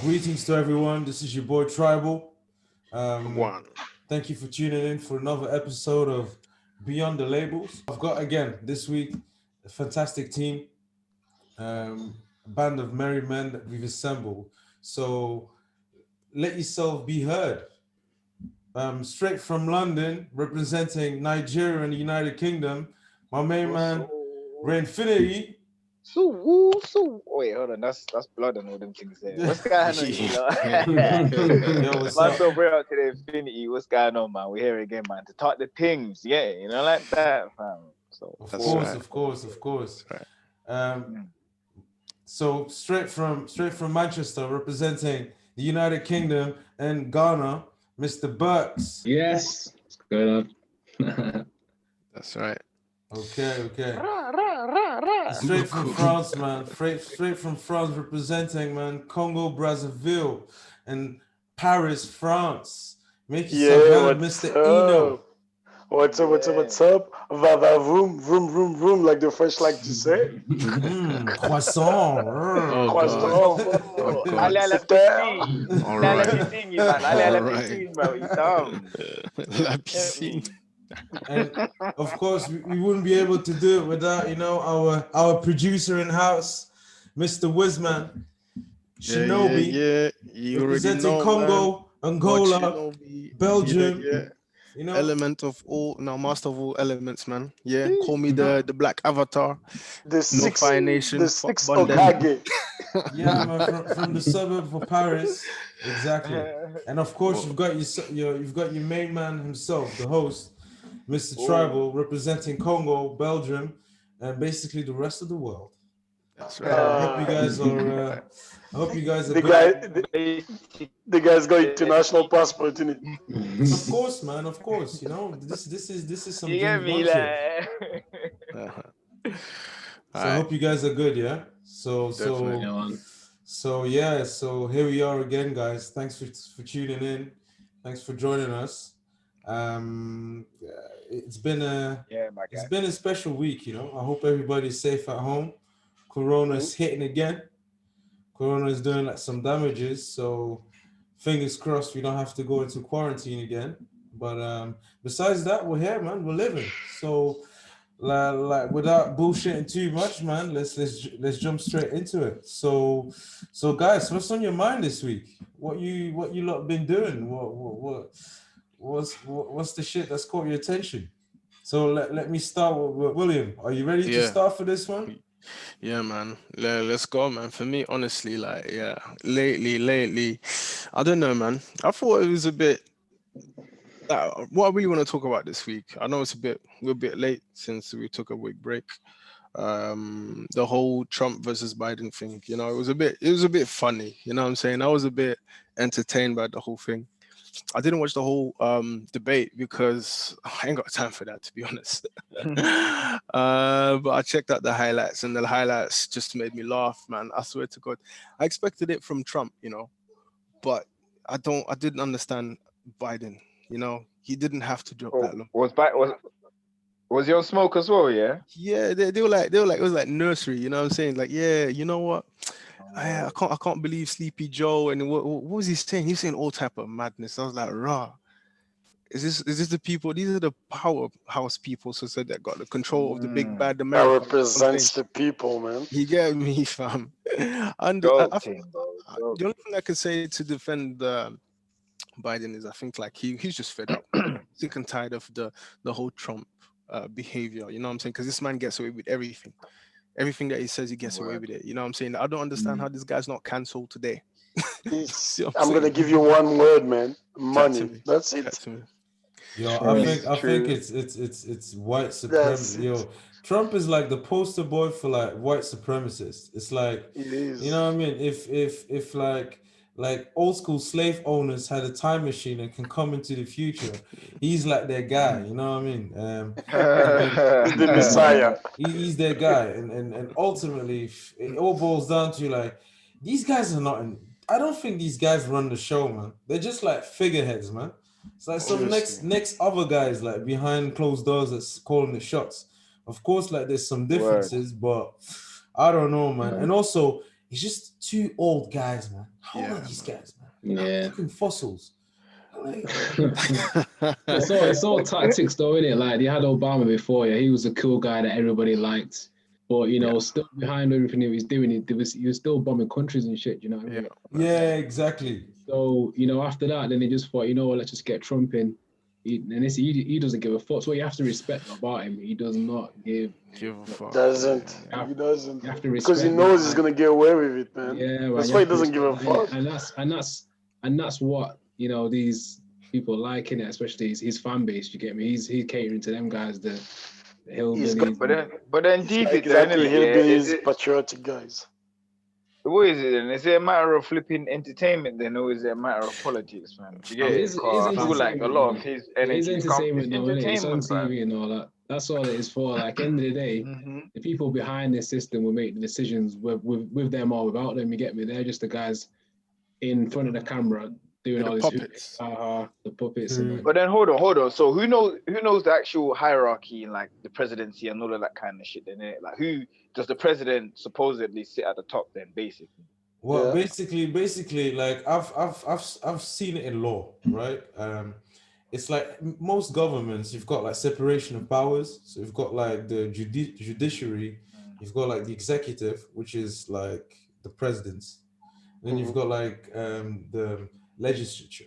Greetings to everyone. This is your boy Tribal. One. Thank you for tuning in for another episode of Beyond the Labels. I've got again this week a fantastic team, a band of merry men that we've assembled. So let yourself be heard. Straight from London, representing Nigeria and the United Kingdom, my main man, Rainfinity. Wait, hold on. That's blood and all them things there. What's going on, you know? Yo, what's Man, up? so we're out to the Infinity. What's going on, man? We're here again, man, to talk the things. Yeah, you know, like that, fam. So Of That's course, right. of course, of course. Right. So straight from Manchester, representing the United Kingdom and Ghana, Mr. Burks. Yes, what's going on? That's right. Okay. Rah, rah, rah, rah. Straight from France, man. Straight from France, representing, man, Congo, Brazzaville, and Paris, France. Make yourself heard, Mr. Eno. What's up? Va va vroom, vroom, vroom, vroom, like the French like to say. Croissant. Oh, Croissant. Oh, God. Allez à la piscine. All Allez à la right. piscine, man. Allez à la All right. piscine, bro. You dumb. La piscine. And of course, we wouldn't be able to do it without, our producer in house, Mr. Wizman, Shinobi, Yeah. You already representing know, Congo, Angola, Shinobi, Belgium. Yeah. Element of all, no, master of all elements, man. Yeah. Call me the black avatar. The No six, Fire Nation. the fuck six Bundem. Okage. Yeah, man, from the suburb of Paris, exactly. And of course, you've got your main man himself, the host, Mr. Tribal, representing Congo, Belgium, and basically the rest of the world. That's I right. hope you guys are. I hope you guys are The good. guy, the guy's got international passport in it. Of course, man. Of course, this is some You get James me, Bond shit. like. So I hope you guys are good, yeah. So Definitely. so here we are again, guys. Thanks for tuning in. Thanks for joining us. It's been a special week, I hope everybody's safe at home. Corona's hitting again. Corona is doing like some damages, so fingers crossed we don't have to go into quarantine again. But besides that, we're here, man. We're living. So like without bullshitting too much, man, let's jump straight into it. So guys, what's on your mind this week? What you lot been doing? What's the shit that's caught your attention? So let me start with William. Are you ready to start for this one? Yeah, man. Let's go, man. For me, honestly, lately, I don't know, man. I thought it was a bit. What I really want to talk about this week, I know we're a bit late since we took a week break. The whole Trump versus Biden thing, it was a bit funny. You know what I'm saying? I was a bit entertained by the whole thing. I didn't watch the whole debate because I ain't got time for that, to be honest. But I checked out the highlights, and the highlights just made me laugh, man. I swear to God, I expected it from Trump, but I didn't understand Biden. He didn't have to drop that long. Was your smoke as well? Yeah. Yeah, they were like it was like nursery. You know what I'm saying? Like, yeah, you know what? I can't believe Sleepy Joe, and what was he saying? He was saying all type of madness. I was like, rah. Is this the people? These are the powerhouse people, so said that got the control of the big bad America. That represents the people, man. You get me, fam. And the only thing I can say to defend Biden is I think like he's just fed up, sick and tired of the whole Trump behavior. You know what I'm saying? Because this man gets away with everything. Everything that he says, he gets away with it. You know what I'm saying? I don't understand how this guy's not cancelled today. I'm gonna give you one word, man. Money. That's it. Yo, I think it's white supremacy. Yo, Trump is like the poster boy for like white supremacists. It's like, you know what I mean? If like old school slave owners had a time machine and can come into the future, he's like their guy. You know what I mean? The Messiah. He's their guy, and ultimately it all boils down to like these guys are not. I don't think these guys run the show, man. They're just like figureheads, man. It's like some next other guys like behind closed doors that's calling the shots. Of course, like there's some differences, but I don't know, man. And also He's just two old guys, man. How old Yeah, are these man. guys, man? Yeah. Fucking fossils. Like, It's all tactics though, isn't it? Like they had Obama before, yeah. He was a cool guy that everybody liked. But still behind everything he was doing, he was still bombing countries and shit, you know what I mean? yeah, exactly. So, after that, then they just thought, let's just get Trump in. He doesn't give a fuck. So you have to respect about him. He does not give Give a fuck. Doesn't. Yeah. He doesn't. You have to Because he respect knows that, he's gonna get away with it, man. Yeah, man, That's you why he have to doesn't give a respect that, fuck. and that's what these people like in it, especially his fan base. You get me? He's catering to them guys, the He's got, hillbillies. But then he's deep got it then, exactly innit? Yeah, is hillbillies, it? patriotic guys. What is it then? Is it a matter of flipping entertainment then, or is it a matter of politics, man? Do you get It it? is 'Cause I feel like a entertainment, lot of though. his It is energy comes. It's entertainment, though, innit? It's on entertainment, fam. TV and all that. That's all it is for. Like, end of the day, the people behind this system will make the decisions with them or without them. You get me? They're just the guys in front of the camera doing The all this puppets. the puppets and But then hold on. So who knows the actual hierarchy in like the presidency and all of that kind of shit? Then innit? Like who does the president supposedly sit at the top? Then basically. Well, Yeah. basically, like I've seen it in law, right? It's like most governments, you've got like separation of powers. So you've got like the judiciary, you've got like the executive, which is like the presidents. Then you've got like the legislature.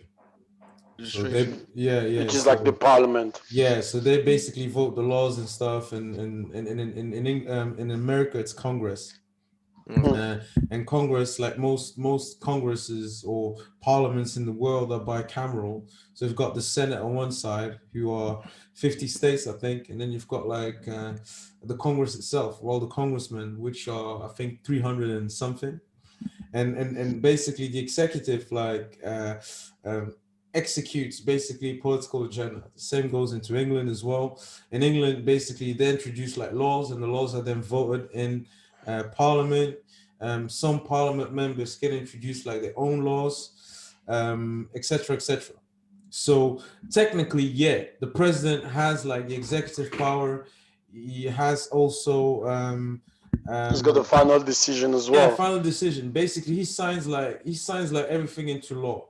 So they, Which is like the parliament. yeah, so they basically vote the laws and stuff, and in America it's Congress. And Congress, like most Congresses or parliaments in the world, are bicameral. So you've got the Senate on one side, who are 50 states, I think, and then you've got like the Congress itself, well, the congressmen, which are I think 300 and something, and basically the executive executes basically political agenda. The same goes into England as well. In England, basically they introduce like laws, and the laws are then voted in Parliament. Some Parliament members can introduce like their own laws, etc., etc. So technically, yeah, the president has like the executive power. He has also He's got a final decision as well. yeah, final decision. Basically, he signs like everything into law.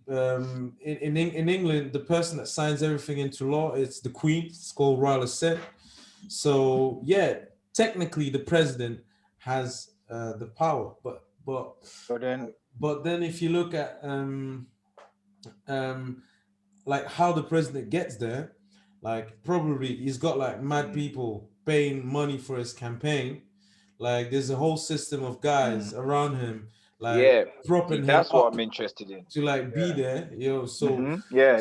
In England, the person that signs everything into law is the Queen. It's called Royal Assent. So yeah, technically the president has the power, but then if you look at like how the president gets there, like probably he's got like mad people paying money for his campaign. Like there's a whole system of guys around him, like propping him That's what up I'm interested in. to like be there, So Yeah.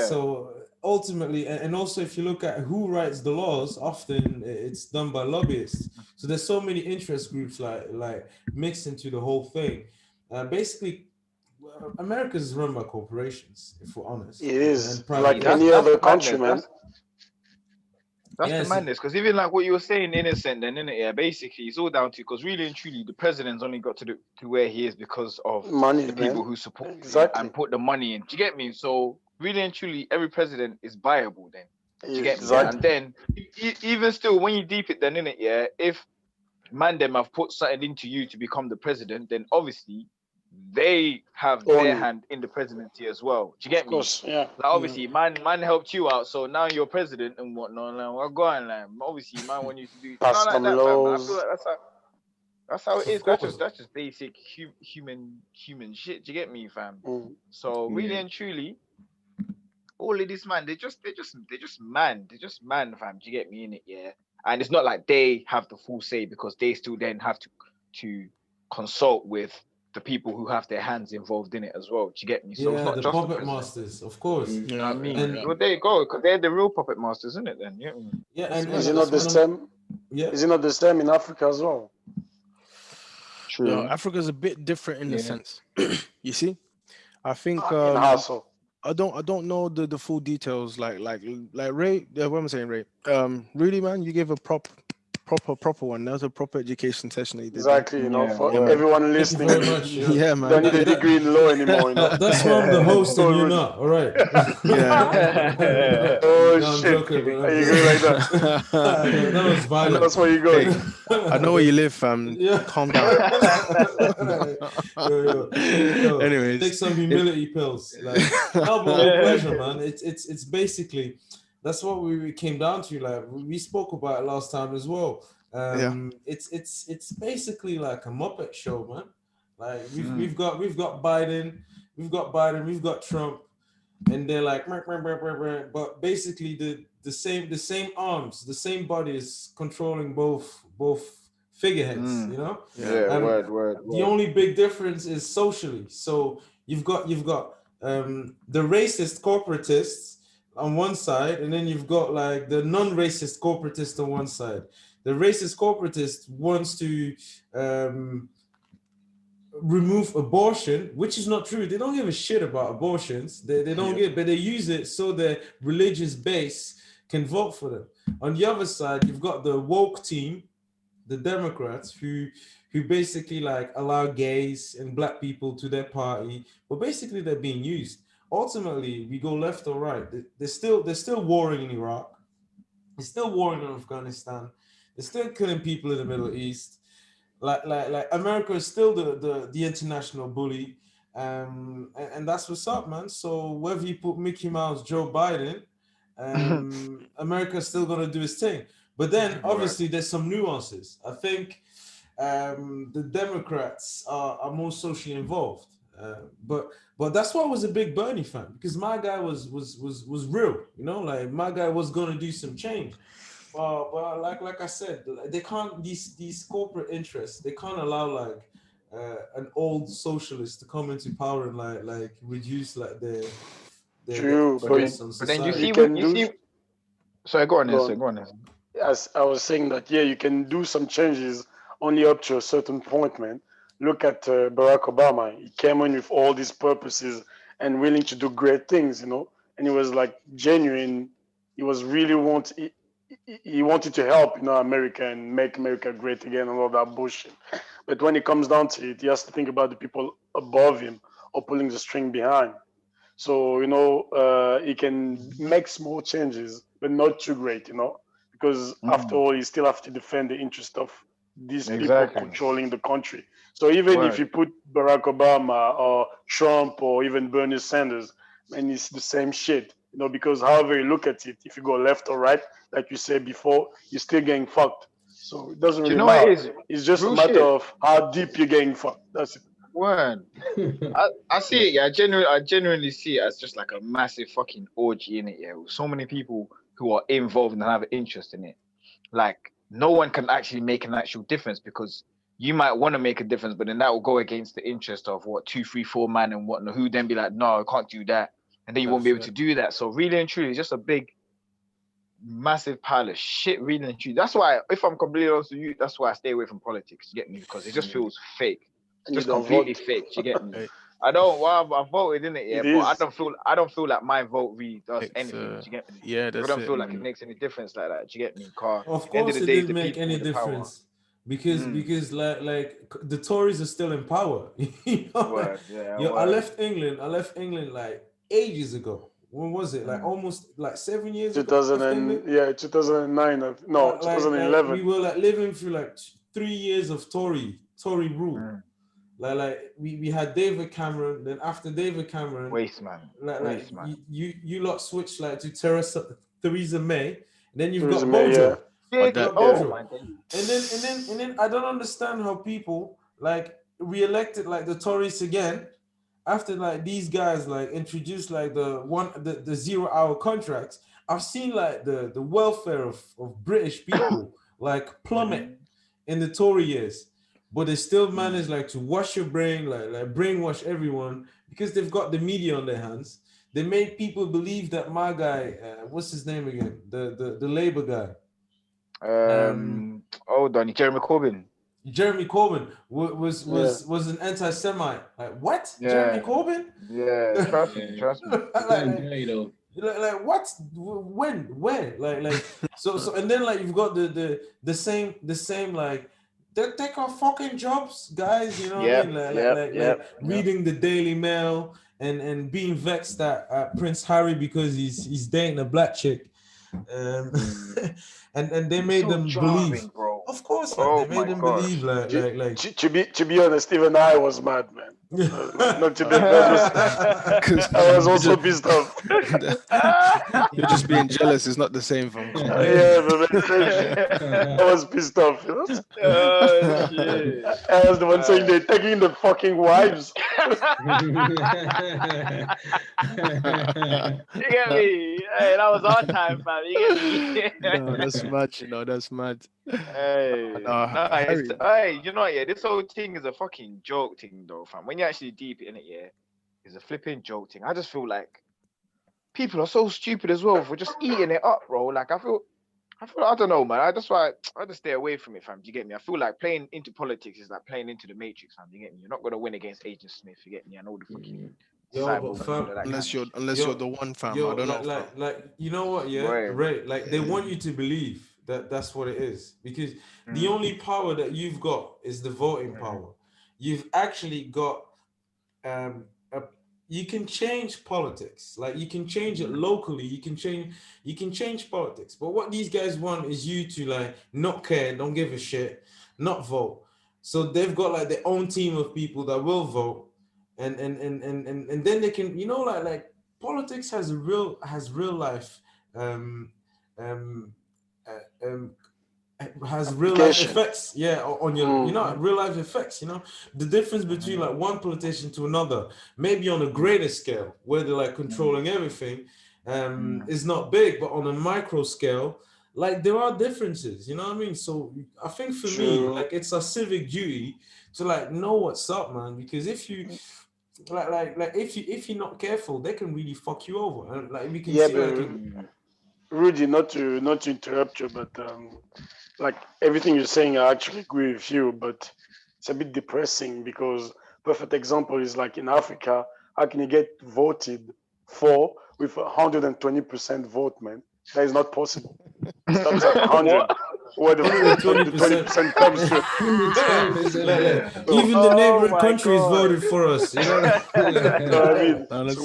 So ultimately, and also if you look at who writes the laws, often it's done by lobbyists. So there's so many interest groups like mixed into the whole thing. Basically, America is run by corporations, if we're honest. It is And like any other country, man. That's the madness, because even like what you were saying, innocent, then innit? Yeah, basically it's all down to, because really and truly the president's only got to where he is because of money, the people man. who support him Exactly. and put the money in. Do you get me? So really and truly, every president is viable then. Do you get me? Exactly. And then even still, when you deep it, then innit? Yeah, if man them have put something into you to become the president, then obviously they have their hand in the presidency as well. Do you get me? Of course, yeah. Like obviously, man helped you out, so now you're president and whatnot. Like, well, go on, like, obviously, man want you to do Pass like some that, laws. fam. I feel like that's how it is. That's just basic human shit. Do you get me, fam? So really and truly, all of this, man, they're just man, fam. Do you get me in it? Yeah. And it's not like they have the full say, because they still then have to consult with the people who have their hands involved in it as well. Do you get me? So it's not the just puppet masters, of course. You know what I mean? Well, there you go, because they're the real puppet masters, isn't it? Then and is it not the same? Yeah. Is it not the same in Africa as well? True. No, Africa's a bit different in the sense. You see, I think I don't know the full details. Like Ray. What am I saying, Ray? Really, man, you gave a proper one. That was a proper education session that you did. Exactly, you know, Yeah, for yeah. everyone Thank you listening. very much. Yeah, man. Don't need a degree in law anymore, you know. That's why I'm the host and you're not. All right. Yeah. Oh No, I'm shit! joking, man. Are you going like that? That was violent. That's where you go. Hey, I know where you live, fam. Yeah. Calm down. yo, Anyways, take some humility pills. Like, no, but with pleasure, man. It's basically that's what we came down to. Like we spoke about it last time as well. It's basically like a Muppet show, man. Like we've got Biden, we've got Trump, and they're like, but basically the same arms, the same body is controlling both figureheads, you know. Yeah, word. The only big difference is socially. So you've got the racist corporatists on one side, and then you've got like the non-racist corporatists on one side. The racist corporatist wants to remove abortion, which is not true. They don't give a shit about abortions. They don't give, but they use it so their religious base can vote for them. On the other side, you've got the woke team, the Democrats, who basically like allow gays and black people to their party, but basically they're being used. Ultimately, we go left or right. They're still warring in Iraq. They're still warring in Afghanistan. They're still killing people in the Middle East. Like America is still the international bully, and that's what's up, man. So whether you put Mickey Mouse, Joe Biden, America's still gonna do its thing. But then obviously there's some nuances. I think the Democrats are more socially involved, but that's why I was a big Bernie fan, because my guy was real, you know, like my guy was gonna do some change. But like I said, they can't, these corporate interests, they can't allow like an old socialist to come into power and like reduce like their True, influence on But then you society. see. Sorry, go on. As I was saying that, yeah, you can do some changes only up to a certain point, man. Look at Barack Obama. He came in with all these purposes and willing to do great things, you know. And he was like genuine. He was really he wanted to help, you know, America and make America great again and all that bullshit. But when it comes down to it, he has to think about the people above him or pulling the string behind. So, you know, he can make small changes, but not too great, you know, because after all, you still have to defend the interest of these people controlling the country. So even if you put Barack Obama or Trump or even Bernie Sanders, and it's the same shit, you know, because however you look at it, if you go left or right, like you said before, you're still getting fucked. So it doesn't really matter. It's just a matter of how deep you're getting fucked. That's it. Word. I see it, yeah. I genuinely see it as just like a massive fucking orgy in it, yeah. With so many people who are involved and have an interest in it. Like no one can actually make an actual difference, because you might want to make a difference, but then that will go against the interest of what 2, 3, 4 man and whatnot, who then be like, no, I can't do that. And then you won't be able to do that. So really and truly, it's just a big, massive pile of shit, really and truly. That's why, if I'm completely honest with you, that's why I stay away from politics, you get me? Because it just feels fake. Just completely fake, you get me? I don't. Well, I voted in it, yeah, but I don't feel like my vote really does anything. Do you get me? Yeah, that's I don't feel like it makes any difference like that. Do you get me? Of course, it didn't make any difference because like the Tories are still in power. You know? I left England like ages ago. When was it? Like almost like 7 years ago. 2009. No, 2011. We were like living through like 3 years of Tory rule. Like we had David Cameron, then after David Cameron, waste man. You lot switched like to Theresa May, and then you've got May, Bojo. And then I don't understand how people like re-elected like the Tories again after like these guys like introduced like the 0 hour contracts. I've seen like the welfare of British people like plummet in the Tory years. But they still manage like to wash your brain, like brainwash everyone, because they've got the media on their hands. They made people believe that my guy, what's his name again? The Labour guy. Hold on, Jeremy Corbyn. Jeremy Corbyn was an anti-Semite. Like what? Yeah. Jeremy Corbyn? Yeah, trust me. Like what? When? Where? Like so and then like you've got the same like they take our fucking jobs, guys. You know what I mean? Like reading the Daily Mail and being vexed at Prince Harry because he's dating a black chick. And they made so them jarring, believe. bro. Of course, man. Oh They made my them gosh. believe like To be honest, even I was mad, man. Not to be, that was, Because I was also pissed off. you're just being jealous. It's not the same, fam. Come on. Yeah, but I was pissed off. You know? Oh shit. I was the one saying they're taking the fucking wives. You get me? Hey, that was our time, fam. You get me? No, that's mad. You know, that's mad. Hey, No, Harry. hey, you know what? Yeah, this whole thing is a fucking joke thing, though, fam. When you actually deep in it, yeah, it's a flipping joke thing. I just feel like people are so stupid as well for just eating it up, bro. Like I feel, I don't know, man. That's why I just stay away from it, fam. Do you get me? I feel like playing into politics is like playing into the Matrix, fam. Do you get me? You're not gonna win against Agent Smith. You get me? And all the fucking cyborgs and all of that Unless kind you're the one, fam. I don't know, fam. like you know what, yeah, Right. right. Like they want you to believe that that's what it is because the only power that you've got is the voting power. You've actually got you can change politics. Like you can change it locally. You can change politics. But what these guys want is you to like not care, don't give a shit, not vote. So they've got like their own team of people that will vote, and then they can, you know, like politics has real life uh, um has real life effects, yeah, on your, you know, real life effects. You know, the difference between like one politician to another, maybe on a greater scale where they're like controlling everything, is not big, but on a micro scale, like there are differences. You know what I mean? So I think for me, like it's a civic duty to like know what's up, man. Because if you like if you're not careful, they can really fuck you over, and like we can see like. Rudy, not to interrupt you, but like everything you're saying, I actually agree with you, but it's a bit depressing because perfect example is like in Africa, how can you get voted for with 120% vote, man? That is not possible. It starts at 100. Where the 20% comes from. Even the neighboring countries voted for us. You know what I mean? No, so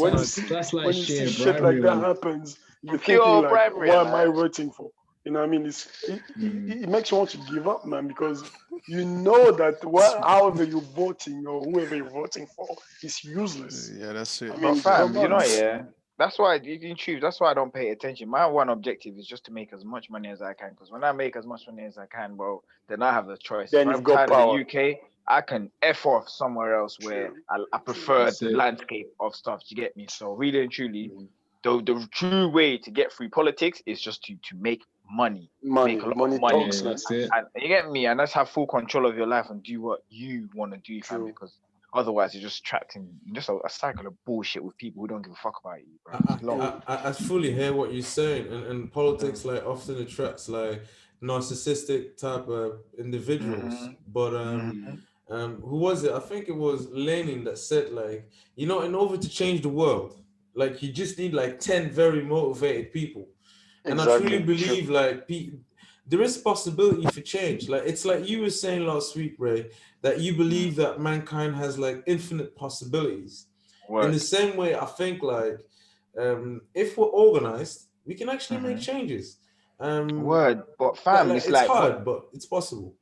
when you see shit like that happens, you're thinking like, what am I voting for? You know what I mean? It makes you want to give up, man, because you know that however you're voting or whoever you're voting for is useless. Yeah, that's it. I mean, fam, you know, yeah. That's why, in truth, that's why I don't pay attention. My one objective is just to make as much money as I can. Because when I make as much money as I can, bro, then I have the choice. Then if you've I'm got tired power. of the UK, I can F off somewhere else where I prefer the landscape of stuff. Do you get me? So really and truly, the true way to get through politics is just to make money. Make a lot of money. Talks, that's it. And you get me? And let's have full control of your life and do what you want to do, fam. Because otherwise, you're just trapped in just a cycle of bullshit with people who don't give a fuck about you, bro. I fully hear what you're saying, and politics like often attracts like narcissistic type of individuals. But who was it? I think it was Lenin that said like, you know, in order to change the world, like you just need like 10 very motivated people. And I truly believe like there is possibility for change. Like it's like you were saying last week, Ray, that you believe that mankind has like infinite possibilities. In the same way, I think like if we're organized, we can actually make changes. But fam, it's hard, but it's possible.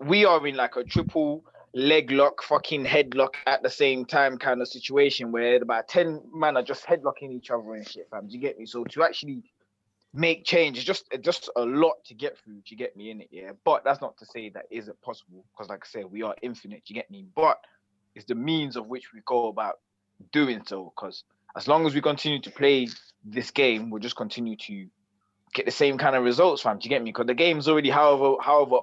We are in like a triple leg lock, fucking headlock at the same time kind of situation where about 10 men are just headlocking each other and shit, fam. Do you get me? So to actually make change is just a lot to get through. Do you get me in it? Yeah. But that's not to say that isn't possible, because like I said, we are infinite. Do you get me? But it's the means of which we go about doing so. Because as long as we continue to play this game, we'll just continue to get the same kind of results, fam. Do you get me? Because the game's already however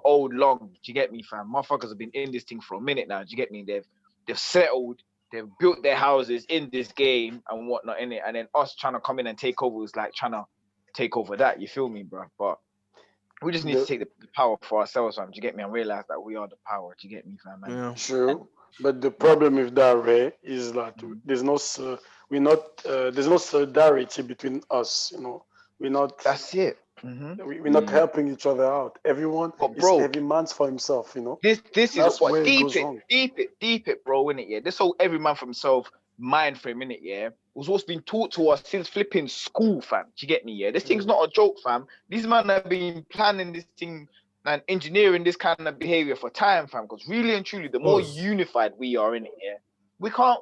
old long. Do you get me, fam? Motherfuckers have been in this thing for a minute now. Do you get me? They've settled. They've built their houses in this game and whatnot in it. And then us trying to come in and take over is like trying to take over that. You feel me, bro? But we just need to take the power for ourselves, fam. Do you get me? And realize that we are the power. Do you get me, fam? Yeah. True. But the problem with that, Ray, is that there's no we're not. There's no solidarity between us. You know, we're not. That's it. We're not helping each other out. Everyone is every man's for himself. You know. This is That's what where it deep goes wrong. it, bro, innit? Yeah, this whole every man for himself mind frame, innit? Yeah, was what's been taught to us since flipping school, fam. Do you get me? Yeah, this thing's not a joke, fam. These men have been planning this thing and engineering this kind of behavior for time, fam. Because really and truly, the more unified we are, innit? Yeah, we can't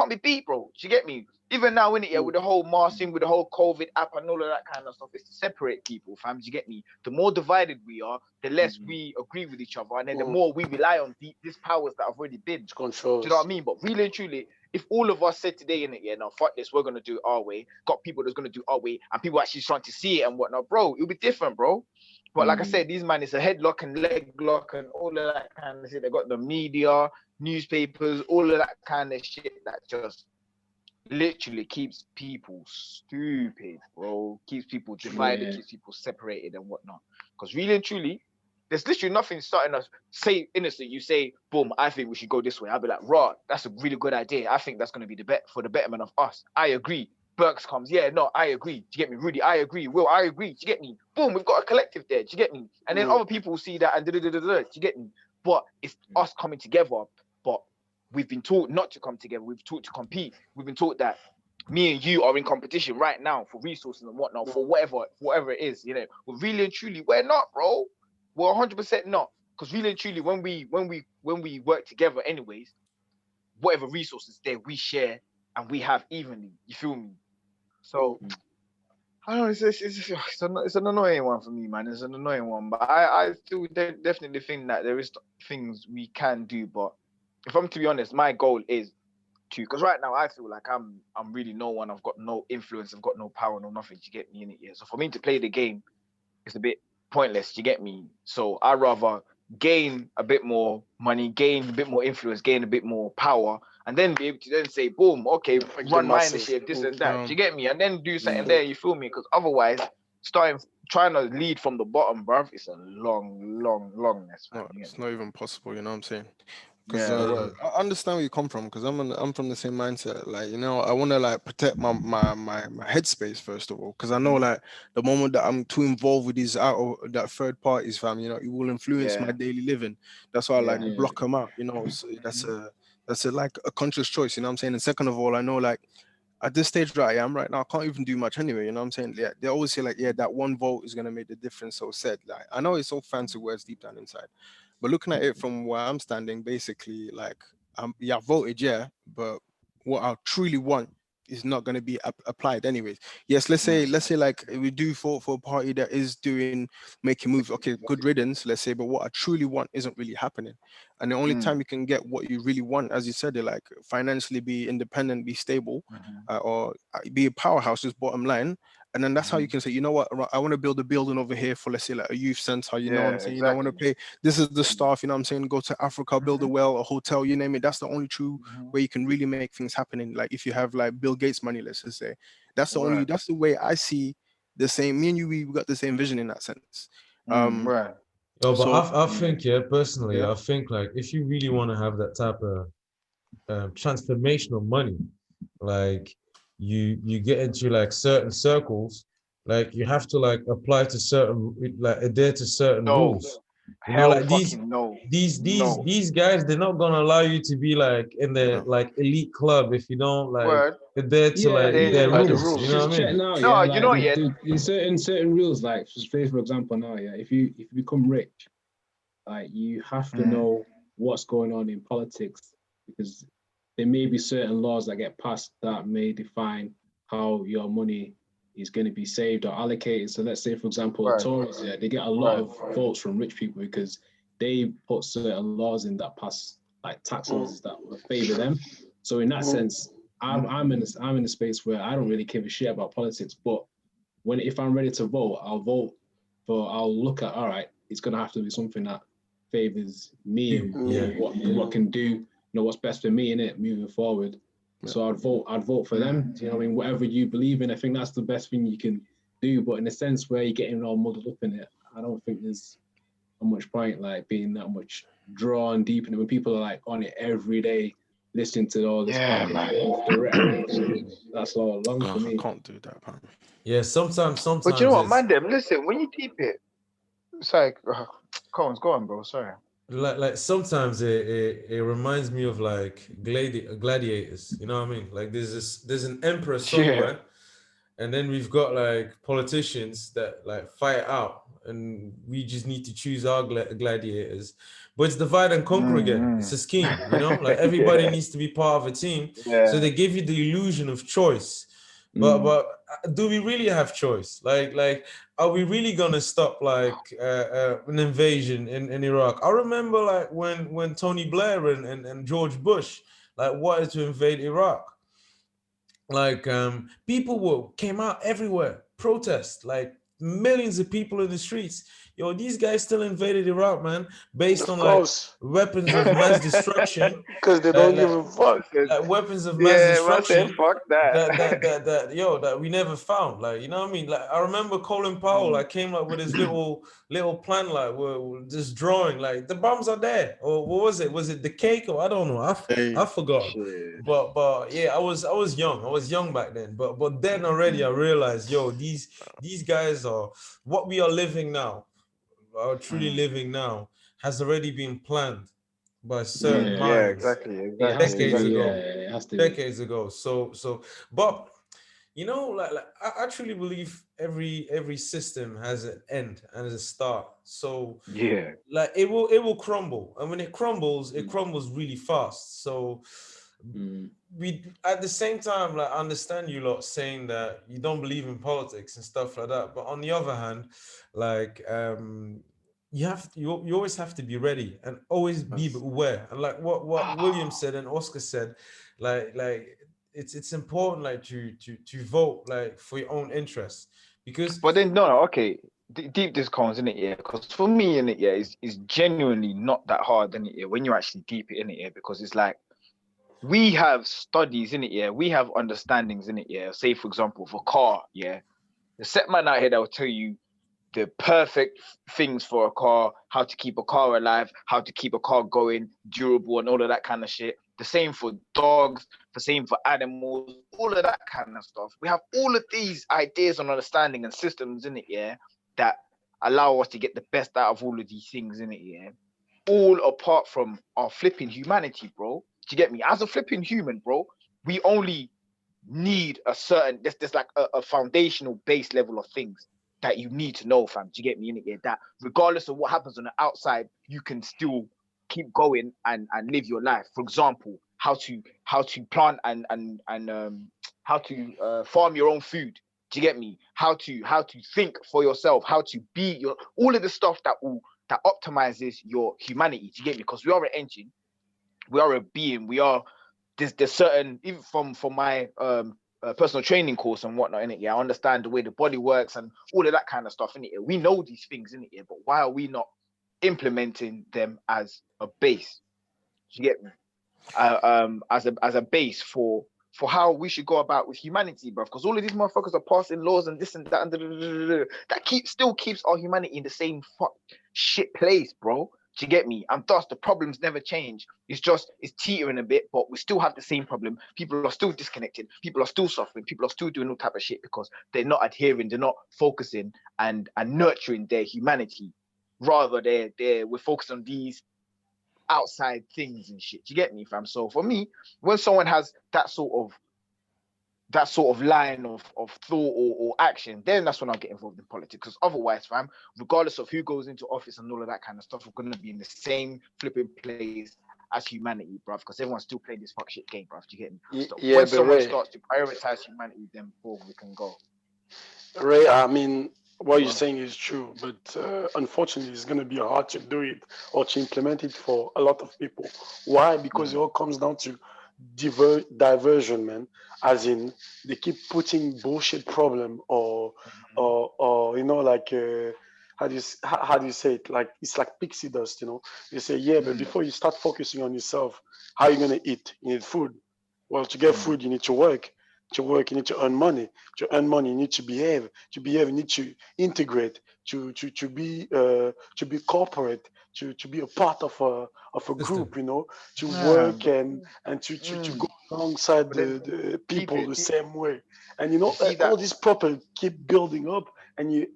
be beat, bro. Do you get me? Even now, innit, yeah, with the whole masking, with the whole COVID app and all of that kind of stuff, it's to separate people, fam. Do you get me? The more divided we are, the less we agree with each other, and then the more we rely on these powers that have already been. Do you know what I mean? But really and truly, if all of us said today, innit, yeah, no, fuck this, we're gonna do it our way. Got people that's gonna do our way, and people actually trying to see it and whatnot, bro. It'll be different, bro. But like I said, these man, it's a headlock and leg lock and all of that kind of shit. They got the media, newspapers, all of that kind of shit that just literally keeps people stupid, bro. Keeps people divided, keeps people separated and whatnot. Because really and truly, there's literally nothing starting us. Say innocent, you say, boom, I think we should go this way. I'll be like, raw, that's a really good idea. I think that's going to be for the betterment of us. I agree. Burks comes, yeah, no, I agree. Do you get me? Rudy, I agree. Will, I agree. Do you get me? Boom, we've got a collective there. Do you get me? And then other people will see that and do you get me? But it's us coming together. But we've been taught not to come together. We've taught to compete. We've been taught that me and you are in competition right now for resources and whatnot, for whatever it is, you know. But really and truly, we're not, bro. We're 100% not. Because really and truly, when we work together anyways, whatever resources there, we share and we have evenly. You feel me? So I don't know, it's an annoying one for me, man. It's an annoying one. But I still definitely think that there is things we can do. But if I'm to be honest, my goal is because right now I feel like I'm really no one. I've got no influence. I've got no power, no nothing. You get me in it, yeah. So for me to play the game, it's a bit pointless. You get me. So I rather gain a bit more money, gain a bit more influence, gain a bit more power, and then be able to then say, boom, okay, run my initiative, this and that. Do you get me? And then do something there. You feel me? Because otherwise, trying to lead from the bottom, bruv, it's a longness. It's not even possible. You know what I'm saying? Because I understand where you come from, because I'm from the same mindset. Like, you know, I want to like protect my headspace first of all, because I know like the moment that I'm too involved with these that third parties, fam, you know, it will influence my daily living. That's why I like block them out. You know, so that's like a conscious choice. You know what I'm saying? And second of all, I know like at this stage that I am right now, I can't even do much anyway. You know what I'm saying? Yeah, they always say like, yeah, that one vote is gonna make the difference. So said, like, I know it's all fancy words deep down inside. But looking at it from where I'm standing, basically, like, I voted, yeah, but what I truly want is not going to be applied anyways. Yes, let's say like we do for a party that is making moves. Okay, good riddance, let's say, but what I truly want isn't really happening. And the only time you can get what you really want, as you said, like financially be independent, be stable, or be a powerhouse, just bottom line. And then that's how you can say, you know what, I want to build a building over here for, let's say, like a youth center, you know what I'm saying? Exactly. I want to pay, this is the staff, you know what I'm saying? Go to Africa, build a well, a hotel, you name it. That's the only true way you can really make things happen. Like if you have like Bill Gates money, let's just say, that's the way I see the same, me and you, we got the same vision in that sense. But I think, personally, I think like if you really want to have that type of transformational money, like you get into like certain circles, like you have to like apply to certain, like adhere to certain rules. You know, like these guys, they're not gonna allow you to be like in the like elite club if you don't like adhere to like their rules. You know what I mean? Now, no, like, you know, in certain rules, like for example, now, if you become rich, like you have to know what's going on in politics, because there may be certain laws that get passed that may define how your money is going to be saved or allocated. So let's say, for example, the Tories, they get a lot of votes from rich people because they put certain laws in that pass, like tax laws that favor them. So in that sense, I'm in a space where I don't really give a shit about politics. But if I'm ready to vote, I'll look at, all right, it's going to have to be something that favors me and what can do, you know, what's best for me in it moving forward. So I'd vote for them. You know what I mean? Whatever you believe in, I think that's the best thing you can do. But in a sense where you're getting all muddled up in it, I don't think there's a much point like being that much drawn deep in it when people are like on it every day. listening to all this Yeah, fucking man. the rhetoric. That's all long for me. I can't do that, man. Yeah, sometimes But you know what, it's man? Them listen when you deep it. It's like, Collins, go on, bro. Sorry. like sometimes it reminds me of like gladiators. You know what I mean? Like there's an emperor somewhere, and then we've got like politicians that like fight out, and we just need to choose our gladiators. But it's divide and conquer again. It's a scheme, you know. Like everybody needs to be part of a team, so they give you the illusion of choice. But do we really have choice? Like are we really gonna stop like an invasion in Iraq? I remember like when Tony Blair and George Bush like wanted to invade Iraq. Like people came out everywhere, protest, like millions of people in the streets. Yo, these guys still invaded Iraq, man, based Of on like course, weapons of mass destruction, because they don't give a fuck. weapons of mass Yeah, man said, destruction fuck that. that we never found. Like, you know what I mean? Like I remember Colin Powell like came up with his little plan, like we're just drawing like the bombs are there. Or what was it? Was it the cake? Or I don't know. I forgot. Shit. But yeah, I was young. I was young back then. But then already I realized, yo, these guys are what we are living now, are truly living now, has already been planned by certain Yeah, minds exactly. It has to decades be, ago. it has to Decades ago. So but you know, like I truly believe every system has an end and has a start. So Yeah. like it will crumble, and when it crumbles really fast. So we at the same time, like, I understand you lot saying that you don't believe in politics and stuff like that, but on the other hand, like you always have to be ready and always be aware. And like what William said and Oscar said, like it's important like to vote like for your own interests, because But then no, okay. Deep this comes in it, yeah. Because for me in it, yeah, is genuinely not that hard in it, yeah. When you actually deep it in it, yeah, because it's like we have studies in it, yeah. We have understandings in it, yeah. Say for example, for car, yeah. The set man out here that will tell you the perfect things for a car, how to keep a car alive, how to keep a car going, durable, and all of that kind of shit. The same for dogs, the same for animals, all of that kind of stuff. We have all of these ideas and understanding and systems in it, yeah, that allow us to get the best out of all of these things in it, yeah. All apart from our flipping humanity, bro. Do you get me? As a flipping human, bro, we only need a certain, there's like a foundational base level of things that you need to know, fam. Do you get me in it? Yeah, that regardless of what happens on the outside, you can still keep going and live your life. For example, how to plant and how to farm your own food. Do you get me? How to think for yourself, how to be your, all of the stuff that optimizes your humanity. Do you get me? Because we are an engine, we are a being, we are there's certain, even from my personal training course and whatnot in it. Yeah, I understand the way the body works and all of that kind of stuff in it. We know these things in it, but why are we not implementing them as a base? Do you get me? As a base for how we should go about with humanity, bro. Because all of these motherfuckers are passing laws and this and that and that still keeps our humanity in the same shit place, bro. Do you get me? And thus the problems never change. It's teetering a bit, but we still have the same problem. People are still disconnected. People are still suffering. People are still doing all type of shit because they're not adhering, they're not focusing and nurturing their humanity. Rather, we're focused on these outside things and shit. Do you get me, fam? So for me, when someone has that sort of line of thought or action, then that's when I'll get involved in politics. Because otherwise, fam, regardless of who goes into office and all of that kind of stuff, we're gonna be in the same flipping place as humanity, bruv. Because everyone's still playing this fuck shit game, bruv. Do you get me? So when someone starts to prioritize humanity, then boom, we can go. Ray, I mean, what you're saying is true, but unfortunately, it's going to be hard to do it or to implement it for a lot of people. Why? Because it all comes down to diversion, man. As in, they keep putting bullshit problem or you know, like how do you say it? Like it's like pixie dust, you know. You say, yeah, but before you start focusing on yourself, how are you gonna eat? You need food. Well, to get food, you need to work. To work, you need to earn money. To earn money, you need to behave. To behave, you need to integrate. To be corporate. to be a part of a group, to work and to go alongside the people the same way. And all these people keep building up, and you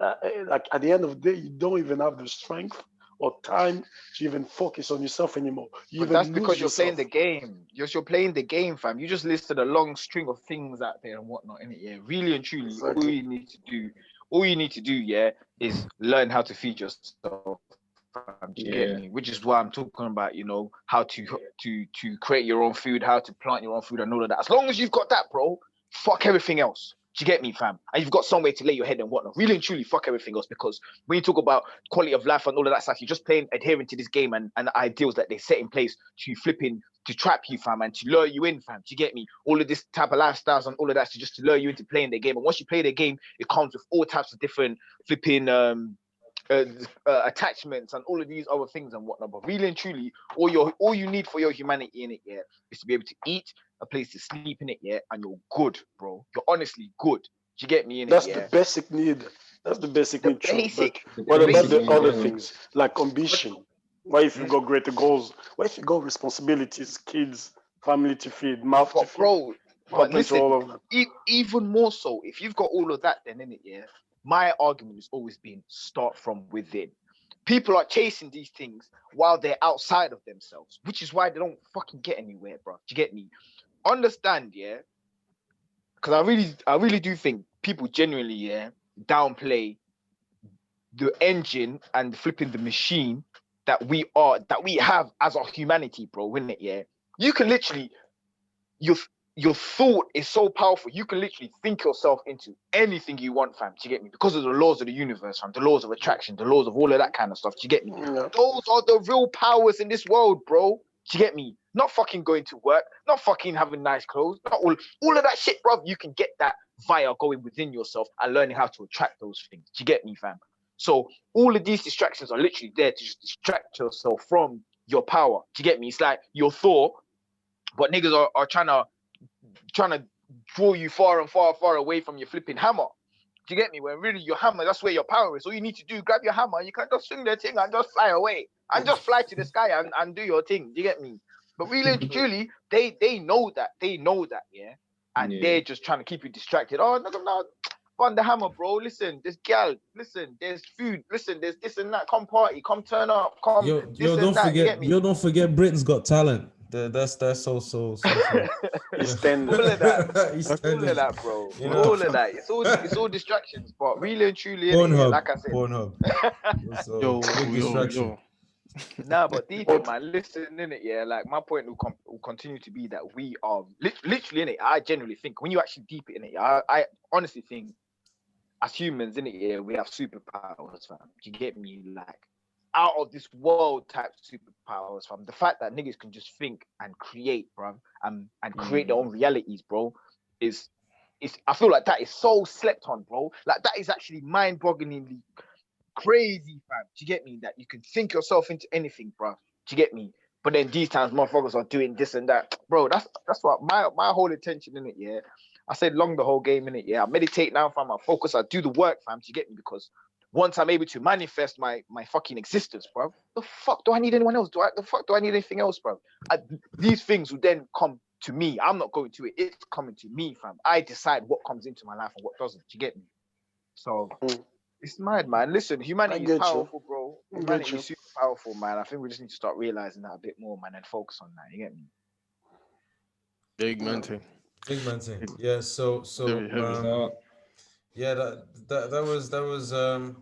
like at the end of the day, you don't even have the strength or time to even focus on yourself anymore. But that's because you're playing the game. You're playing the game, fam. You just listed a long string of things out there and whatnot, innit? Yeah, really and truly, Exactly. all you need to do, yeah, is learn how to feed yourself. Do you get me? Which is why I'm talking about, how to create your own food, how to plant your own food, and all of that. As long as you've got that, bro, fuck everything else. Do you get me, fam? And you've got somewhere to lay your head and whatnot. Really and truly, fuck everything else. Because when you talk about quality of life and all of that stuff, you're just adhering to this game and the ideals that they set in place to trap you, fam, and to lure you in, fam. Do you get me? All of this type of lifestyles and all of that just to lure you into playing their game. And once you play their game, it comes with all types of different flipping attachments and all of these other things and whatnot. But really and truly, all you need for your humanity in it, yeah, is to be able to eat, a place to sleep in it, yeah, and you're good, bro. You're honestly good. Do you get me in That's it? the basic need. That's the basic need. Basic. But what about the other things like ambition? What if you got greater goals? What if you got responsibilities, kids, family to feed, mouth to feed? Bro, but listen, all of them. Even more so, if you've got all of that, then in it, yeah. My argument has always been start from within. People are chasing these things while they're outside of themselves, which is why they don't fucking get anywhere, bro. Do you get me? Understand, yeah? Because I really do think people genuinely, yeah, downplay the engine and flipping the machine that we have as our humanity, bro, isn't it? Yeah, you can literally, your thought is so powerful. You can literally think yourself into anything you want, fam. Do you get me? Because of the laws of the universe, fam, the laws of attraction, the laws of all of that kind of stuff. Do you get me? Yeah. Those are the real powers in this world, bro. Do you get me? Not fucking going to work, not fucking having nice clothes, not all of that shit, bro. You can get that via going within yourself and learning how to attract those things. Do you get me, fam? So all of these distractions are literally there to just distract yourself from your power. Do you get me? It's like your thought, but niggas are trying to draw you far and far away from your flipping hammer. Do you get me? When really your hammer, that's where your power is. All you need to do, grab your hammer, and you can just swing the thing and just fly away. And just fly to the sky and do your thing. Do you get me? But really and truly, they know that. They know that, yeah? And they're just trying to keep you distracted. Oh, no. On the hammer, bro. Listen, there's gal. Listen, there's food. Listen, there's this and that. Come party. Come turn up. Come. Yo, don't forget Britain's Got Talent. That's so. He's tender. All of that. He's All tender. of that, bro. You know? All of that. It's all distractions. But really and truly, Pornhub. like I said. Pornhub. Yo. Nah, but deep in man, listen, innit, yeah, like my point will continue to be that we are literally, innit, I genuinely think when you actually deep it in it, I honestly think as humans, innit, yeah, we have superpowers, fam. Do you get me? Like out of this world type superpowers, fam. The fact that niggas can just think and create, bro, and create their own realities, bro, is I feel like that is so slept on, bro. Like that is actually mind-bogglingly crazy, fam. Do you get me? That you can think yourself into anything, bro. Do you get me? But then these times motherfuckers are doing this and that, bro. That's what my whole intention in it, yeah. I said long the whole game in it, yeah. I meditate now, fam. I focus. I do the work, fam. Do you get me? Because once I'm able to manifest my fucking existence, bro, the fuck do I need anyone else? The fuck do I need anything else, bro? These things will then come to me. I'm not going to it. It's coming to me, fam. I decide what comes into my life and what doesn't. Do you get me? So. It's mad, man. Listen, humanity is powerful, bro. Humanity is super powerful, man. I think we just need to start realizing that a bit more, man, and focus on that. You get me? Big man thing. Yeah. So yeah, that was an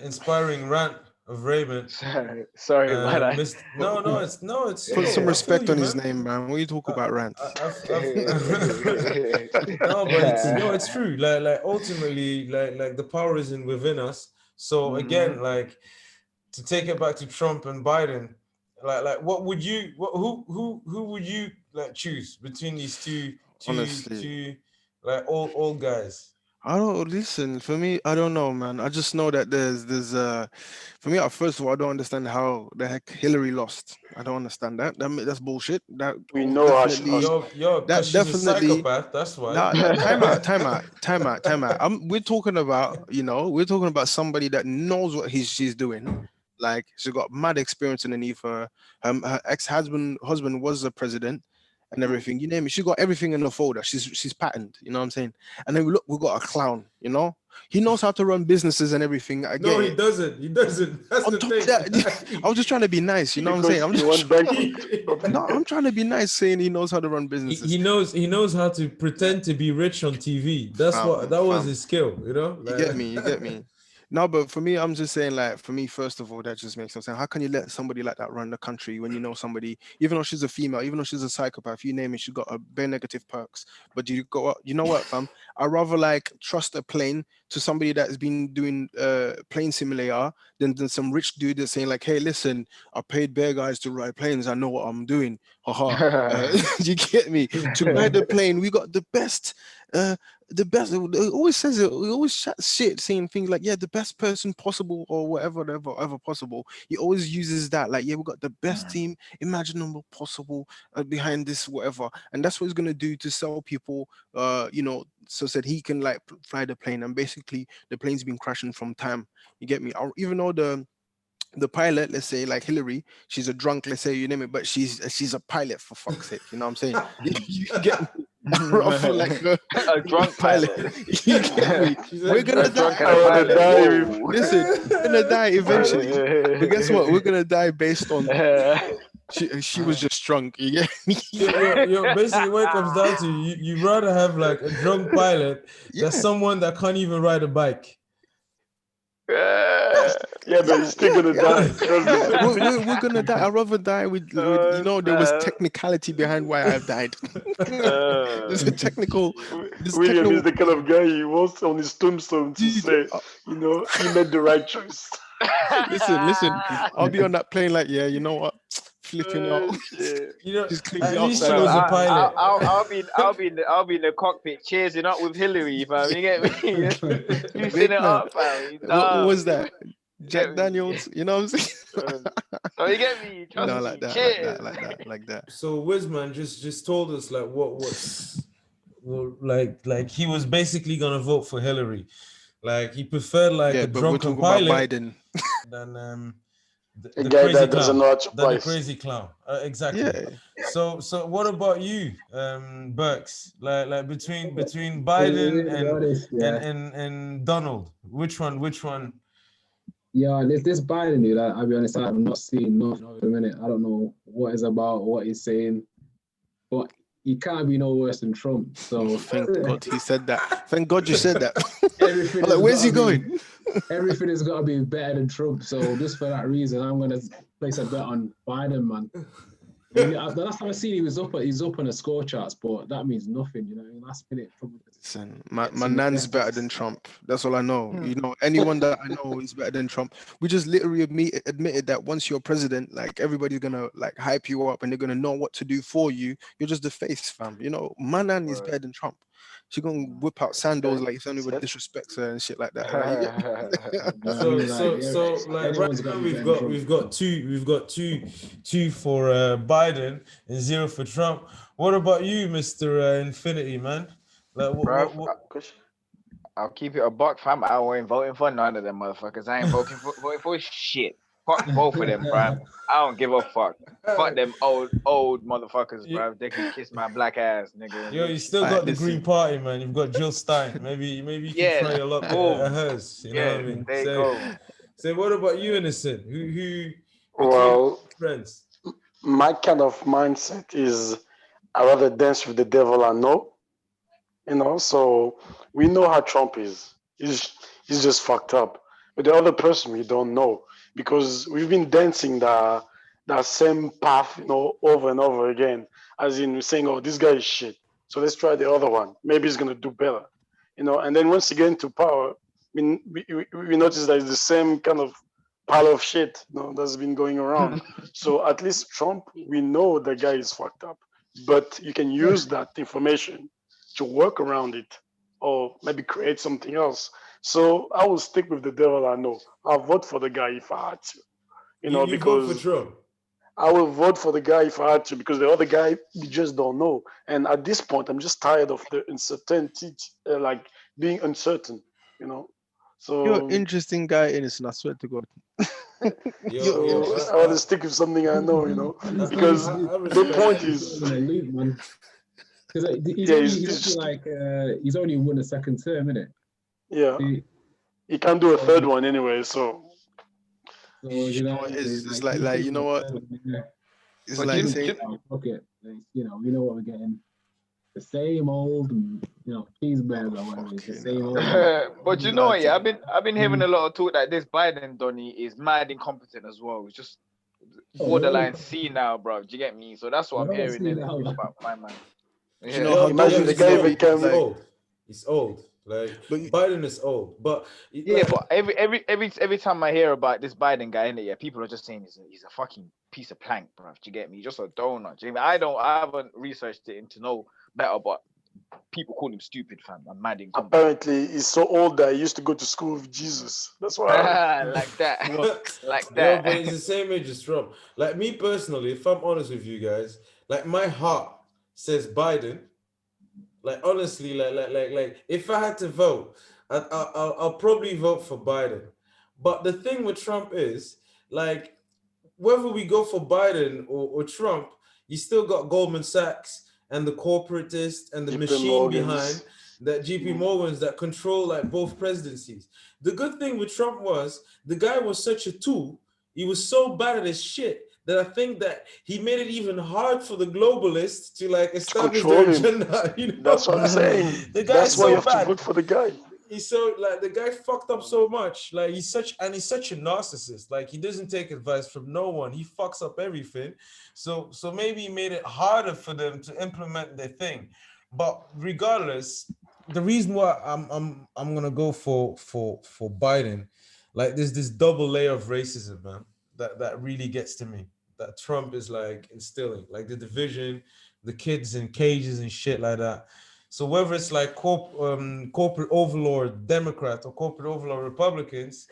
inspiring rant of Raymond. Sorry, man. It's Put some respect on his name, man. When you talk about rants. No, but it's true. Like ultimately, like the power is within us. So again, like to take it back to Trump and Biden, like what would you who would you like choose between these two like old guys? I don't listen. For me, I don't know, man. I just know that there's for me, first of all, I don't understand how the heck Hillary lost. I don't understand that. That's bullshit. That we know how she lost. That she's a psychopath. That's why. Time out. We're talking about somebody that knows what she's doing. Like she got mad experience underneath her. Her ex-husband was a president and everything. You name it. She got everything in the folder. She's patterned. You know what I'm saying? And then we got a clown. You know, he knows how to run businesses and everything. I No, get he it. doesn't. He doesn't. That's On the top thing. of that, I was just trying to be nice. You know what I'm saying? I'm just no, I'm trying to be nice, saying he knows how to run businesses. He knows how to pretend to be rich on TV. That was his skill, you know? You get me. No, but for me, I'm just saying, like, for me, first of all, that just makes no sense. How can you let somebody like that run the country when you know somebody, even though she's a female, even though she's a psychopath, you name it, she's got a bare negative perks. But you know what, fam? I rather like trust a plane to somebody that's been doing plane simulator than some rich dude that's saying like, hey, listen, I paid bear guys to ride planes. I know what I'm doing. Haha. You get me? To ride the plane, we got the best. It always says it. We always chat shit, saying things like, "Yeah, the best person possible" or whatever possible. He always uses that, like, "Yeah, we got the best team imaginable possible behind this, whatever," and that's what he's gonna do to sell people. You know, so that he can like fly the plane, and basically the plane's been crashing from time. You get me? Even though the pilot, let's say like Hillary, she's a drunk, let's say, you name it, but she's a pilot, for fuck's sake. You know what I'm saying? You get me? Rather like a drunk pilot. You get me? We're gonna die. Listen, we're gonna die eventually. But guess what? We're gonna die based on she was just drunk. You get me? You're basically what it comes down to, you rather have like a drunk pilot than someone that can't even ride a bike. Yeah, but he's still gonna die. We're gonna die. I'd rather die with you know, there was technicality behind why I've died. There's a technical. William is the kind of guy he wants on his tombstone to say, you know, he made the right choice. Listen. I'll be on that plane like, yeah, you know what? Flipping out. You know, just clean at me least up. she was a pilot. I'll be in the cockpit cheersing up with Hillary, fam. You get me? You sitting it up, fam. What was that? Jack Daniels, you know what I'm saying? So you get me? Trust me. Like that, Cheers. like that. So Wizman just told us like what's like he was basically gonna vote for Hillary. Like he preferred like a drunken pilot Biden than the guy that doesn't know how to than the crazy clown. Exactly. Yeah. So what about you, Burks? Like between Biden and Donald, which one? Yeah, this Biden dude, I'll be honest, I've not seen nothing of him in it. I don't know what he's about, what he's saying, but he can't be no worse than Trump. So thank God he said that. Thank God you said that. Like, where's he going? Everything has got to be better than Trump. So just for that reason, I'm gonna place a bet on Biden, man. The last time I seen he's up on the score charts, but that means nothing, you know. Last minute, Trump. Listen, my nan's better than Trump. That's all I know. You know, anyone that I know is better than Trump. We just literally admitted that once you're president, like everybody's gonna like hype you up and they're gonna know what to do for you. You're just the face, fam. You know, my nan is better than Trump. She's gonna whip out sandals like if anybody disrespects her and shit like that. Right? So like right now we've got two for Biden and 0 for Trump. What about you, Mr. Infinity, man? Like what? I'll keep it a buck, fam. I ain't voting for none of them motherfuckers. I ain't voting for shit. Fuck both of them, bro. I don't give a fuck. Fuck them old motherfuckers, bro. They can kiss my black ass, nigga. Yo, you still got the Green Party, man. You've got Jill Stein. Maybe you can try a lot at hers. You know what I mean? There you go. So what about you, Innocent? Who well, friends? My kind of mindset is I rather dance with the devil I know. You know, so we know how Trump is. He's just fucked up. But the other person we don't know because we've been dancing that same path, you know, over and over again. As in saying, "Oh, this guy is shit. So let's try the other one. Maybe he's gonna do better." You know, and then once you get into power, we notice that it's the same kind of pile of shit, you know, that's been going around. So at least Trump, we know the guy is fucked up, but you can use that information to work around it or maybe create something else. So I will stick with the devil I know. I'll vote for the guy if I had to. You know, because vote for Trump. I will vote for the guy if I had to, because the other guy we just don't know. And at this point, I'm just tired of the uncertainty, like being uncertain. You know, so you're an interesting guy, Innocent. I swear to God. So I want to stick with something I know, you know, because the point is, because he's only won a second term, isn't it? Yeah, he can't do a third one anyway. So you know, it's like you know what? It's like saying, okay, you know what we're getting. The same old, cheeseburger or whatever. It's the same old. But you know what? Yeah, I've been hearing a lot of talk that this Biden Donny is mad incompetent as well. It's just borderline C now, bro. Do you get me? So that's what I'm hearing about my man. Do you know how imagine the guy becomes old. He's old. Like Biden is old, but but every time I hear about this Biden guy in it, yeah, people are just saying he's a fucking piece of plank, bro. Do you get me? Just a donut. Do you get me? I haven't researched it to know better, but people call him stupid, fam. I'm mad incompetent. Apparently, he's so old that he used to go to school with Jesus. That's why. Like that. Like that. Yo, but he's the same age as Trump. Like me personally, if I'm honest with you guys, like my heart says Biden. Like honestly, like if I had to vote, I'll probably vote for Biden. But the thing with Trump is, like, whether we go for Biden or Trump, you still got Goldman Sachs and the corporatists and the JP machine Morgans. behind that JP Morgans that control like both presidencies. The good thing with Trump was the guy was such a tool. He was so bad at his shit that I think that he made it even hard for the globalists to like establish their agenda. You know? That's what I'm saying. The guy That's is why so you have bad. to vote for the guy. He's so like the guy fucked up so much. Like he's such a narcissist. Like he doesn't take advice from no one. He fucks up everything. So maybe he made it harder for them to implement their thing. But regardless, the reason why I'm gonna go for Biden, like there's this double layer of racism, man, that really gets to me. That Trump is like instilling, like the division, the kids in cages and shit like that. So whether it's like corporate overlord Democrat or corporate overlord Republicans,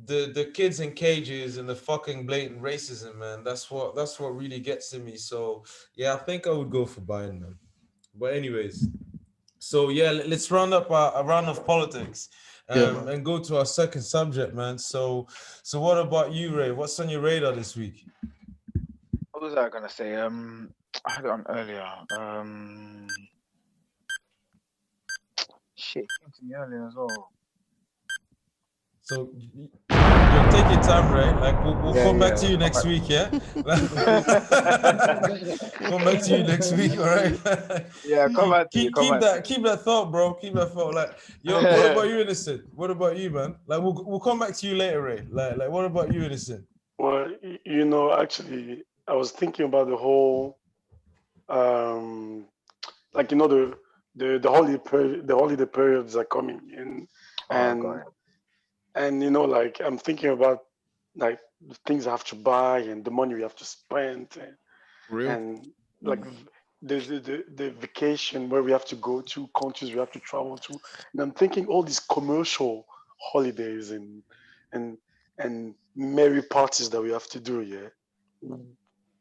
the kids in cages and the fucking blatant racism, man, that's what really gets to me. So yeah, I think I would go for Biden, man. But anyways, so yeah, let's round up a round of politics and go to our second subject, man. So what about you, Ray? What's on your radar this week? What was I gonna say? I had it on earlier. Shit came to me earlier as well. So you'll take your time, Ray. Like we'll come back to you next week, yeah? Come back to you next week, all right? Yeah, come back to keep that thought, bro. Keep that thought. Like, yo, what about you, Innocent? What about you, man? Like we'll come back to you later, Ray. Like what about you, Innocent? Well, you know, actually, I was thinking about the whole, like you know, the holiday periods are coming in, and you know, like I'm thinking about like the things I have to buy and the money we have to spend, and like the vacation where we have to go to, countries we have to travel to, and I'm thinking all these commercial holidays and merry parties that we have to do. Yeah,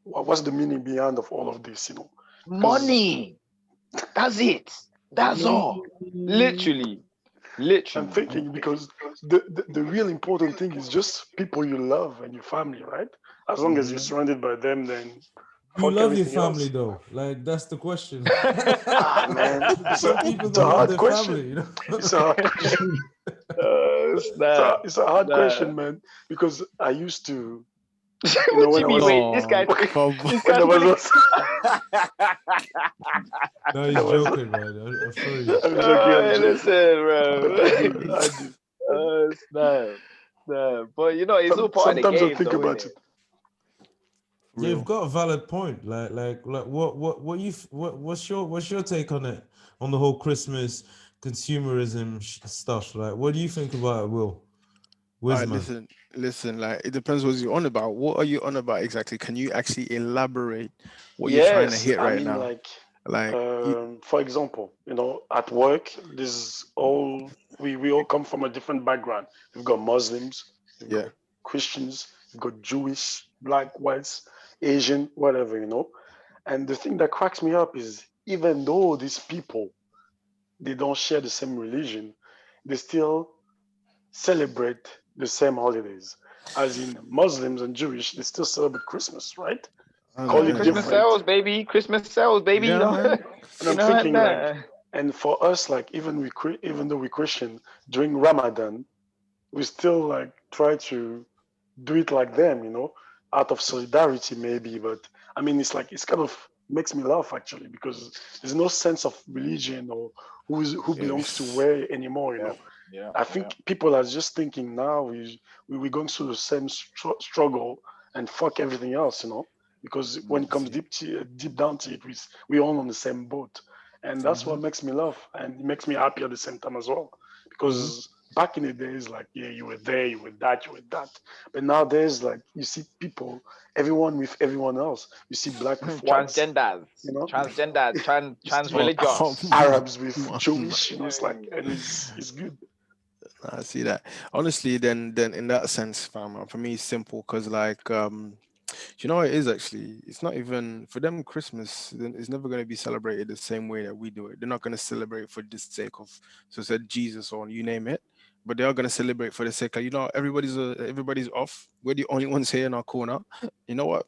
what's the meaning behind of all of this? You know, money. That's it. That's all. Literally. I'm thinking because the real important thing is just people you love and your family, right? As long as you're surrounded by them, then you love your family though. Like that's the question. Man, some people don't love their family. You know? It's a hard question. It's a hard question, man. Because I used to. You know, what do you mean? Wait, this guy. No, he's joking, man. I'm sorry. I'm joking. Listen, bro. No. But you know, it's all part of the game. Sometimes I think about it. Yeah, you've got a valid point. Like, what's your take on it? On the whole Christmas consumerism stuff. Like, what do you think about it, Will? Right, listen. Like, it depends what you're on about. What are you on about exactly? Can you actually elaborate what you're trying to hit right now? For example, you know, at work, we all come from a different background. We've got Muslims, we've got Christians, we've got Jewish, Black, whites, Asian, whatever, you know. And the thing that cracks me up is even though these people, they don't share the same religion, they still celebrate the same holidays. as in Muslims and Jewish, they still celebrate Christmas, right? I Call know, it man. Christmas different. sales, baby. Christmas sales, baby. Yeah, man. And You I'm know thinking that. and for us, like even though we Christian during Ramadan, we still like try to do it like them, out of solidarity maybe. But I mean, it's kind of makes me laugh actually because there's no sense of religion or who belongs to Yes. where anymore. Yeah. I think people are just thinking now we're going through the same struggle and fuck everything else, because when it comes deep down to it, we're all on the same boat, and that's what makes me laugh and it makes me happy at the same time as well. Because back in the days, like yeah, you were there, you were that, but nowadays, like you see people, everyone with everyone else. You see black with whites, Transgenders, trans Oh, religious. Arabs with come on, man. Jewish, it's like, and it's good. I see that. Honestly, then in that sense, fam, for me it's simple because like you know what it is actually? It's not even for them Christmas, then it's never gonna be celebrated the same way that we do it. They're not gonna celebrate for the sake of so said Jesus or you name it. But they are gonna celebrate for the sake of everybody's off. We're the only ones here in our corner. You know what?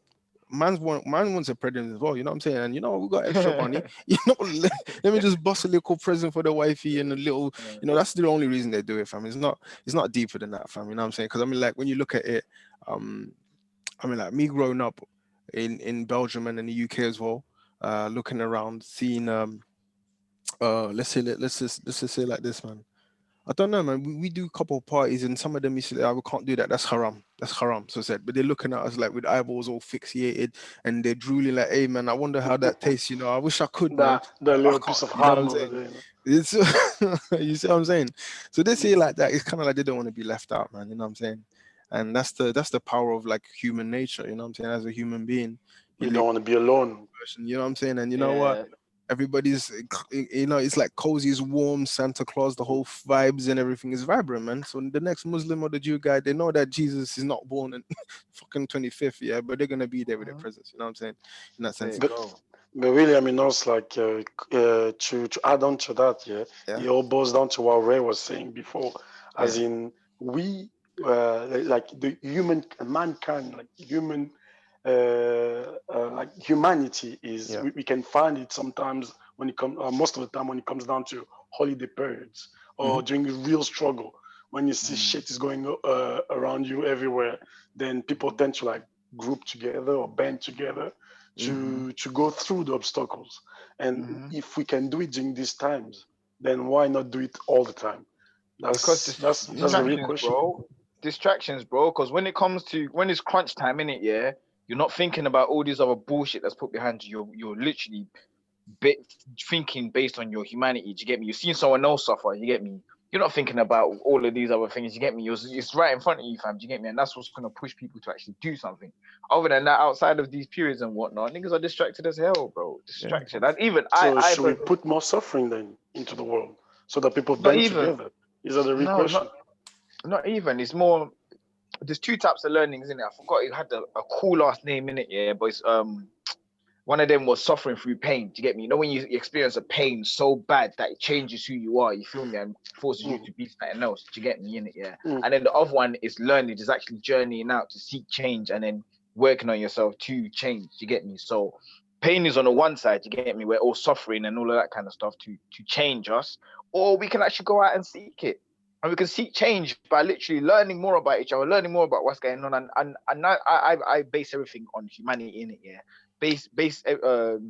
Man wants a present as well, you know what I'm saying? And you know we got extra money. Let me just bust a little present for the wifey and a little, that's the only reason they do it, fam. It's not deeper than that, fam. You know what I'm saying? Because I mean, like when you look at it, um, I mean, like me growing up in Belgium and in the UK as well, looking around, seeing let's just say like this, man. I don't know, man. We do a couple of parties, and some of them you say, "Oh, we can't do that. That's haram. That's haram." So said, but they're looking at us like with eyeballs all fixated, and they're drooling like, "Hey, man, I wonder how that tastes." I wish I could, man. The I little piece can't. of You know what ham I'm over saying? there. It's you see what I'm saying. So they say like that. It's kind of like they don't want to be left out, man. You know what I'm saying? And that's the power of like human nature. You know what I'm saying? As a human being, you You live don't want to be alone. person. You know what I'm saying? And you know what? Everybody's, it's like cozy, it's warm, Santa Claus, the whole vibes and everything is vibrant, man. So the next Muslim or the Jew guy, they know that Jesus is not born on fucking 25th, yeah, but they're gonna be there with their presents. You know what I'm saying? In that sense. But really, I mean, also like to add on to that, yeah, Yeah. it all boils down to what Ray was saying before, as in we like the mankind, like human, like humanity is we can find it sometimes when it comes most of the time when it comes down to holiday periods or during a real struggle when you see shit is going around you everywhere, then people tend to like group together or band together to go through the obstacles. And if we can do it during these times, then why not do it all the time? Because That's the real question. Distractions, bro. Because when it's crunch time, innit, yeah, you're not thinking about all this other bullshit that's put behind you. You're literally thinking based on your humanity. Do you get me? You've seen someone else suffer. You get me? You're not thinking about all of these other things. You get me? It's right in front of you, fam. Do you get me? And that's what's gonna push people to actually do something. Other than that, outside of these periods and whatnot, niggas are distracted as hell, bro. Distraction. And even so should we put more suffering then into the world so that people band together? Is that the real question? Not even. It's more. There's two types of learnings in it. I forgot it had a cool last name in it, yeah. But it's one of them was suffering through pain. Do you get me? You know when you experience a pain so bad that it changes who you are, you feel me, and forces you to be something else. Do you get me in it? Yeah. And then the other one is learning, is actually journeying out to seek change and then working on yourself to change. Do you get me? So pain is on the one side, you get me, we're all suffering and all of that kind of stuff to change us, or we can actually go out and seek it. And we can seek change by literally learning more about each other, learning more about what's going on. And I base everything on humanity in it, yeah. Base the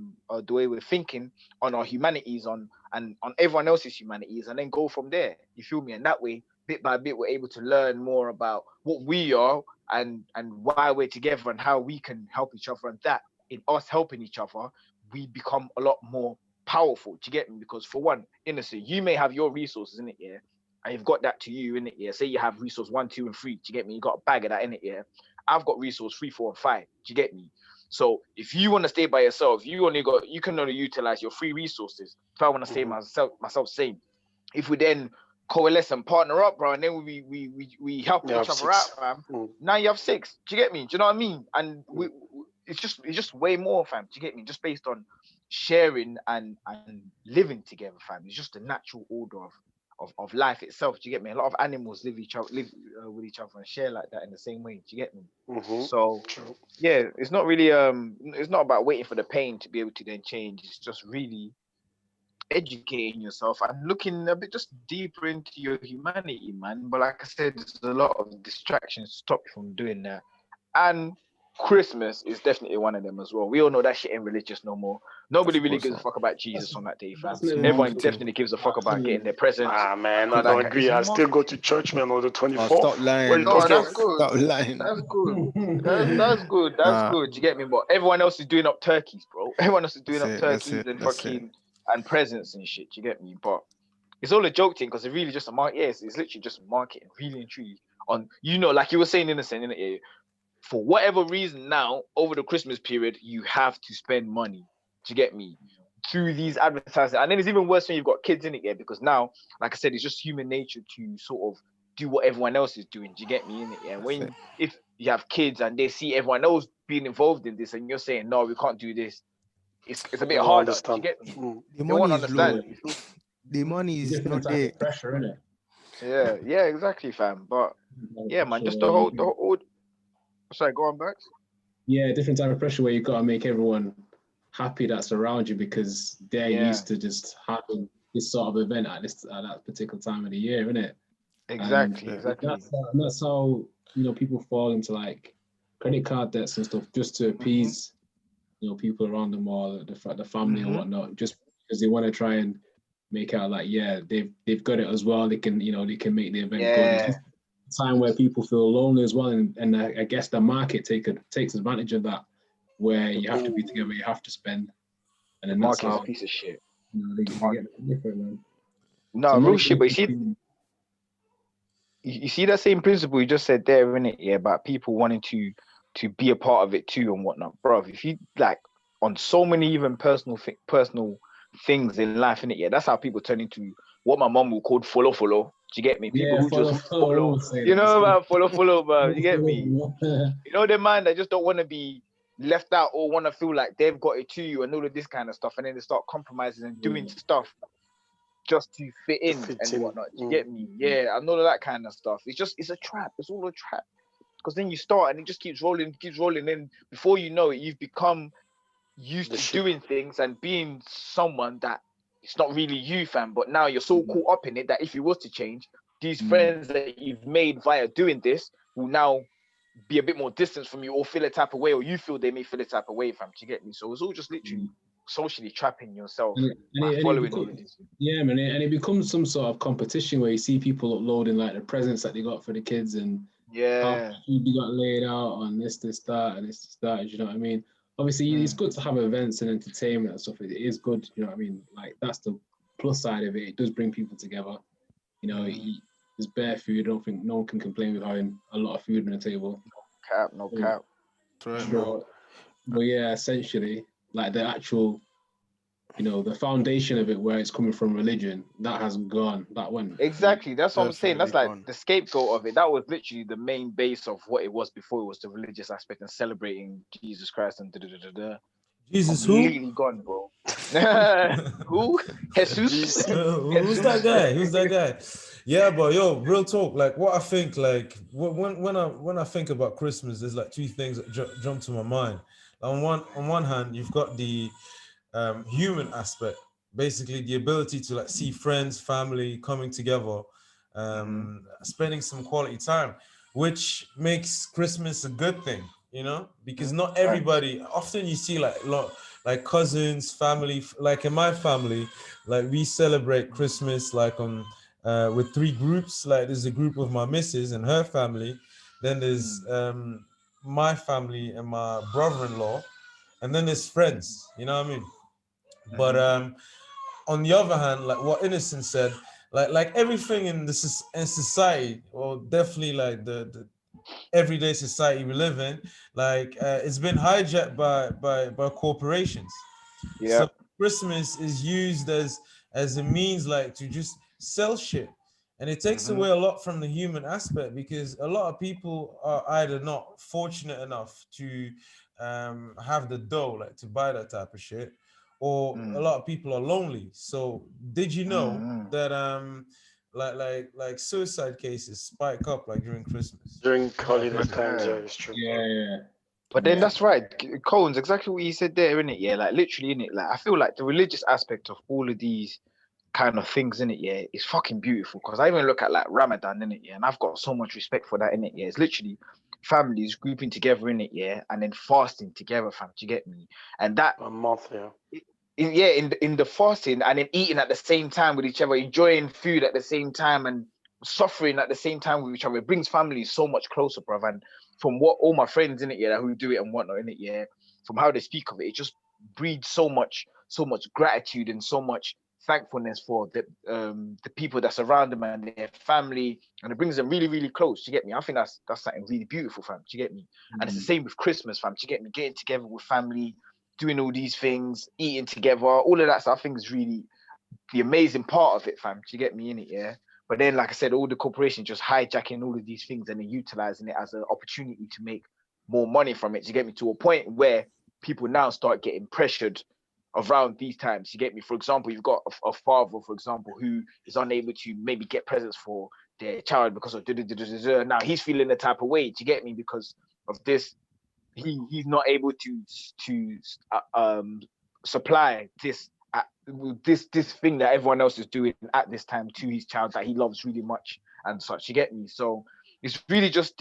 way we're thinking on our humanities and on everyone else's humanities, and then go from there. You feel me? And that way, bit by bit, we're able to learn more about what we are and why we're together and how we can help each other. And that in us helping each other, we become a lot more powerful. Do you get me? Because for one, innocent, you may have your resources in it, yeah. And you've got that to you in it, yeah. Say you have resource 1, 2, and 3. Do you get me? You got a bag of that in it, yeah. I've got resource 3, 4, and 5. Do you get me? So if you want to stay by yourself, you can only utilize your 3 resources. If I want to stay myself same, if we then coalesce and partner up, bro, and then we help each other 6. Out, fam. Now you have 6. Do you get me? Do you know what I mean? And it's just way more, fam. Do you get me? Just based on sharing and living together, fam. It's just the natural order of life itself. Do you get me? A lot of animals live with each other and share like that in the same way. Do you get me? So True. yeah, it's not really it's not about waiting for the pain to be able to then change. It's just really educating yourself and looking a bit just deeper into your humanity, man. But like I said, there's a lot of distractions to stop you from doing that. And Christmas is definitely one of them as well. We all know that shit ain't religious no more. Nobody really gives a fuck about Jesus on that day, fam. Everyone definitely gives a fuck about getting their presents. Ah, man, I don't agree. I still go to church, man, on the 24th. Stop lying. No, that's good. Stop lying. That's good. That's good. That's good. You get me? But everyone else is doing up turkeys, bro. Everyone else is doing up turkeys and fucking and presents and shit. You get me? But it's all a joke thing because it's really just a market. Yes, it's literally just marketing, really and truly. On like you were saying, innocent, innit? For whatever reason now, over the Christmas period, you have to spend money. Do you get me? Through these advertising. And then it's even worse when you've got kids in it, yeah, because now, like I said, it's just human nature to sort of do what everyone else is doing. Do you get me in it? Yeah. If you have kids and they see everyone else being involved in this and you're saying, no, we can't do this, it's a bit harder. Do you get me? The they won't money is understand. low. The money is not there. Pressure, innit? Yeah, exactly, fam. But yeah, man, just the whole sorry, go on, Bax. Yeah, different type of pressure where you gotta make everyone happy that's around you because they're used to just having this sort of event at that particular time of the year, isn't it? Exactly. That's how people fall into like credit card debts and stuff just to appease people around them or the family and whatnot, just because they want to try and make out like they've got it as well. They can make the event good. Time where people feel lonely as well, and I guess the market takes advantage of that, where you have to be together, you have to spend, and then market's a piece of shit. They get different, man. No, so real shit. But you see that same principle you just said there, innit? Yeah, about people wanting to be a part of it too and whatnot, bro. If you like on so many even personal things in life, innit? Yeah, that's how people turn into what my mom would call follow. Do you get me? People who just follow. You know about follow, bro. You get me? You know the man that just don't want to be left out or want to feel like they've got it to you and all of this kind of stuff, and then they start compromising and doing stuff just to fit in and whatnot. Do you get me? Yeah, and all of that kind of stuff. It's a trap. It's all a trap. Because then you start and it just keeps rolling. Then before you know it, you've become used to doing things and being someone that it's not really you, fam. But now you're so caught up in it that if you was to change, these friends that you've made via doing this will now be a bit more distant from you or feel a type of way, or you feel they may feel a type of way, fam. Do you get me? So it's all just literally socially trapping yourself by following all of this. Yeah, man, and it becomes some sort of competition where you see people uploading like the presents that they got for the kids and how food they got laid out on this, that. You know what I mean? Obviously, it's good to have events and entertainment and stuff. It is good, you know what I mean? Like that's the plus side of it. It does bring people together. There's bare food. I don't think no one can complain with having a lot of food on the table. No cap. Sure. But yeah, essentially, like the actual, the foundation of it, where it's coming from religion, that has gone. That went. Exactly. That's what I'm saying. That's like the scapegoat of it. That was literally the main base of what it was before. It was the religious aspect and celebrating Jesus Christ and Jesus completely gone, bro. Who? Jesus. Who's that guy? Yeah, but yo, real talk. Like what I think, like when I think about Christmas, there's like two things that jump to my mind. On one hand, you've got the human aspect, basically the ability to like see friends, family coming together, spending some quality time, which makes Christmas a good thing, because not everybody. Often you see like cousins, family. Like in my family, like we celebrate Christmas like with three groups. Like there's a group of my missus and her family, then there's my family and my brother-in-law, and then there's friends. You know what I mean? But on the other hand, like what Innocent said, like everything in society, or definitely like the everyday society we live in, like it's been hijacked by corporations. Yeah. So Christmas is used as a means like to just sell shit. And it takes away a lot from the human aspect, because a lot of people are either not fortunate enough to have the dough like to buy that type of shit, or a lot of people are lonely. So did you know that like suicide cases spike up like during Christmas. During In my holiday opinion. times, yeah, it's true. Yeah. But then Yeah. that's right, Cones, exactly what you said there, innit? Yeah, like literally, innit? Like I feel like the religious aspect of all of these kind of things, innit? Yeah, is fucking beautiful. Because I even look at like Ramadan, innit? Yeah, and I've got so much respect for that, innit? Yeah, it's literally families grouping together, innit? Yeah, and then fasting together, fam. Do you get me? And that, A month, yeah. in the fasting and then eating at the same time with each other, enjoying food at the same time, and suffering at the same time with each other, it brings families so much closer, bruv. And from what all my friends in it, yeah, who do it and whatnot in it, yeah, from how they speak of it, it just breeds so much gratitude and so much thankfulness for the people that surround them and their family, and it brings them really, really close. Do you get me? I think that's something really beautiful, fam. Do you get me? And it's the same with Christmas, fam. Do you get me? Getting together with family, doing all these things, eating together, all of that stuff, I think is really the amazing part of it, fam. Do you get me in it? Yeah. But then, like I said, all the corporations just hijacking all of these things and then utilizing it as an opportunity to make more money from it. Do you get me? To a point where people now start getting pressured around these times. You get me? For example, you've got a father, for example, who is unable to maybe get presents for their child because of now he's feeling the type of way. Do you get me? Because of this, he's not able to supply this thing that everyone else is doing at this time to his child that he loves really much and such. You get me? So it's really just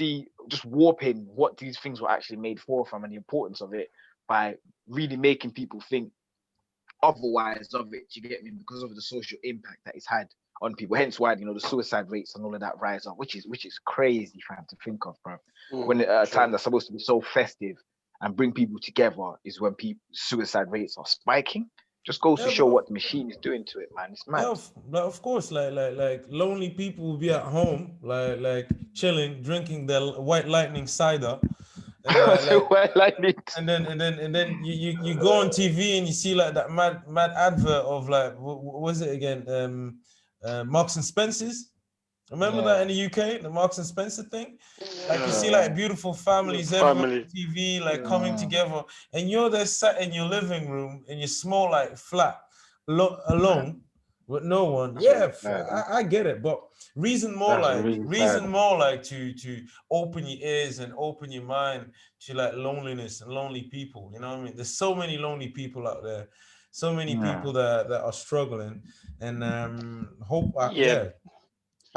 warping what these things were actually made for from and the importance of it by really making people think otherwise of it. You get me? Because of the social impact that it's had on people. Hence why the suicide rates and all of that rise up, which is crazy, fam, to think of, bro. When at a time that's supposed to be so festive and bring people together is when suicide rates are spiking. Just goes to show what the machine is doing to it, man. It's mad. Yeah, of course, like lonely people will be at home, like chilling, drinking their white lightning cider, and and then you go on TV and you see like that mad advert of like what was it again? Marks and Spencers. Remember that in the UK, the Marks and Spencer thing? Like you see like beautiful families everywhere on TV, like coming together, and you're there sat in your living room in your small like flat alone with no one. Yeah, I get it, but reason more like to open your ears and open your mind to like loneliness and lonely people. You know what I mean? There's so many lonely people out there, so many people that are struggling, and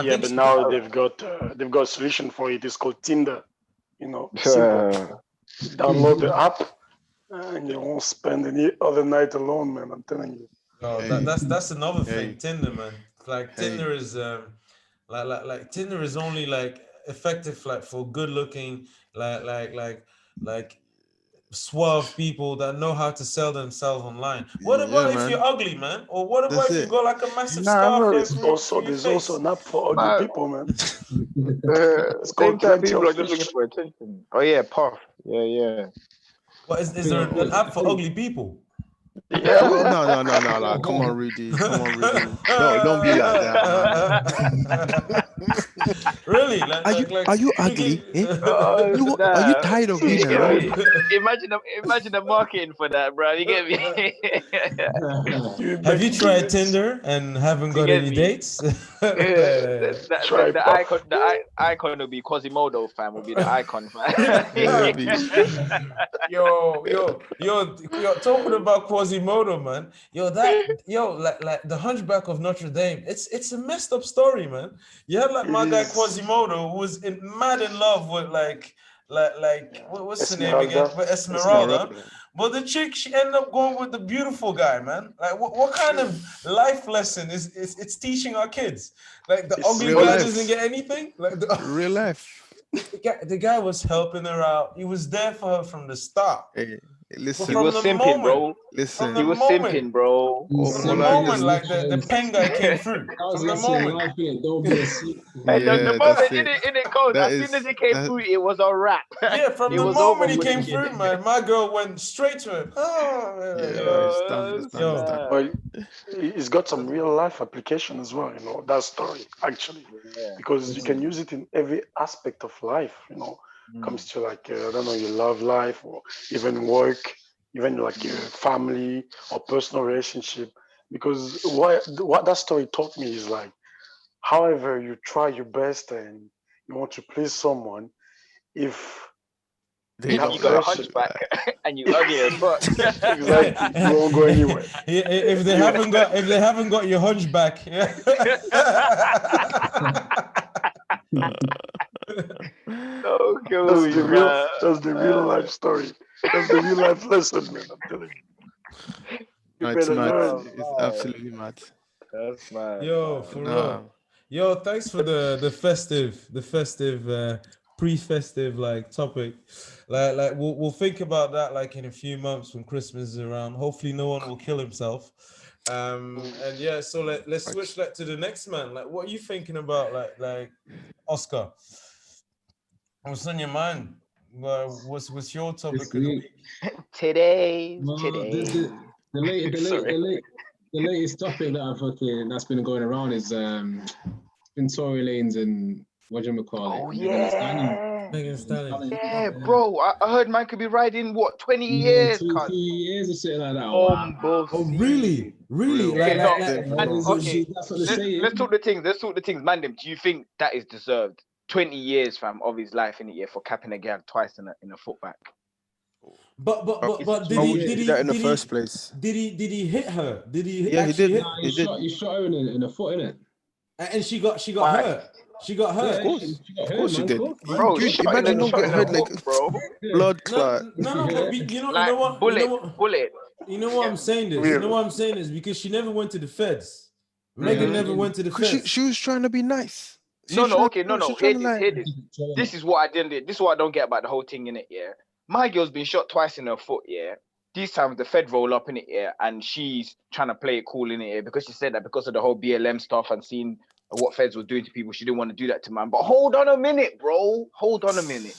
Yeah, but now they've got a solution for it. It's called Tinder. Simple. Download the app, and you won't spend any other night alone, man. I'm telling you. Oh, that's another thing. Tinder, man. Like Tinder is like Tinder is only like effective like for good looking like suave people that know how to sell themselves online. What about if you're ugly, man? Or what about if you got like a massive scarf like there's also an app for ugly people, man. It's called people are just looking for attention. Oh yeah, Puff. Yeah. But is there an app for ugly people? Yeah. No. Come on, Rudy. Don't be like that, man. Really? Are you ugly? Are you tired of being alone? Imagine the marketing for that, bro. You get me? Have you tried Tinder and haven't got any dates? The icon will be Quasimodo, fam. Will be the icon, fam. Yo, talking about Quasimodo, man. Like the Hunchback of Notre Dame. It's a messed up story, man. You had like my guy Quasimodo who was mad in love with like what's the name again? With Esmeralda. But the chick, she ended up going with the beautiful guy, man. Like what kind of life lesson is it's teaching our kids? Like the ugly guy doesn't get anything? Like real life. The guy was helping her out. He was there for her from the start. Hey, listen. He was simping, bro. Listen. He was simping, bro. From the moment, like the pen guy came through. From the moment. Don't be a simp. The moment in it goes, as soon as he came through, it was a wrap. Yeah, from the moment he came through, man, my girl went straight to him. It's done. Well, it's got some real life application as well, that story, actually. Because you can use it in every aspect of life, comes to like, I don't know, your love life or even work, even like your family or personal relationship. Because what that story taught me is like, however you try your best and you want to please someone, if They you have You got a version, hunchback and you ugly as fuck. exactly, you won't go anywhere. If they haven't got your hunchback, yeah. That's the real life story. That's the real life lesson, man. I'm telling you. You No, it's better mad. learn. It's absolutely mad. That's mad. Yo, for Nah. real. Yo, thanks for the festive pre-festive like topic. Like we'll think about that like in a few months when Christmas is around. Hopefully no one will kill himself. And yeah, so let's switch that to the next man. Like what are you thinking about like Oscar? What's on your mind? What's your topic of the week? Today. The latest topic that that's been going around is been Tory Lanez and what do you call it? Oh yeah. Megan Stallion. Yeah, bro. I heard man could be riding what 20 years, two years or something like that. Oh really? Really? Okay, Okay. That's what they're saying. Let's talk the things. Man, do you think that is deserved? 20 years, fam, of his life in the year for capping a girl twice in a footback. But did How he would you do that in the first place? Did he hit her? Did he? Yeah, he did. Hit? He shot her in the foot, innit? And she got hurt. She got hurt. Of course she did. Bro, Imagine not getting hurt like bro. blood clot. No, but you know what? Bullet. You know what I'm saying this? You know what I'm saying is because she never went to the feds. Megan never went to the feds. She was trying to be nice. No. Hear this. This is what I don't get about the whole thing in it, yeah. My girl's been shot twice in her foot, yeah. These times the Fed roll up in it, yeah, and she's trying to play it cool in it, yeah, because she said that because of the whole BLM stuff and seeing what Feds were doing to people, she didn't want to do that to man. But hold on a minute, bro. Hold on a minute.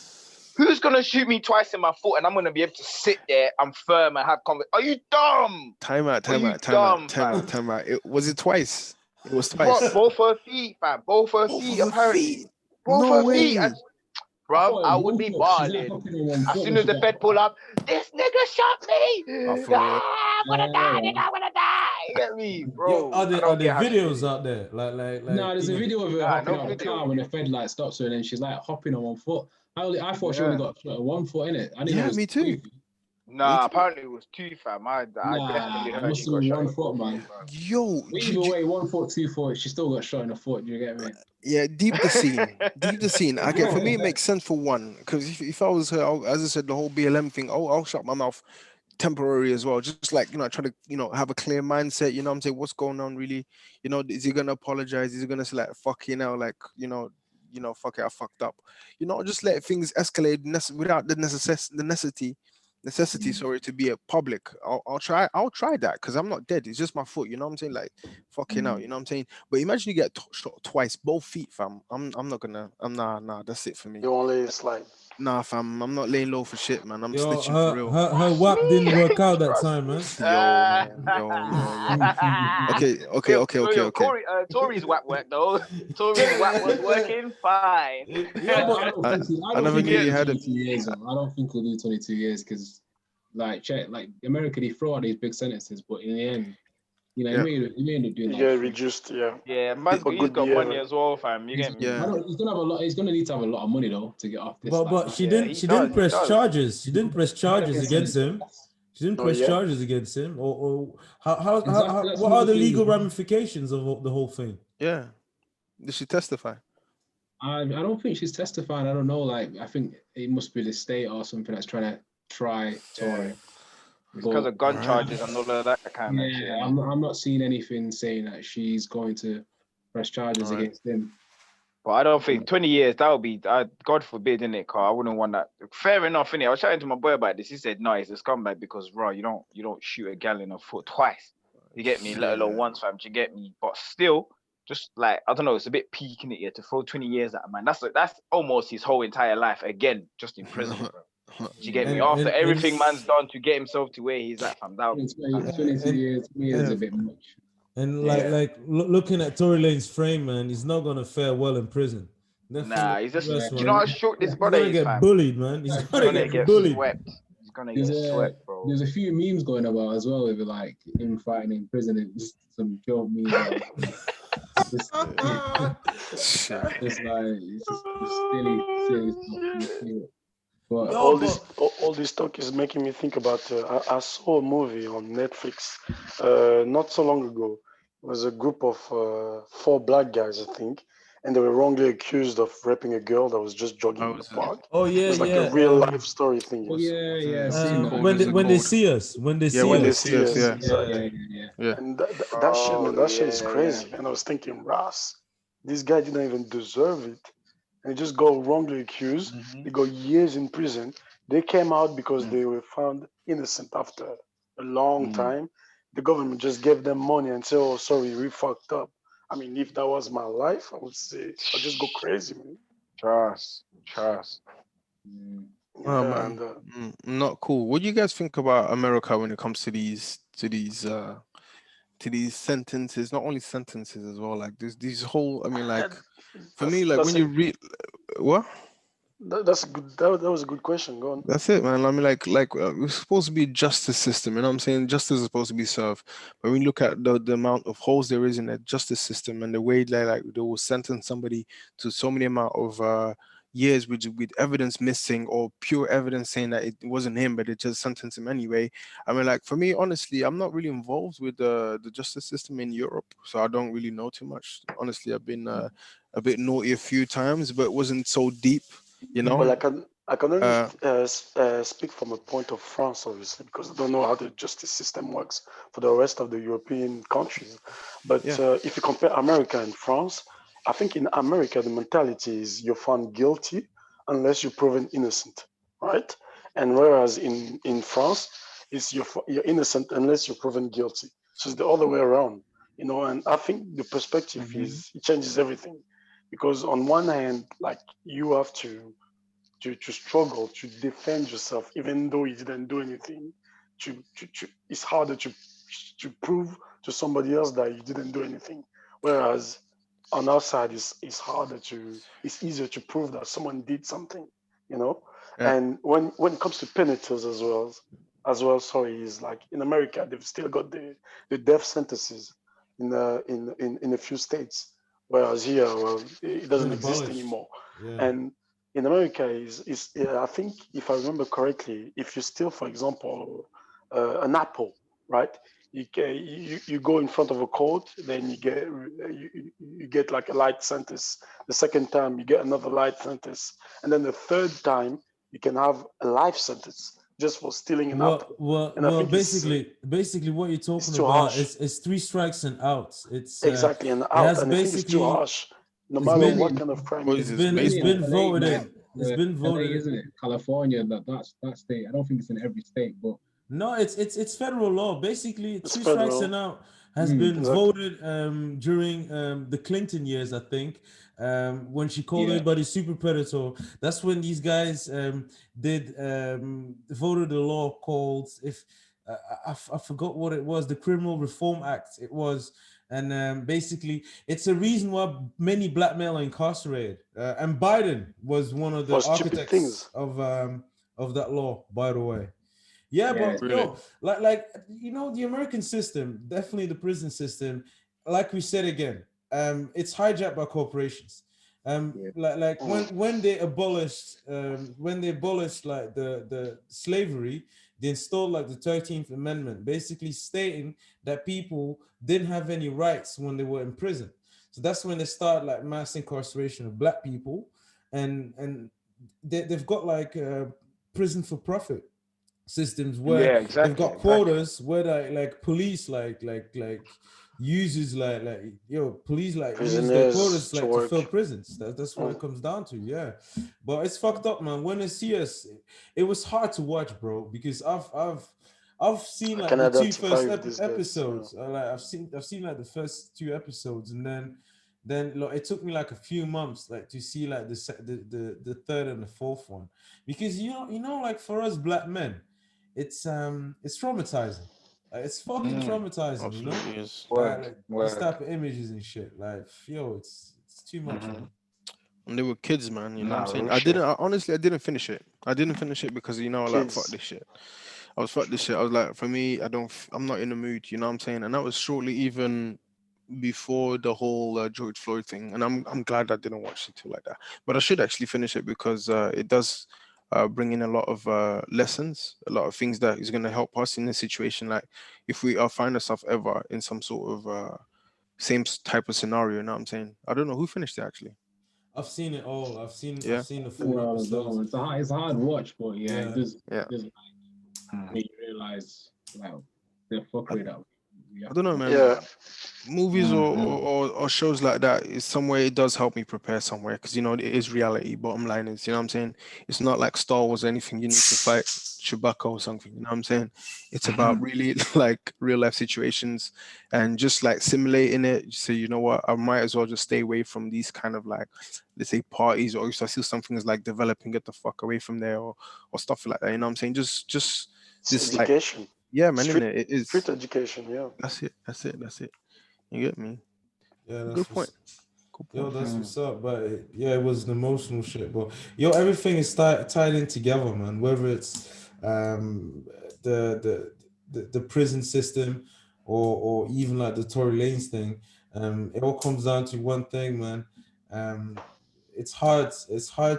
Who's gonna shoot me twice in my foot and I'm gonna be able to sit there and firm and have conversation? Are you dumb? Time out. Was it twice? It was twice. Bro, both her feet, fam. Both her feet, apparently. Both No her way. feet. Bro, I would be balling. As soon as the Fed pull up, this nigga shot me. I'm gonna die, nigga, I'm gonna die. You get me, bro? Yo, are there videos out there? Like no, there's a video of her hopping out the car when the Fed like stops her and then she's like hopping on one foot. I thought she only got shot at 1 foot, innit? Yeah, me too. Nah, apparently it was 2, fam. I definitely heard must she got have shot 1 foot, man. Yo, either way, 1 foot, 2 foot, she still got shot in the foot. Do you get me? Yeah, deep the scene. I get. For me, it makes sense for one, because if I was her, as I said, the whole BLM thing, I'll shut my mouth temporary as well. Just like try to have a clear mindset. You know what I'm saying? What's going on really? Is he gonna apologize? Is he gonna say like fuck fuck it, I fucked up. Just let things escalate without the necessity sorry to be a public. I'll try that because I'm not dead. It's just my foot. You know what I'm saying? Like fucking out. You know what I'm saying? But imagine you get shot twice, both feet, fam. I'm not gonna. Nah. That's it for me. You only slide. Nah, fam. I'm not laying low for shit, man. I'm snitching for real. Her WAP didn't work out that time, man. Okay. Tory's WAP worked though. Tory's WAP was working fine. I never knew you had it. 2 years. I don't think we'll do 22 years because, like America, they throw out these big sentences, but in the end, you may end up doing that. Yeah, reduced. Yeah. Yeah, man's he's got money as well, fam. You get me? Yeah. He's gonna have a lot. He's gonna need to have a lot of money though to get off this. But she didn't press charges. She didn't press charges against him. She didn't press charges against him. Or how what are the legal ramifications of the whole thing? Yeah. Did she testify? I don't think she's testifying. I don't know. Like I think it must be the state or something that's trying to try Tory. Because of gun charges and all of that kind of shit. I'm not seeing anything saying that she's going to press charges against him. But I don't think 20 years, that would be, God forbid, innit, Carl? I wouldn't want that. Fair enough, innit? I was chatting to my boy about this. He said, no, it's a scumbag because, bro, you don't shoot a gal in the foot twice. You get me? Let alone once, fam. You get me? But still, just like, I don't know, it's a bit peak, innit, yeah, to throw 20 years at a man. That's almost his whole entire life, again, just in prison, bro. Do you get me? After everything man's done to get himself to where he's at, fam. 22 years is a bit much. And looking at Tory Lanez's frame, man, he's not gonna fare well in prison. Nah, he's just. Do you know how short this brother is? He's gonna get bullied, man. He's gonna get bullied. Swept. He's gonna get swept, bro. There's a few memes going about as well with like him fighting in prison. It's just some joke memes. It's, Shit. it's like it's just silly stuff. You see it. But all this talk is making me think about. I saw a movie on Netflix not so long ago. It was a group of 4 black guys, I think, and they were wrongly accused of raping a girl that was just jogging in the park. Oh It yeah, was like yeah. a real life story thing. oh yeah, What's seen it that. called? When Is they, it when they called? see us, when they Yeah, see when they us. see us, yeah. Exactly. Yeah. And that shit, man, that shit is crazy. And I was thinking, Ross, this guy didn't even deserve it. And he just got wrongly accused. They got years in prison. They came out because they were found innocent after a long time. The government just gave them money and said, "Oh, sorry, we fucked up." I mean, if that was my life, I would say I'd just go crazy, man. Trust. Oh Yeah, man, and not cool. What do you guys think about America when it comes to these sentences? Not only sentences as well. Like this, these whole. I mean, like for me, like that's when you read what. that's a good. That was a good question. Go on. That's it, man. I mean, it's supposed to be a justice system. You know what I'm saying? Justice is supposed to be served. But when you look at the amount of holes there is in that justice system and the way they will sentence somebody to so many amount of years with evidence missing or pure evidence saying that it wasn't him, but it just sentenced him anyway. I mean, like for me, honestly, I'm not really involved with the justice system in Europe, so I don't really know too much. Honestly, I've been a bit naughty a few times, but it wasn't so deep. You know. Well, I can only Uh, speak from a point of France, obviously, because I don't know how the justice system works for the rest of the European countries. But yeah. if you compare America and France, I think in America the mentality is you're found guilty unless you're proven innocent, right? And whereas in France, it's you're innocent unless you're proven guilty. So it's the other way around, you know. And I think the perspective is it changes everything, because on one hand, like you have to struggle to defend yourself even though you didn't do anything. It's harder to prove to somebody else that you didn't do anything, whereas on our side it's easier to prove that someone did something, you know. Yeah. And when it comes to penalties as well, sorry, is like in America they've still got the death sentences in a few states, whereas here, well, it doesn't Been exist abolished. anymore. Yeah. And in America is I think, if I remember correctly, if you steal, for example, an apple, right? You go in front of a court, then you get like a light sentence. The second time you get another light sentence, and then the third time you can have a life sentence just for stealing an apple. And I think Basically, what you're it's talking too about harsh. is 3 strikes and outs. Exactly, and It out, has and I think it's too basically harsh, no it's matter been what kind of crime What you is do. this? it's mainly in been Baseball? LA, voted man. in. It's been LA, voted isn't in. it? California, that state. I don't think it's in every state, but No, it's federal law. Basically, It's 2 strikes and federal, out has been exactly. voted during the Clinton years, I think, when she called yeah, everybody super predator. That's when these guys did voted a law called, if I forgot what it was, the Criminal Reform Act. It was. And basically, it's a reason why many black men are incarcerated. And Biden was one of For the stupid things. architects of that law, by the way. Yeah, yeah. but Really? yo, the American system, definitely the prison system, like we said again, it's hijacked by corporations. Yeah. Like Mm. when they abolished like the slavery, they installed like the 13th Amendment, basically stating that people didn't have any rights when they were in prison. So that's when they start like mass incarceration of black people, and they've got like prison for profit systems where Yeah, they've exactly, got quotas where like police like uses police like use their Prisoners quotas to like to fill work. prisons. That's what it Mm. comes down to. Yeah, but it's fucked up, man. When they see us, it was hard to watch, bro, because I've seen I like can the two identify first with these guys. Yeah. episodes. Like I've seen like the first 2 episodes, and then like, it took me like a few months like to see like the third and the fourth one, because like for us black men, it's traumatizing. It's fucking traumatizing, Absolutely is. like these type of images and shit. Like, yo, it's too much, man. And they were kids, man. You know what I'm Nah, saying? real shit. Honestly, I didn't finish it. I didn't finish it because like fuck Kids. this shit. I was fuck this shit. I was like, for me, I'm not in the mood. You know what I'm saying? And that was shortly even before the whole George Floyd thing, and I'm glad I didn't watch it too like that. But I should actually finish it because it does bring in a lot of lessons, a lot of things that is going to help us in a situation like if we find ourselves ever in some sort of same type of scenario. You know what I'm saying? I don't know who finished it actually. I've seen it all. I've Yeah. seen the full Well, episodes. it's a hard watch, but yeah, Yeah. Yeah. just make you realize like the fuckery that we I have don't to know, go man. Yeah. Movies or shows like that is somewhere it does help me prepare somewhere because you know it is reality. Bottom line is, you know what I'm saying? It's not like Star Wars or anything you need to fight Chewbacca or something. You know what I'm saying? It's about really like real life situations and just like simulating it. So you know what? I might as well just stay away from these kind of like, let's say parties, or if I see something is like developing, get the fuck away from there or stuff like that. You know what I'm saying? Just It's like, education. yeah, man, Street, innit? It street is. education, yeah. That's it. You get me? Yeah, Good that's point. what's Good yo, point. that's what's up. But yeah, it was an emotional shit. But yo, everything is tied in together, man. Whether it's the the prison system or even like the Tory Lanez thing, it all comes down to one thing, man. Um, it's hard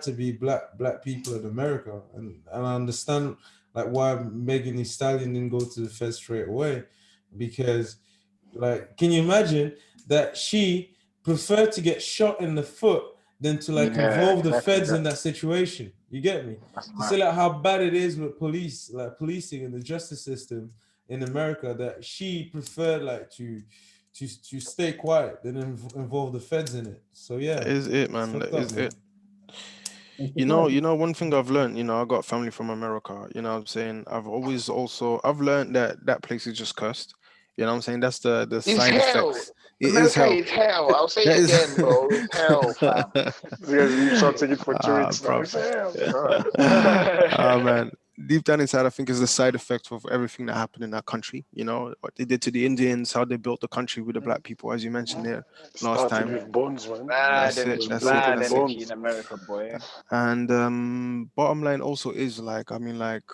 to be black people in America, and I understand like why Megan Thee Stallion didn't go to the Fed straight away, because like, can you imagine that she preferred to get shot in the foot than to like Yeah, involve the exactly feds in that. that situation? You get me? That's To mad. say like how bad it is with police, like policing and the justice system in America, that she preferred like to stay quiet than involve the feds in it. So That yeah, is it, it's man. fucked That up, is man. it. It's like One thing I've learned, I got family from America, you know what I'm saying? I've learned that that place is just cursed. You know what I'm saying? That's the It's side hell. effects. It is America hell. is hell. I'll say That it is again, bro. It's hell, fam. This guy's been shouting it for 2 weeks now. bro. It's hell. Bro. Man. Deep down inside, I think is the side effect of everything that happened in that country. You know, what they did to the Indians, how they built the country with the black people, as you mentioned there last Started time. with bones, man. Bad That's it. energy, That's it. Built bad with That's it. energy in bones. America, boy. And bottom line also is like, I mean, like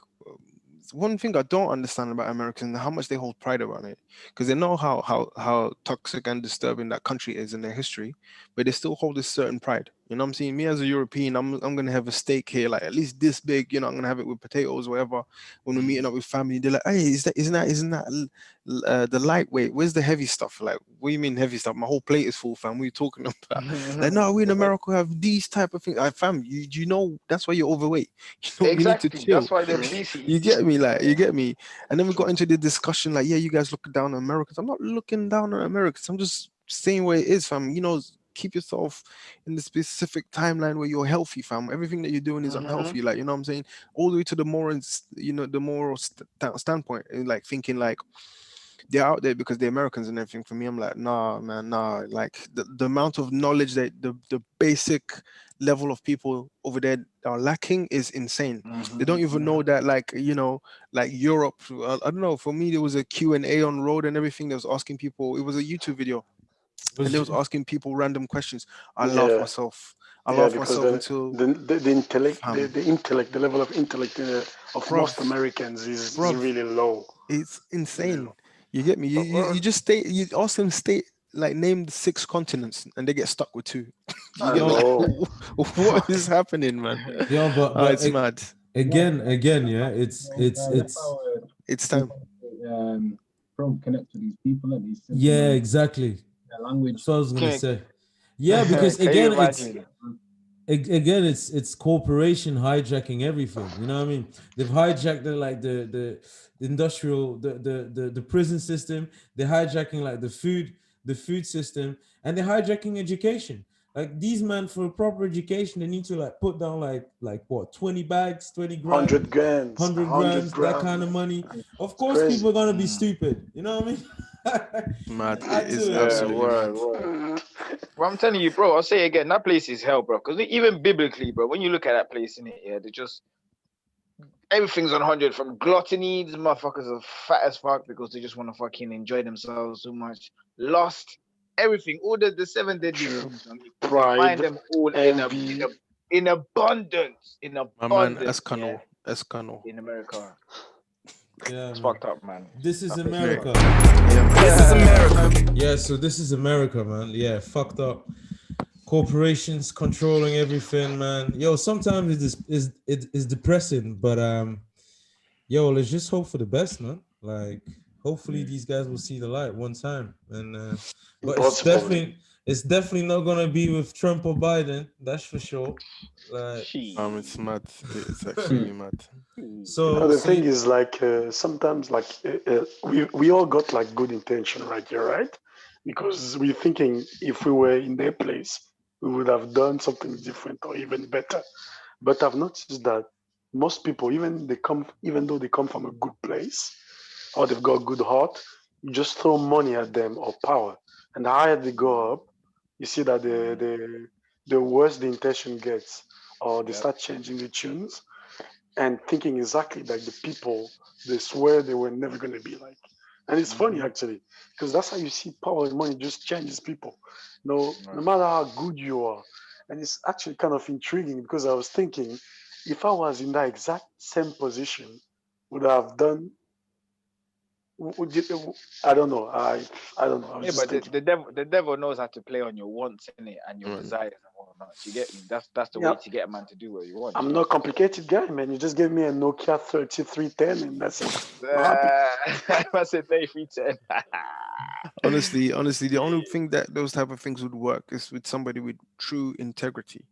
one thing I don't understand about Americans is how much they hold pride around it, because they know how toxic and disturbing that country is in their history, but they still hold this certain pride. You know what I'm saying? Me as a European, I'm gonna have a steak here, like at least this big. You know, I'm gonna have it with potatoes, whatever. When we're meeting up with family, they're like, "Hey, isn't that the lightweight? Where's the heavy stuff? Like, what do you mean heavy stuff? My whole plate is full, fam. What are you talking about?" Like, no, we in America have these type of things. I fam, you know that's why you're overweight. You need to Exactly. That's chill. why the obesity. You get me, like you get me. And then we got into the discussion, like, yeah, you guys looking down on Americans. I'm not looking down on Americans. I'm just saying where it is, fam. You know, keep yourself in the specific timeline where you're healthy, fam. Everything that you're doing is unhealthy, like you know what I'm saying. All the way to the moral, the moral standpoint, and like thinking like they're out there because they're Americans and everything. For me, I'm like, nah, man, nah. Like the amount of knowledge that the basic level of people over there are lacking is insane. They don't even know that, like, like Europe. I don't know. For me, there was a Q&A on road and everything. That was asking people. It was a YouTube video, and they was asking people random questions. I laughed Yeah, myself. I yeah, laughed because myself until the intellect, fam, the level of intellect of most bruv, Americans is bruv. really low. It's Really insane. low. You get me? You Well, just state. You ask them state like name the 6 continents, and they get stuck with two. You I get me? Yo, Like, know. what is happening, man? yo, It's mad. again, yeah, that's it's how It's that's time. how Trump connect to these people and these simple yeah, man exactly. their language. That's what I was gonna Can, say. Yeah, because can you again, it's imagine? again, it's corporation hijacking everything. You know what I mean? They've hijacked the industrial the prison system. They're hijacking like the food system, and they're hijacking education. Like these men, for a proper education, they need to like put down like what 20 bags, 20 grand, 100 grams, 100 100 grams, that kind grams. of money. Of It's course, crazy. people are gonna be stupid. You know what I mean? Mad. I It is do it, Yeah, man. absolutely word, mad. word. Well, I'm telling you, bro. I'll say it again. That place is hell, bro. Because even biblically, bro, when you look at that place in it, yeah, they just everything's on 100. From gluttony, these motherfuckers are fat as fuck because they just want to fucking enjoy themselves so much. Lust, everything, all the seven deadly True. sins. I mean, you can find Pride, them all envy. in abundance, My man, yeah, Escano. in America. Yeah, It's man. fucked up, man. This is That place is America. This is America. Yeah, so this is America, man. Yeah, fucked up. Corporations controlling everything, man. Yo, sometimes it is depressing, but yo, let's just hope for the best, man. Like, hopefully these guys will see the light one time, and but Impossible. it's definitely not gonna be with Trump or Biden. That's for sure. Like, She. It's mad. It's extremely mad. so The so thing is, like, sometimes, like, we all got like good intention right here, right? Because we're thinking if we were in their place, we would have done something different or even better. But I've noticed that most people, even though they come from a good place or they've got a good heart, you just throw money at them or power, and the higher they go up, you see that the worse the intention gets, or they start changing the tunes and thinking exactly like the people they swear they were never going to be like. And it's funny actually, because that's how you see power and money just changes people. No matter how good you are. And it's actually kind of intriguing because I was thinking, if I was in that exact same position, would I have done? I don't know. I don't know. I was Yeah, just but thinking. the devil knows how to play on your wants in it and your desires and whatnot. You get me? That's the way to get a man to do what you want. I'm not a complicated guy, man. You just gave me a Nokia 3310 and that's it. I'm happy. I said 3310. Honestly, the only thing that those type of things would work is with somebody with true integrity.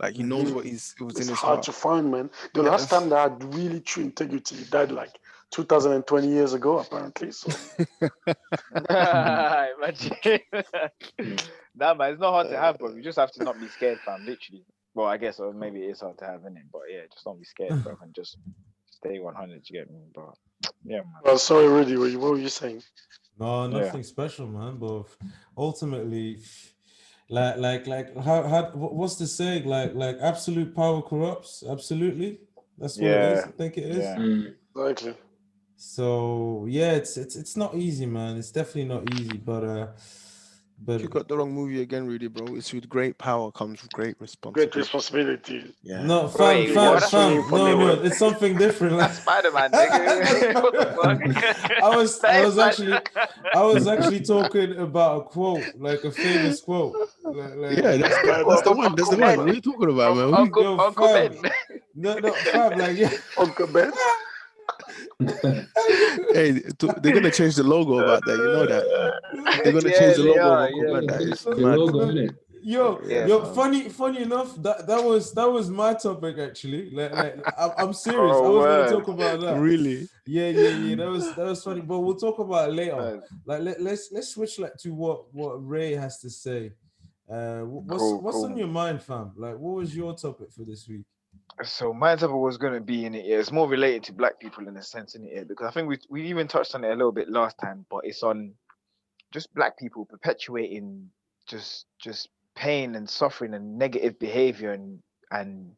Like he knows what it was in It's his hard heart. to find, man. The last time that I had really true integrity, he died like 2020 years ago, apparently. So Imagine. Nah, man, it's not hard to have, bro. You just have to not be scared, fam. Literally. Well, I guess, or maybe it is hard to have, innit? But yeah, just don't be scared, bro, and just stay 100. You get me? But yeah, man. well, sorry, Rudy. What were you saying? no, nothing special, man. But ultimately, like how what's the saying? Like absolute power corrupts. Absolutely, that's what it is. I think it is. Exactly. So yeah, it's not easy, man. It's definitely not easy, but You got the wrong movie again, Rudy, bro. It's with great power comes with great Great responsibility. responsibility. Yeah. no, Wait, what? fam. No, it's something different. That's Spider-Man, nigga. What the fuck? I was actually talking about a quote, like a famous quote. Yeah, that's the one. That's the one. What are you talking about, man? Uncle Ben. No, fam, like yeah. Uncle Ben. Hey, they're gonna change the logo about that. You know that they're gonna change the logo of Uncle Ben. That is The mad. logo, innit? Yo, funny enough, that was my topic actually. Like I'm serious. I was gonna talk about that. Really? Yeah. That was funny, but we'll talk about it later. Like let's switch like to what Ray has to say. What's on your mind, fam? Like, what was your topic for this week? So my topic was going to be in it. Yeah, it's more related to black people in a sense in it, because I think we even touched on it a little bit last time, but it's on just black people perpetuating just pain and suffering and negative behavior and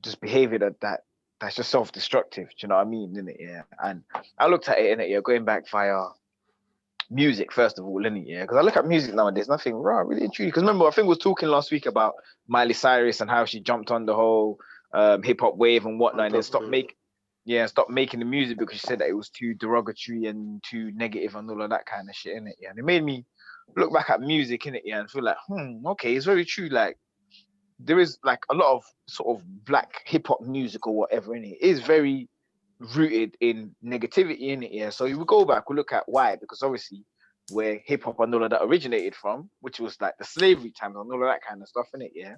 just behavior that's just self-destructive. Do you know what I mean? In it, yeah. And I looked at it in it, yeah, going back via music first of all, innit? Yeah, because I look at music nowadays, nothing raw, really and truly. Because remember, I think we was talking last week about Miley Cyrus and how she jumped on the whole hip hop wave and whatnot, and then stopped making the music because she said that it was too derogatory and too negative and all of that kind of shit, innit? Yeah, and it made me look back at music, innit? Yeah, and feel like, okay, it's very true. Like there is like a lot of sort of black hip hop music or whatever, innit? It is very rooted in negativity in it, yeah. So if we go back, we look at why, because obviously where hip hop and all of that originated from, which was like the slavery times and all of that kind of stuff in it, yeah.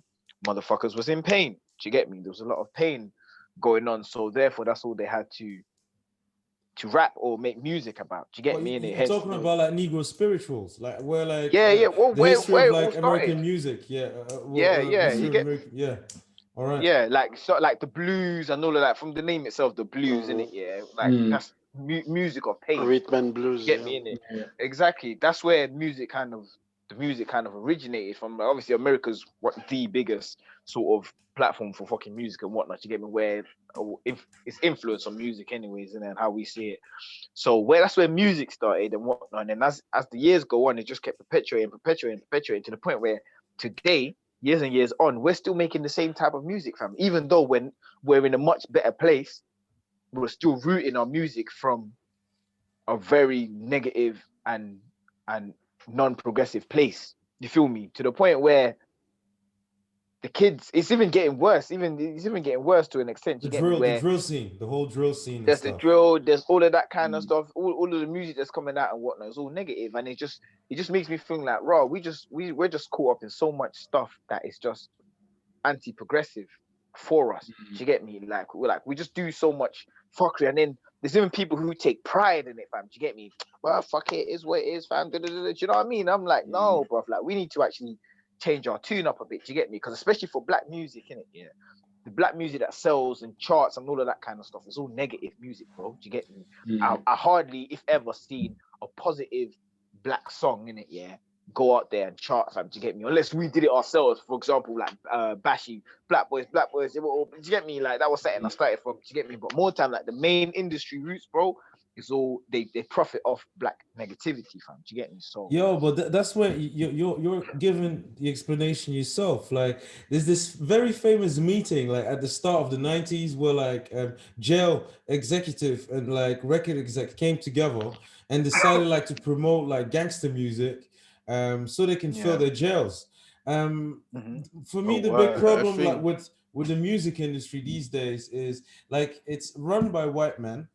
Motherfuckers was in pain. Do you get me? There was a lot of pain going on, so therefore that's all they had to rap or make music about. Do you get me? In it, you're talking about like Negro spirituals, like where like well, the history where of like it all American started. music, You get all right. Yeah, like so, like the blues and all of that. From the name itself, the blues in it, yeah, like that's music of pain. Rhythm and blues. Get me in it? Yeah. Exactly. That's where the music kind of originated from. Obviously, America's the biggest sort of platform for fucking music and whatnot. You get me? Where it's influence on music, anyways, and then how we see it. So that's where music started and whatnot. And as the years go on, it just kept perpetuating to the point where today, years and years on, we're still making the same type of music, fam. Even though when we're in a much better place we're still rooting our music from a very negative and non-progressive place. You feel me? To the point where the kids, it's even getting worse. It's even getting worse to an extent. The You get me? Where drill scene, the whole drill scene and there's the stuff. drill, there's all of that kind of stuff, all of the music that's coming out and whatnot. It's all negative, and it just makes me feel like, raw. We're just caught up in so much stuff that is just anti-progressive for us. Do you get me? Like we just do so much fuckery, and then there's even people who take pride in it, fam. Do you get me? Well, fuck it, is what it is, fam. Do you know what I mean? I'm like, no, bro. Like, we need to actually change our tune up a bit. Do you get me? Because especially for black music, innit? Yeah, the black music that sells and charts and all of that kind of stuff is all negative music, bro. Do you get me? I hardly, if ever, seen a positive black song in it. Yeah, go out there and chart, fam. Do you get me? Unless we did it ourselves, for example, like Bashy, Black Boys. Do you get me? Like, that was something I started from. Do you get me? But more time, like the main industry roots, bro, is all they profit off black negativity, fam. Do you get me? So but that's where you're giving the explanation yourself. Like, there's this very famous meeting like at the start of the 90s where like jail executive and like record exec came together and decided like to promote like gangster music so they can fill their jails. For me, the big problem like with the music industry these days is like it's run by white men,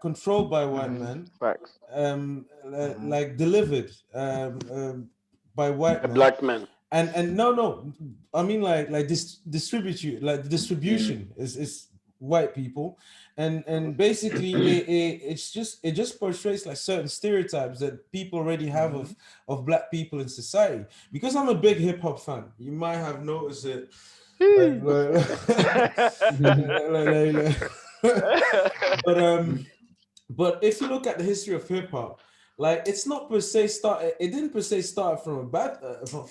controlled by white men, facts. like delivered by white men. Black men. And no, I mean like this distribute, like the distribution is white people, and basically it just portrays like certain stereotypes that people already have of black people in society. Because I'm a big hip hop fan, you might have noticed it. But if you look at the history of hip hop, like it didn't per se start from a bad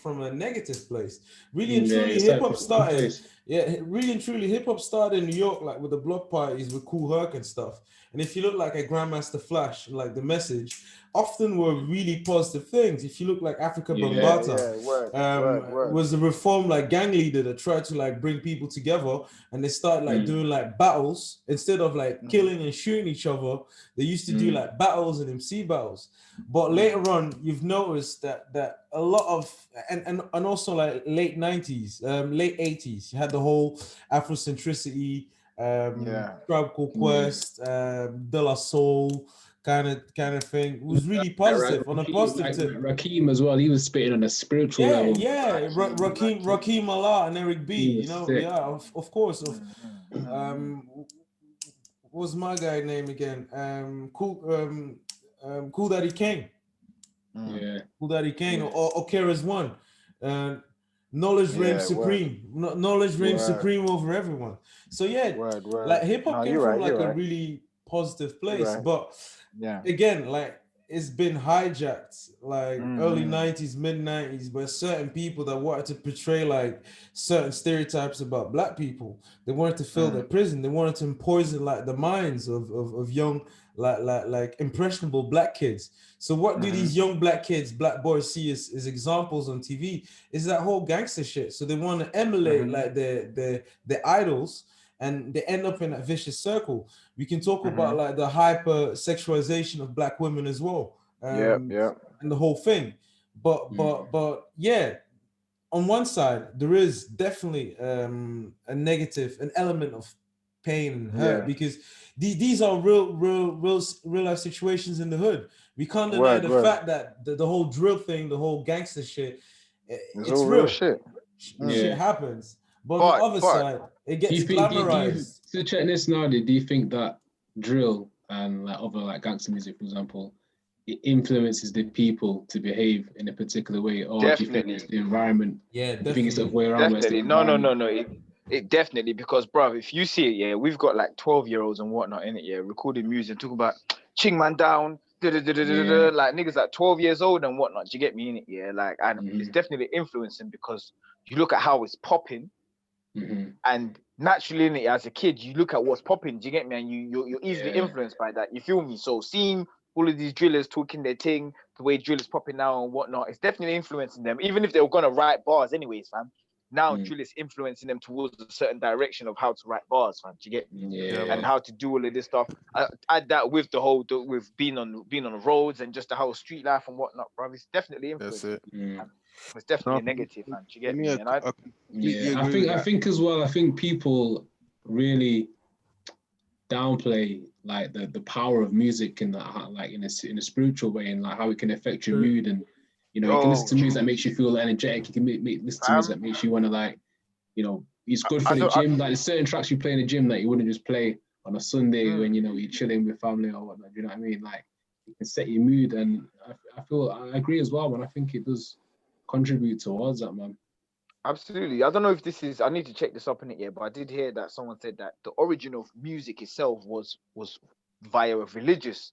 from a negative place. Really and truly, hip hop started. Yeah, really and truly, hip hop started in New York, like with the block parties with Kool Herc and stuff. And if you look like at Grandmaster Flash, like the message often were really positive things. If you look like Africa Bambaataa, was a reform like gang leader that tried to like bring people together, and they started like doing like battles instead of like killing and shooting each other. They used to do like battles and MC battles. But later on, you've noticed that a lot of and also like late 90s, late 80s, you had the whole Afrocentricity, Tribe Called Quest, De La Soul kind of thing. It was really positive on a positive tip. Rakim as well, he was spitting on a spiritual level. Rakim Allah and Eric B, you know, sick. Of course. What was my guy name again? Cool Daddy Kane. Cool Daddy Kane or Kara's One. Knowledge reigns supreme. Knowledge reigns supreme over everyone. So like hip hop came from like a really positive place, but again, like it's been hijacked like early 90s, mid 90s by certain people that wanted to portray like certain stereotypes about black people. They wanted to fill their prison. They wanted to poison like the minds of young like impressionable black kids. So what do these young black kids, black boys see as examples on TV is that whole gangster shit. So they want to emulate like their idols, and they end up in that vicious circle. We can talk about like the hyper sexualization of black women as well, and the whole thing. But yeah, on one side there is definitely a negative, an element of pain and hurt, because these are real life situations in the hood. We can't deny the fact that the whole drill thing, the whole gangster shit, it's real shit. Shit happens. But on the other side, it gets glamorized. So check this now. Do you think that drill and like other like gangster music, for example, it influences the people to behave in a particular way, or do you think it's the environment? Yeah, definitely. Do you think it's the way around? Definitely. No. It definitely, because bruv, if you see it, we've got like 12-year-olds and whatnot in it, recording music, talking about ching man down, like niggas like 12 years old and whatnot. Do you get me in it? Like, and it's definitely influencing, because you look at how it's popping, and naturally in it, as a kid, you look at what's popping. Do you get me? And you're easily influenced by that. You feel me? So seeing all of these drillers talking their thing, the way drillers popping now and whatnot, it's definitely influencing them. Even if they were gonna write bars anyways, fam. now truly it's influencing them towards a certain direction of how to write bars, fam. Do you get me? Yeah. And how to do all of this stuff. I add that with with being on the roads and just the whole street life and whatnot, bro. It's definitely influencing. It's definitely a negative, fam. Do you get me? And I completely agree I think as well. I think people really downplay like the power of music in that, like in a spiritual way, and like how it can affect your mood. And you know, you can listen to music that makes you feel energetic. You can listen to music that makes you want to, like, you know, it's good for the gym. Like there's certain tracks you play in the gym that you wouldn't just play on a Sunday when, you know, you're chilling with family or whatnot. Do you know what I mean? Like it can set your mood, and I agree as well, man. I think it does contribute towards that, man. Absolutely. I don't know if this is, I need to check this up in it yet, but I did hear that someone said that the origin of music itself was via a religious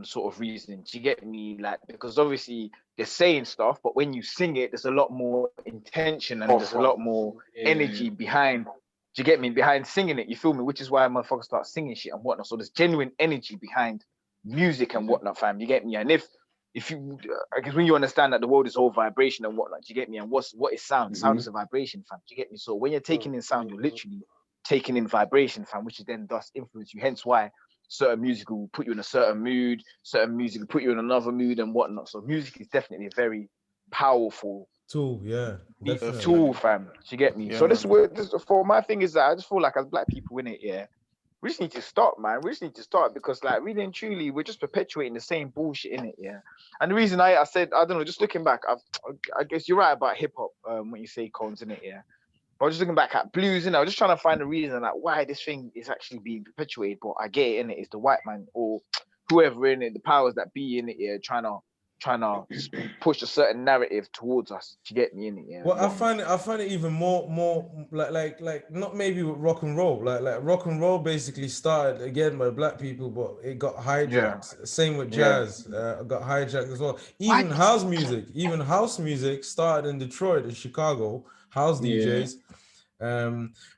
sort of reason. Do you get me? Like, because obviously they're saying stuff, but when you sing it, there's a lot more intention and there's a lot more energy behind. Do you get me? Behind singing it, you feel me? Which is why motherfuckers start singing shit and whatnot. So there's genuine energy behind music and whatnot, fam. You get me? And if you, I guess when you understand that the world is all vibration and whatnot, do you get me? And what is sound? Sound is a vibration, fam. Do you get me? So when you're taking in sound, you're literally taking in vibration, fam, which is then thus influence you. Hence why certain music will put you in a certain mood, certain music will put you in another mood and whatnot. So music is definitely a very powerful tool, tool, fam. Do you get me? So this for my thing is that I just feel like as black people in it, we just need to start, man. We just need to start, because like really and truly, we're just perpetuating the same bullshit in it, And the reason I said, I don't know, just looking back, I guess you're right about hip hop when you say cones in it, But just looking back at blues, I was just trying to find a reason like why this thing is actually being perpetuated. But I get it in it. It's the white man or whoever in it, the powers that be in it, trying to push a certain narrative towards us. To get me in it, Well, I find it even more like not maybe with rock and roll. Like rock and roll basically started again by black people, but it got hijacked. Same with jazz, got hijacked as well. Even house music started in Detroit and Chicago. House DJs,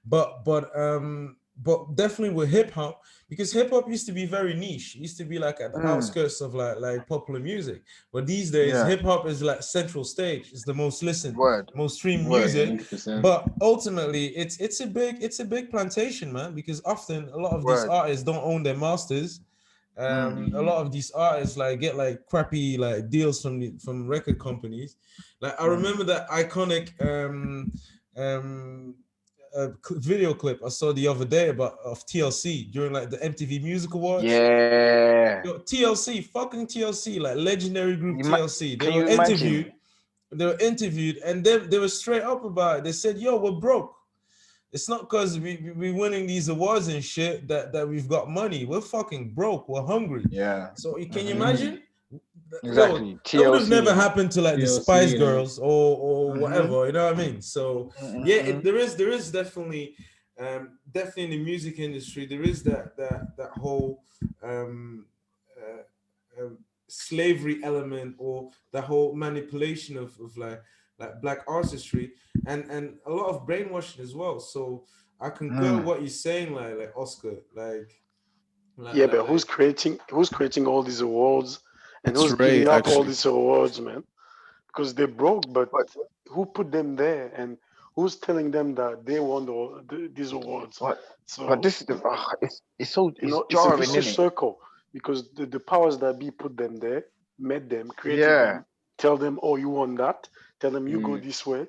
but definitely with hip hop, because hip hop used to be very niche. It used to be like at the outskirts of like popular music. But these days, hip hop is like central stage. It's the most listened, most streamed music. 100%. But ultimately, it's a big plantation, man. Because often a lot of these artists don't own their masters. A lot of these artists like get like crappy like deals from record companies. Like I remember that iconic video clip I saw the other day of TLC during like the MTV Music Awards. Yo, fucking TLC, like legendary group TLC. They were interviewed, and they were straight up about it. They said, "Yo, we're broke. It's not because we winning these awards and shit that we've got money. We're fucking broke. We're hungry." So can you imagine? Exactly. That would have never happened to like the Spice Girls or whatever, you know what I mean? So there is definitely definitely in the music industry there is that whole slavery element, or the whole manipulation of like black artistry and a lot of brainwashing as well. So I concur what you're saying, like Oscar, but who's creating all these awards? And who's giving out all these awards, man? Because they're broke, but who put them there, and who's telling them that they won these awards? So, but this is it's so it's a vicious circle, because the powers that be put them there, met them, created them, tell them, oh, you won that, tell them you go this way,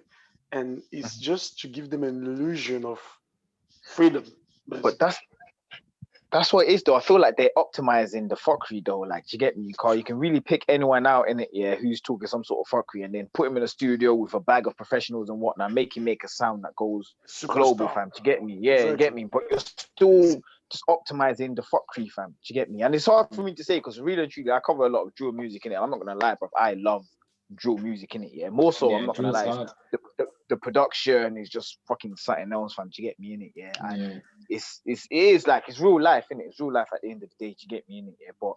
and it's just to give them an illusion of freedom. Basically. But that's what it is, though. I feel like they're optimizing the fuckery, though. Like, do you get me, Carl? You can really pick anyone out in it, who's talking some sort of fuckery, and then put him in a studio with a bag of professionals and whatnot, make him make a sound that goes global, fam. Do you get me? Yeah, you get me. But you're still just optimizing the fuckery, fam. Do you get me? And it's hard for me to say, because really and truly, I cover a lot of drill music in it. I'm not gonna lie, but I love drill music in it. More so, I'm not gonna lie. The production is just fucking something else, fam. Do you get me in it? And it is like, it's real life, innit? It's real life at the end of the day. Do you get me in it? But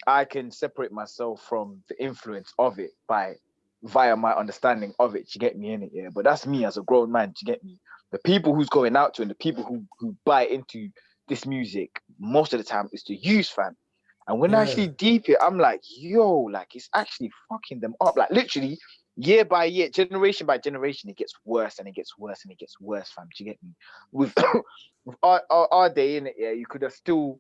I can separate myself from the influence of it via my understanding of it. Do you get me in it? But that's me as a grown man. Do you get me? The people who's going out to and the people who buy into this music most of the time is the youth, fam. And when I actually deep it, I'm like, yo, like it's actually fucking them up. Like literally, year by year, generation by generation, it gets worse and it gets worse and it gets worse, fam. Do you get me? With, with our day in it, yeah, you could have still,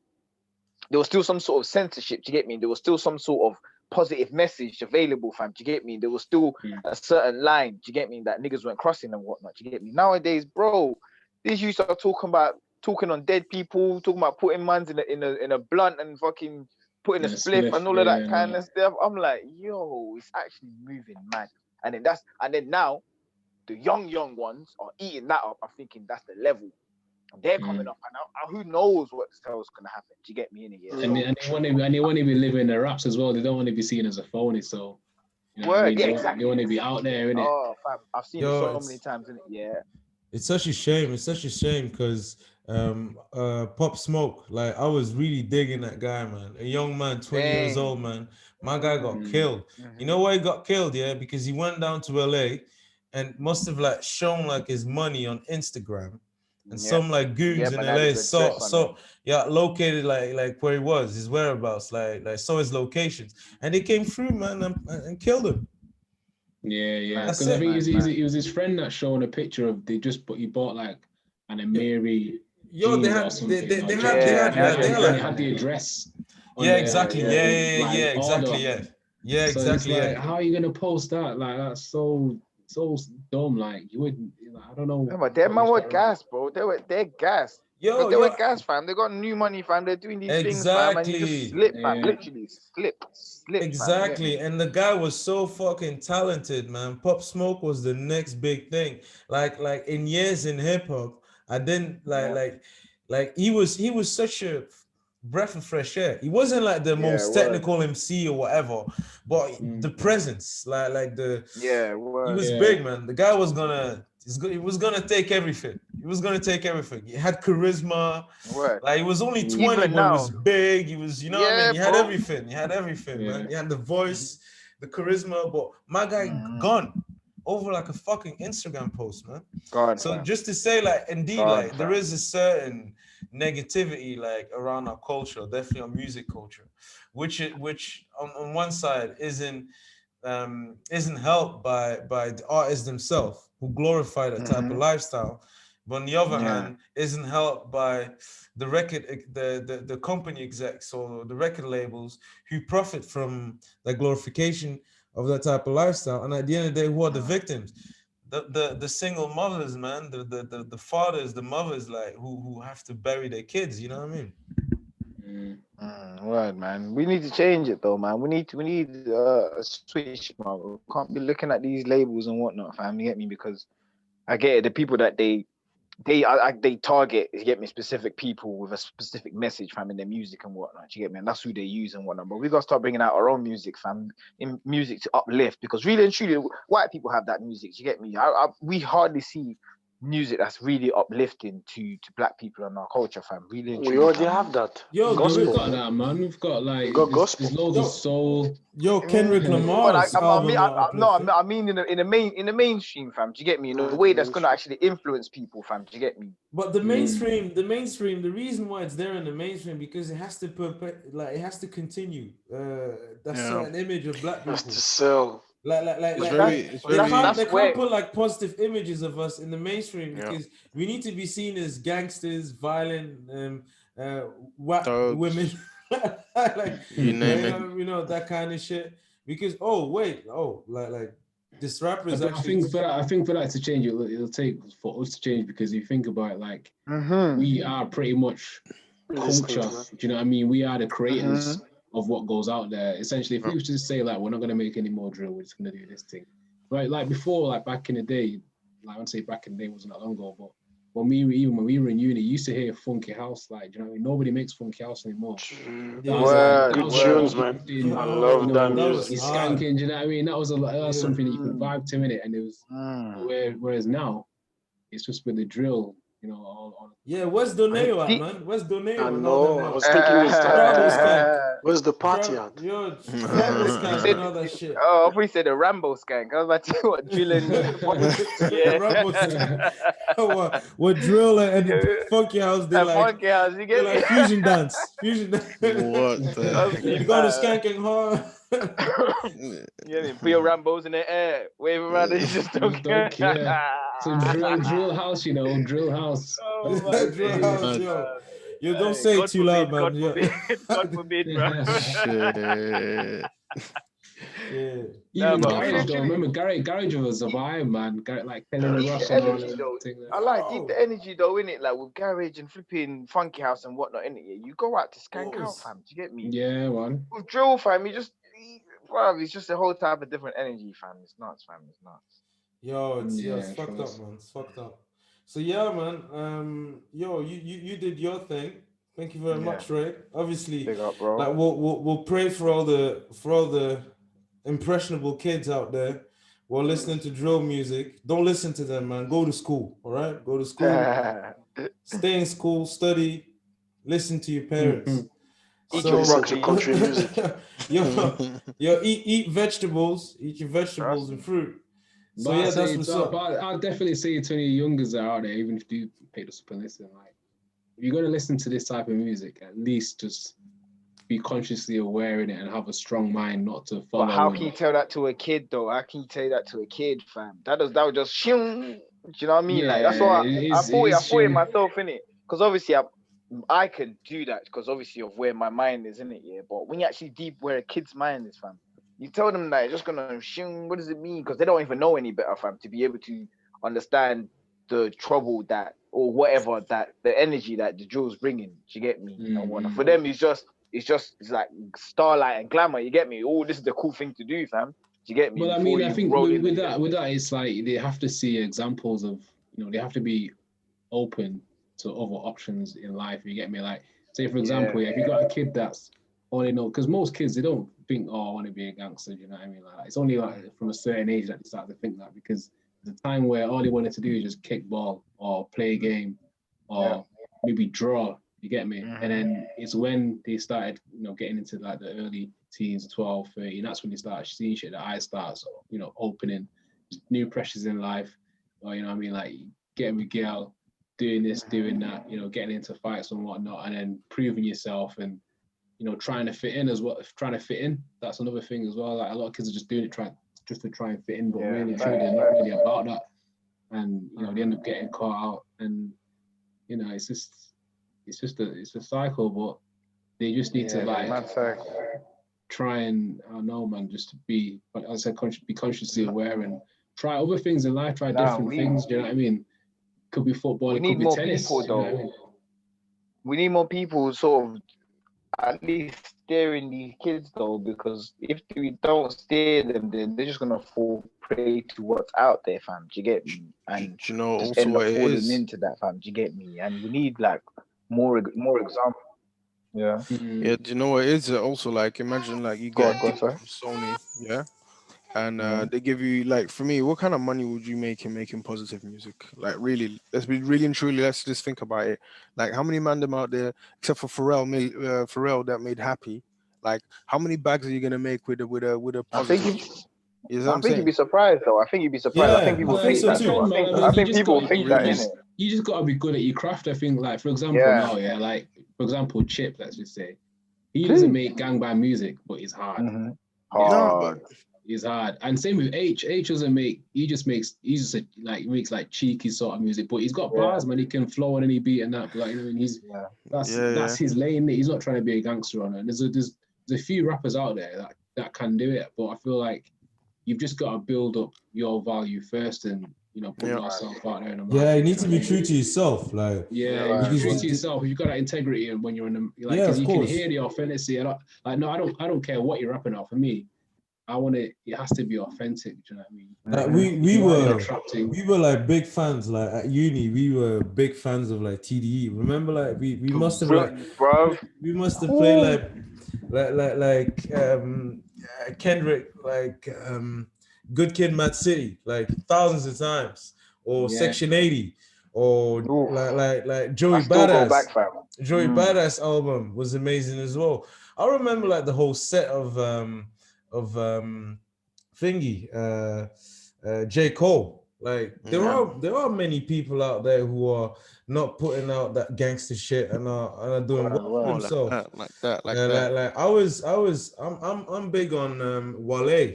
there was still some sort of censorship. Do you get me? There was still some sort of positive message available, fam. Do you get me? There was still a certain line. Do you get me? That niggas weren't crossing and whatnot. Do you get me? Nowadays, bro, these youths are talking on dead people, talking about putting mans in a blunt and fucking putting a spliff and all of that kind of stuff. I'm like, yo, it's actually moving mad. And then now the young ones are eating that up. I'm thinking that's the level. They're coming up, and who knows what the hell's gonna happen? Do you get me in here? And they want to be living their raps as well. They don't want to be seen as a phony. So, you know what I mean? Exactly. They want to be out there, innit? Oh, fam, I've seen it so many times, innit? Yeah. It's such a shame. It's such a shame because Pop Smoke, like I was really digging that guy, man. A young man, 20 years old, man. My guy got killed. You know why he got killed? Yeah, because he went down to LA and must have like shown like his money on Instagram. And some like goons in LA located like where he was, his whereabouts, like saw his locations, and they came through, man, and killed him. Yeah. Because I think it was his friend that showing a picture of he bought like an Amiri. Yo, they had the address. Yeah, exactly. Yeah, exactly. Yeah, so exactly. It's like, how are you gonna post that? Like that's so dumb. Like you wouldn't. I don't know. Yeah, but them man were gas, bro. They're gas. Yo, they were gas, fam. They got new money, fam. They're doing these things, fam. And you just slip, fam. Literally slip. Exactly. Fam. And the guy was so fucking talented, man. Pop Smoke was the next big thing. Like in years in hip hop, I didn't like he was such a breath of fresh air. He wasn't like the most technical MC or whatever, but the presence, he was big, man. The guy was gonna take everything. He was gonna take everything. He had charisma. Like he was only 20, but he was big. He was, you know what I mean? He had everything. He had everything, man. He had the voice, the charisma. But my guy gone over like a fucking Instagram post, man. So just to say, like, indeed, there is a certain negativity like around our culture, definitely our music culture, which on one side isn't helped by the artists themselves who glorify that type of lifestyle, but on the other hand isn't helped by the the company execs or the record labels who profit from the glorification of that type of lifestyle. And at the end of the day, who are the victims? The single mothers, man, the fathers, the mothers, like who have to bury their kids, you know what I mean? Right, man. We need to change it though, man. We need a switch, man. We can't be looking at these labels and whatnot, fam. You get me? Because I get it. The people that they target, you get me, specific people with a specific message, fam, in their music and whatnot. You get me? And that's who they use and whatnot. But we gotta start bringing out our own music, fam, in music to uplift. Because really and truly, white people have that music. You get me? We hardly see music that's really uplifting to black people and our culture, fam. Really and truly, we already have that. Yo, we've got that, man. We've got gospel. There's loads of soul. Yo, Kendrick Lamar's I mean in the mainstream, fam. Do you get me? In a way that's gonna actually influence people, fam. Do you get me? But the mainstream, the reason why it's there in the mainstream because it has to it has to continue. That certain image of black people. Has to sell. They can't put like positive images of us in the mainstream because we need to be seen as gangsters, violent, women, like you name it. You know that kind of shit. Because like this rapper is actually. I think for that to change, it'll take for us to change because if you think about it, like we are pretty much culture. Do you know what I mean? We are the creators of what goes out there. Essentially, if we was to say like we're not gonna make any more drill, we're just gonna do this thing, right? Like before, like back in the day, like I would say back in the day wasn't that long ago, but when we were in uni, you used to hear funky house, like, you know what I mean? Nobody makes funky house anymore. Good tunes, man. I love that music. Skanking, do you know what I mean? That was something that you could vibe to in it, and it was whereas now it's just with the drill. you know, all Yeah, where's Doneo at, Deep- man? Where's Doneo? I and all know. them, I man? was thinking it was Rambo time. skank. Where's the party at? Yo, Rambo You skank said- and all that shit. Oh, I thought you said a Rambo skank. I was about to say what drilling. Yeah. Rambo skank. what drill and funky house they And like? funky house, you They get like me? fusion dance. Fusion dance. What the That's heck? deep. You go to skanking hard. You know, put your Rambos in the air, wave around, and you just don't don't care. care. So drill house, you know, drill house. Oh my Drill days, house, man. yo. You don't Hey, say it God too loud, forbid, man. Yeah. God forbid, bro. Shit. Yeah. Nah, Even but No, garage really, though. truly, Remember garage was a vibe, man. Like Kelly keep Ross the and all energy that though. thing. I like keep the energy though, innit? Like with garage and flipping funky house and whatnot, innit? Yeah, you go out to skank out, fam. Do you get me? Yeah, man. With drill, fam, bro, it's just a whole type of different energy, fam. It's nuts, fam. It's nuts. Yo, it's Yeah, fucked trust. up, man. It's fucked up. So yeah, man. Yo, you did your thing. Thank you very Yeah. much, Ray. Obviously, Big up, bro. like we'll pray for all the impressionable kids out there while listening to drill music. Don't listen to them, man. Go to school, all right? Go to school. Stay in school, study, listen to your parents. Eat So- your Listen to broccoli. country music. yo, eat vegetables, eat your vegetables and fruit. So But yeah, I say, that's what's up. but I'll definitely say to any youngers that are out there, even if you do pick this up and listen, like if you're gonna listen to this type of music, at least just be consciously aware in it and have a strong mind not to follow. But how can you tell that to a kid though? How can you tell that to a kid, fam? That would just shing. Do you know what I mean? Like that's why I thought it myself, innit? Because obviously I can do that because obviously of where my mind is, innit? Yeah. But when you actually deep where a kid's mind is, fam, you tell them that it's just gonna shing. What does it mean? Because they don't even know any better, fam, to be able to understand the trouble that or whatever that the energy that the drill's bringing. Do you get me? And whatnot. For them, it's like starlight and glamour. You get me? Oh, this is the cool thing to do, fam. Do you get me? Well, I Before mean, I you think roll in with the- that, it's like they have to see examples of, you know, they have to be open to other options in life. You get me? Like, say for example, if you got a kid that's all they know, because most kids they don't think, oh, I want to be a gangster. You know what I mean? Like, it's only like from a certain age that they start to think that, because the time where all they wanted to do is just kick ball or play a game or maybe draw. You get me? And then it's when they started, you know, getting into like the early teens, 12, 13, that's when they start seeing shit, the eyes starts, you know, opening, new pressures in life, or, you know what I mean, like getting with girl, doing this, doing that, you know, getting into fights and whatnot, and then proving yourself and, you know, trying to fit in as well. Trying to fit in, that's another thing as well. Like a lot of kids are just doing it just to try and fit in, but really, truly, they're not really about that. And, you know, they end up getting caught out, and, you know, it's a cycle, but they just need to like try and, I don't know, man, just to be, like I said, be consciously aware and try other things in life, try different things. Do you know what I mean? Could be football, it could be tennis. People, you know what I though. mean? We need more people sort of at least steering these kids though, because if we don't steer them, then they're just gonna fall prey to what's out there, fam. Do you get me? And Do you know just also end up what it falling is? into that, fam. Do you get me? And we need like more examples. Yeah. Yeah, do you know what it is? Also, like, imagine like you get a deal from Sony, yeah, and they give you, like, for me, what kind of money would you make in making positive music? Like, really, let's be really and truly, let's just think about it. Like, how many man them out there, except for Pharrell that made Happy? Like, how many bags are you gonna make with a positive? You know what I'm saying? You'd be surprised though. I think you'd be surprised. I think people think so that too. too. I think people think that, innit? You just gotta be good at your craft. I think, like, for example, now, like, for example, Chip, let's just say, he doesn't make gangbang music, but he's hard. Hard. He's hard. And same with H. H doesn't make, he just makes like cheeky sort of music, but he's got bars, man. He can flow on any beat and that. Like, you know, and that's his lane. He's not trying to be a gangster on it. And there's a few rappers out there that can do it, but I feel like you've just got to build up your value first and, you know, put yourself out there in the market. Yeah, you need to be true to yourself. Like, be true to yourself. You've got that integrity, and when you're in the, like, because you can hear the authenticity. I don't care what you're rapping out. For me, I want it. It has to be authentic. Do you know what I mean? Like we were like big fans. Like at uni, we were big fans of like TDE. Remember, like we must have played like Kendrick, like Good Kid, Mad City, like thousands of times, or Section 80, or Oof. like Joey I still go back, Badass. fam. Joey Badass album was amazing as well. I remember like the whole set of thingy, J. Cole. Like there are many people out there who are not putting out that gangster shit and are doing well for themselves. Like that. Like I'm big on Wale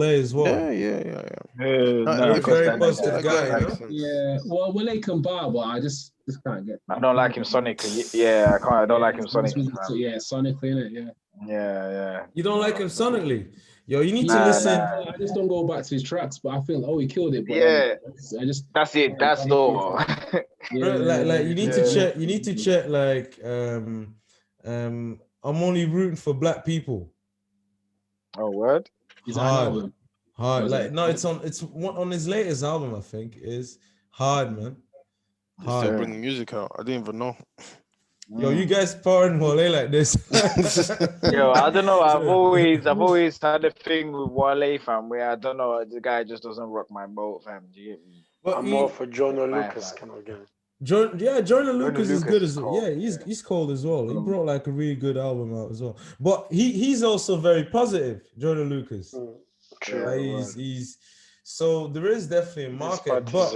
as well. Yeah. No, He's a very positive guy, you know. Yeah, well, they can bar, but I just can't get. I don't like him sonically. Yeah, I can't. I don't like him sonically, So, fam. yeah, sonically, innit? Yeah. Yeah. You don't like him sonically, yo. You need to listen. I just don't go back to his tracks, but I feel he killed it. But Yeah. I just That's it. That's all. Like you need to check. You need to check. Like I'm only rooting for black people. Oh, word. Hard. Like no, it's on his latest album. I think is hard, man. He's still bringing music out. I didn't even know. Yo, you guys pouring Wale like this. Yo, I don't know. I've always had a thing with Wale, fam, where I don't know, the guy just doesn't rock my boat, fam. Do you get me? But I'm more for Jonah Lucas kind of guy. Jordan Lucas is good as cold. well. Yeah, he's cold as well. He brought like a really good album out as well. But he's also very positive, Jordan Lucas. True. He's so there is definitely a market, but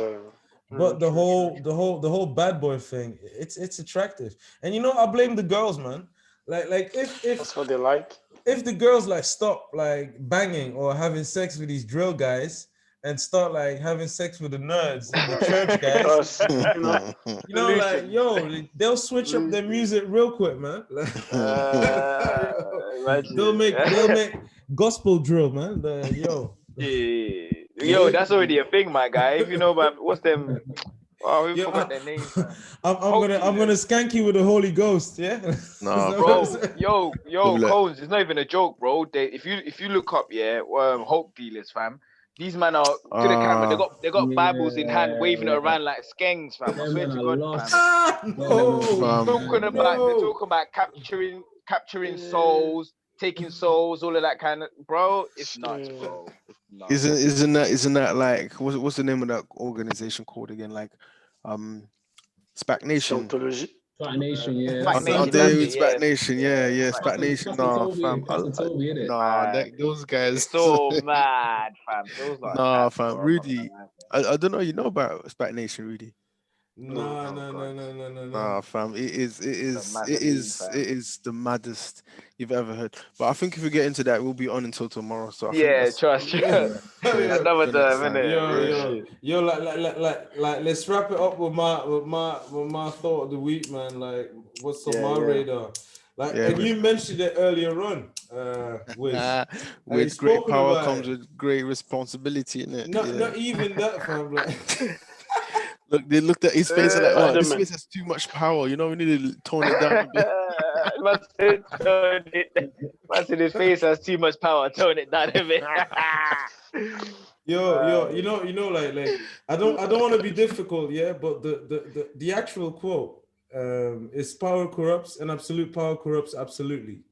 the true. whole bad boy thing, it's attractive. And you know, I blame the girls, man. Like if That's what they like. If the girls like stop like banging or having sex with these drill guys and start like having sex with the nerds and the church guys, you know, like yo, they'll switch up their music real quick, man. They'll make gospel drill, man. Yo, that's already a thing, my guy. If you know about what's them. Oh, we forgot their names. I'm gonna skank you with the Holy Ghost, yeah. Nah, bro. Yo, Cones, it's not even a joke, bro. If you look up, hope dealers, fam. These men are to the camera. They got Bibles in hand, waving it around like skanks, fam. I swear to God, fam. They're talking about capturing souls, taking souls, all of that kind of, bro. It's nuts, bro. Isn't that like what's the name of that organization called again? Like SPAC Nation. SPAC Nation, yeah. SPAC Nation, yeah. SPAC Nation. Nah, fam. Those guys. So mad, fam. Those nah, fam. Rudy. I don't know. You know about SPAC Nation, Rudy? No. Nah, fam. It is the maddest you've ever heard. But I think if we get into that, we'll be on until tomorrow. So I think trust. Another time, innit? Yo, like, let's wrap it up with my thought of the week, man. Like, what's on my radar? Like, and you mentioned it earlier on. With great power comes with great responsibility, innit? Not even that, fam. Like. Look, they looked at his face and like, oh, this face has too much power. You know, we need to tone it down a bit. Imagine his face has too much power. Tone it down a bit. Yo, you know, like I don't want to be difficult, yeah, but the actual quote is power corrupts and absolute power corrupts absolutely.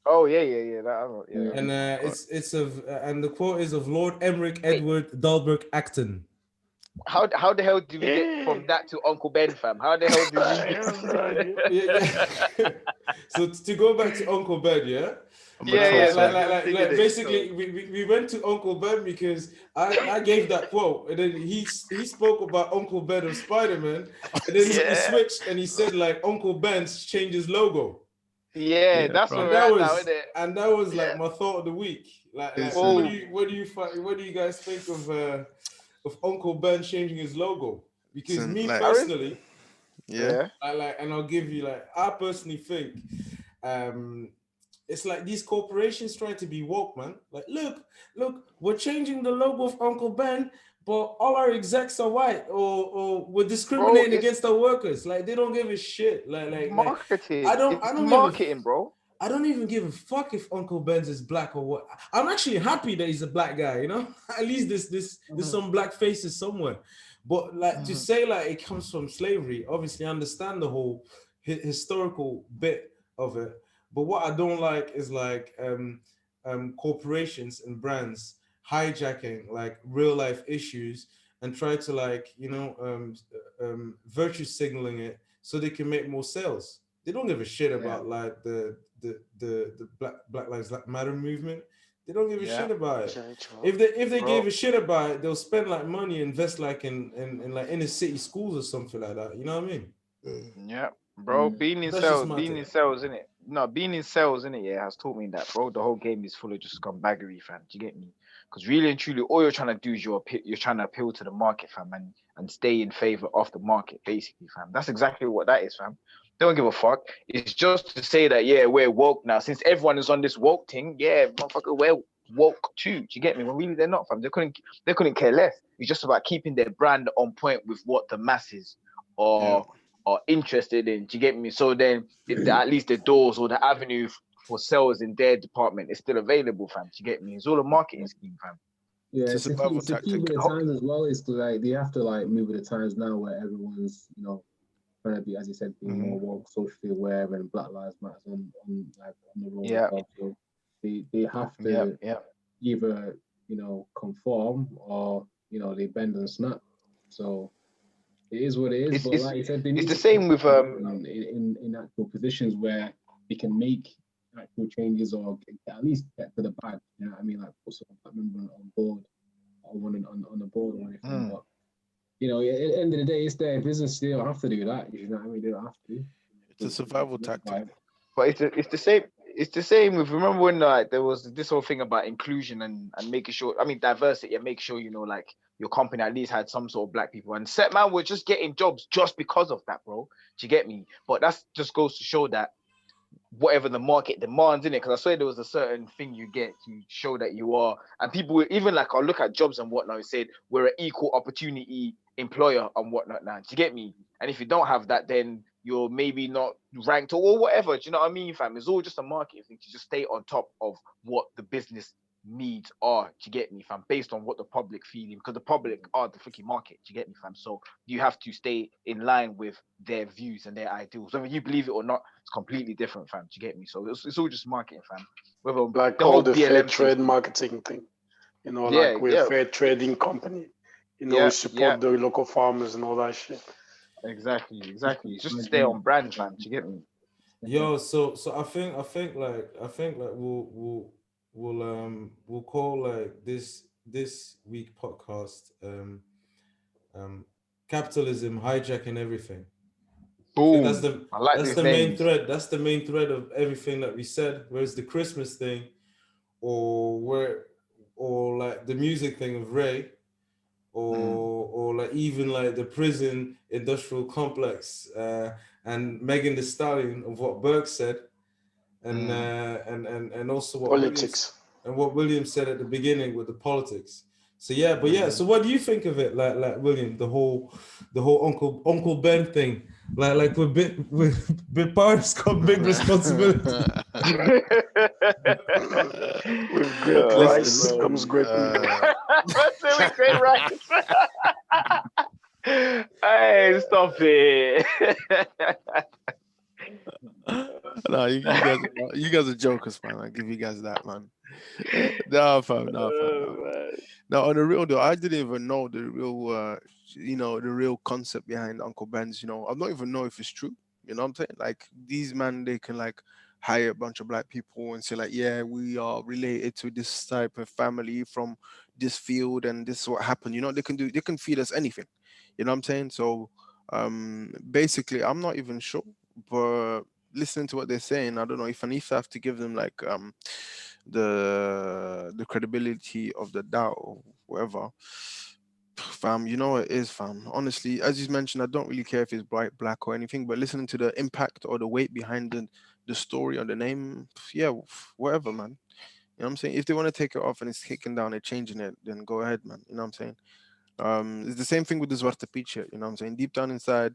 Oh yeah. And and the quote is of Lord Emmerich Edward Dalbrook Acton. How the hell did we get from that to Uncle Ben, fam? How the hell did we get? So to go back to Uncle Ben, yeah. Like basically, we went to Uncle Ben because I gave that quote, and then he spoke about Uncle Ben of Spider-Man, and then he switched and he said like Uncle Ben's changed his logo. That's what that was, isn't it? And that was like my thought of the week. Like what do you guys think of Uncle Ben changing his logo? Because me personally, and I'll give you like, I personally think it's like these corporations trying to be woke, man. Like, look, we're changing the logo of Uncle Ben, but all our execs are white, or we're discriminating against our workers. Like, they don't give a shit. Like marketing. I don't marketing, bro. I don't even give a fuck if Uncle Ben's is black or what. I'm actually happy that he's a black guy, you know? At least there's some black faces somewhere. But like to say like it comes from slavery, obviously I understand the whole historical bit of it. But what I don't like is like corporations and brands hijacking like real life issues and try to like virtue signaling it so they can make more sales. They don't give a shit about like the Black Lives Matter movement. They don't give a shit about it. If they gave a shit about it, they'll spend like money, invest like in like inner city schools or something like that. You know what I mean? Yeah, bro. That's just my Being take. in sales, innit? No, being in sales, innit? Yeah, has taught me that, bro. The whole game is full of just scumbaggery, fam. Do you get me? Because really and truly, all you're trying to do is you're trying to appeal to the market, fam, and stay in favor of the market, basically, fam. That's exactly what that is, fam. They don't give a fuck. It's just to say that yeah, we're woke now. Since everyone is on this woke thing, yeah, motherfucker, we're woke too. Do you get me? When really they're not, fam. They couldn't care less. It's just about keeping their brand on point with what the masses are interested in. Do you get me? So then, at least the doors or the avenue for sales in their department is still available, fam. Do you get me? It's all a marketing scheme, fam. Yeah, It's a it's to survival keep, to keep tactic. with the times as well. It's like they have to like move with the times now, where everyone's trying to be, as you said, being more woke, socially aware, and Black Lives Matter on the road as well. So they have to either conform or they bend and snap. So it is what it is. But like you said, they need the to same with in actual positions where they can make actual changes or at least get to the bag. You know what I mean? Like put some member on board or one on the board or anything. But at the end of the day, it's their business. They don't have to do that. You know what I mean? They don't have to. It's a survival tactic. But it's the same. It's the same with, remember when like there was this whole thing about inclusion and making sure, I mean diversity, and make sure like your company at least had some sort of black people, and set man were just getting jobs just because of that, bro. Do you get me? But that's just goes to show that whatever the market demands in it, because I swear there was a certain thing you get to show that you are, and people were even like, I'll look at jobs and whatnot, it said we're an equal opportunity employer and whatnot now. Do you get me? And if you don't have that, then you're maybe not ranked or whatever. Do you know what I mean, fam? It's all just a market thing to just stay on top of what the business needs are. Do you get me, fam? Based on what the public feeling, because the public are the freaking market. Do you get me, fam? So you have to stay in line with their views and their ideals. Whether you believe it or not, it's completely different, fam. Do you get me? So it's all just marketing, fam. Whether Like the all whole the fair BLM trade thing, marketing thing. Like we're a fair trading company. We support the local farmers and all that shit. Exactly. It's just to stay on brand, fam. Do you get me? Yo, so I think like we'll call like this week podcast capitalism hijacking everything. I think that's Boom. I like that's these the main names. thread. That's the main thread of everything that we said. Whereas the Christmas thing, or like the music thing of Ray, or like even like the prison industrial complex, and Megan Thee Stallion of what Burke said, and also what Williams said at the beginning with the politics. So yeah, but yeah. So what do you think of it, like William, the whole Uncle Ben thing, like with big powers come big responsibility. With great rice comes great meat. With great rice. Hey, stop it. No, you guys are jokers, man. I give you guys that, man. No, fam. Now, on the real though, I didn't even know the real, the real concept behind Uncle Ben's. I don't even know if it's true. You know what I'm saying? Like these men, they can like hire a bunch of black people and say like, yeah, we are related to this type of family from this field, and this is what happened. They can feed us anything. You know what I'm saying? So, basically, I'm not even sure, but listening to what they're saying, I don't know if I have to give them like the credibility of the doubt or whatever. Fam, you know what it is, fam. Honestly, as you mentioned, I don't really care if it's bright black or anything, but listening to the impact or the weight behind the story or the name, yeah, whatever, man. You know what I'm saying? If they want to take it off and it's kicking down and changing it, then go ahead, man. You know what I'm saying? It's the same thing with the Zwarte Piet shit, you know what I'm saying? Deep down inside,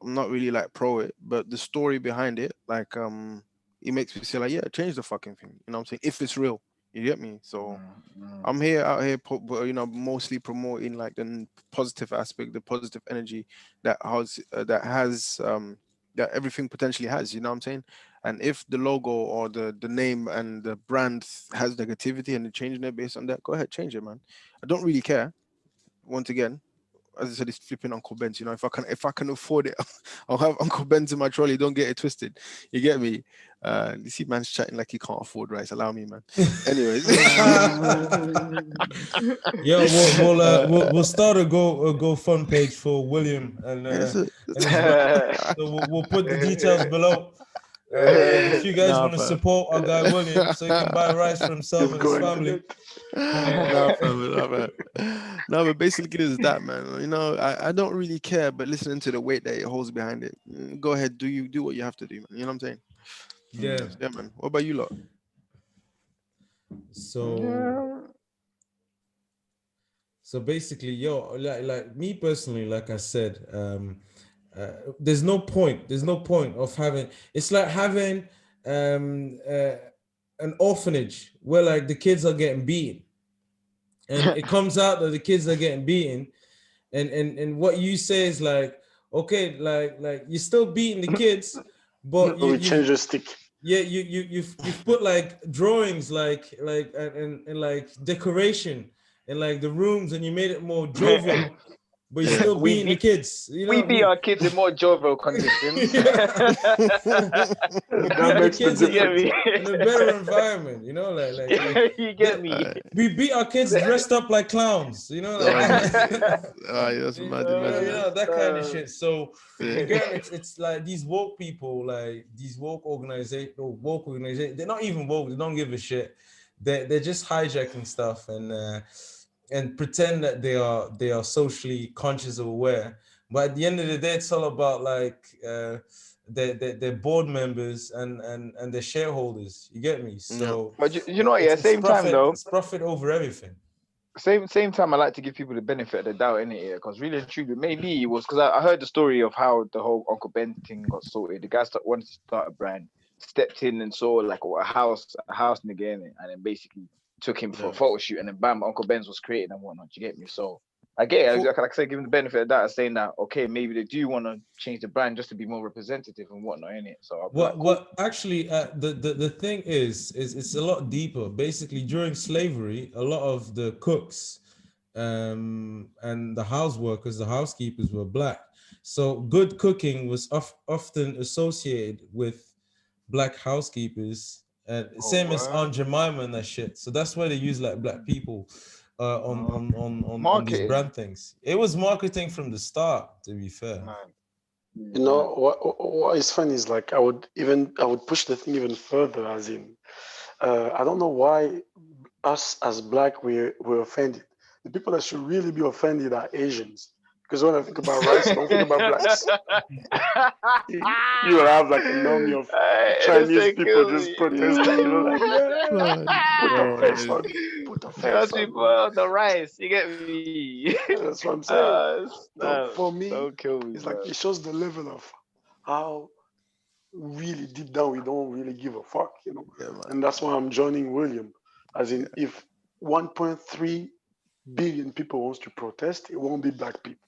I'm not really like pro it, but the story behind it, like it makes me say like, yeah, change the fucking thing. You know what I'm saying? If it's real, you get me? So I'm out here, mostly promoting like the positive aspect, the positive energy that has that everything potentially has. You know what I'm saying? And if the logo or the name and the brand has negativity and they're changing it based on that, go ahead, change it, man. I don't really care. Once again, as I said, it's flipping Uncle Ben's. You know, if I can afford it, I'll have Uncle Ben's in my trolley. Don't get it twisted. You get me? You see, man's chatting like he can't afford rice. Allow me, man. Anyways, Yeah, we'll start a GoFund page for William and his brother. So we'll put the details below. If you guys want to support our guy William, so he can buy rice for himself and his family. No, but basically it's that, man. You know, I don't really care, but listening to the weight that it holds behind it, go ahead, do what you have to do, man. You know what I'm saying? Yeah, man. What about you lot? So basically, like me personally, like I said, there's no point of having. It's like having an orphanage where like the kids are getting beaten, and it comes out that the kids are getting beaten, and what you say is like, okay, like you're still beating the kids, but we change the stick. Yeah, you've put like drawings and like decoration in like the rooms, and you made it more jovial. But you're still beating the kids. You know, we beat our kids in more jovial conditions. That makes the difference. In a better environment, you know, like you get me. We beat our kids dressed up like clowns, you know, that's mad, you know, that kind of shit. So again, it's like these woke people, like these woke organizations, they're not even woke, they don't give a shit. They're just hijacking stuff and pretend that they are socially conscious or aware, but at the end of the day, it's all about like their board members and their shareholders. You get me? So, but you know, same time though, it's profit over everything. Same time, I like to give people the benefit of the doubt in it, because really and truly, maybe it was because I heard the story of how the whole Uncle Ben thing got sorted. The guy wanted to start a brand, stepped in and saw like a house nigga in it, and then basically took him for a photo shoot, and then bam, Uncle Ben's was created and whatnot. You get me? So I get it. Like I say, give him the benefit of that, saying that okay, maybe they do want to change the brand just to be more representative and whatnot in it. So what actually the thing is it's a lot deeper. Basically, during slavery, a lot of the cooks and the house workers, the housekeepers were black. So good cooking was often associated with black housekeepers. Same as Aunt Jemima and that shit. So that's why they use like black people on these brand things. It was marketing from the start, to be fair. You know what is funny is like I would push the thing even further, as in I don't know why us as black we're offended. The people that should really be offended are Asians. Because when I think about rice, I don't think about blacks. You will have like an army of Chinese people just protesting, you know, like put the face on. People on the rice, you get me? That's what I'm saying. So for me, it's like it shows the level of how really deep down we don't really give a fuck, you know. And that's why I'm joining William. As in, if 1.3 billion people wants to protest, it won't be black people.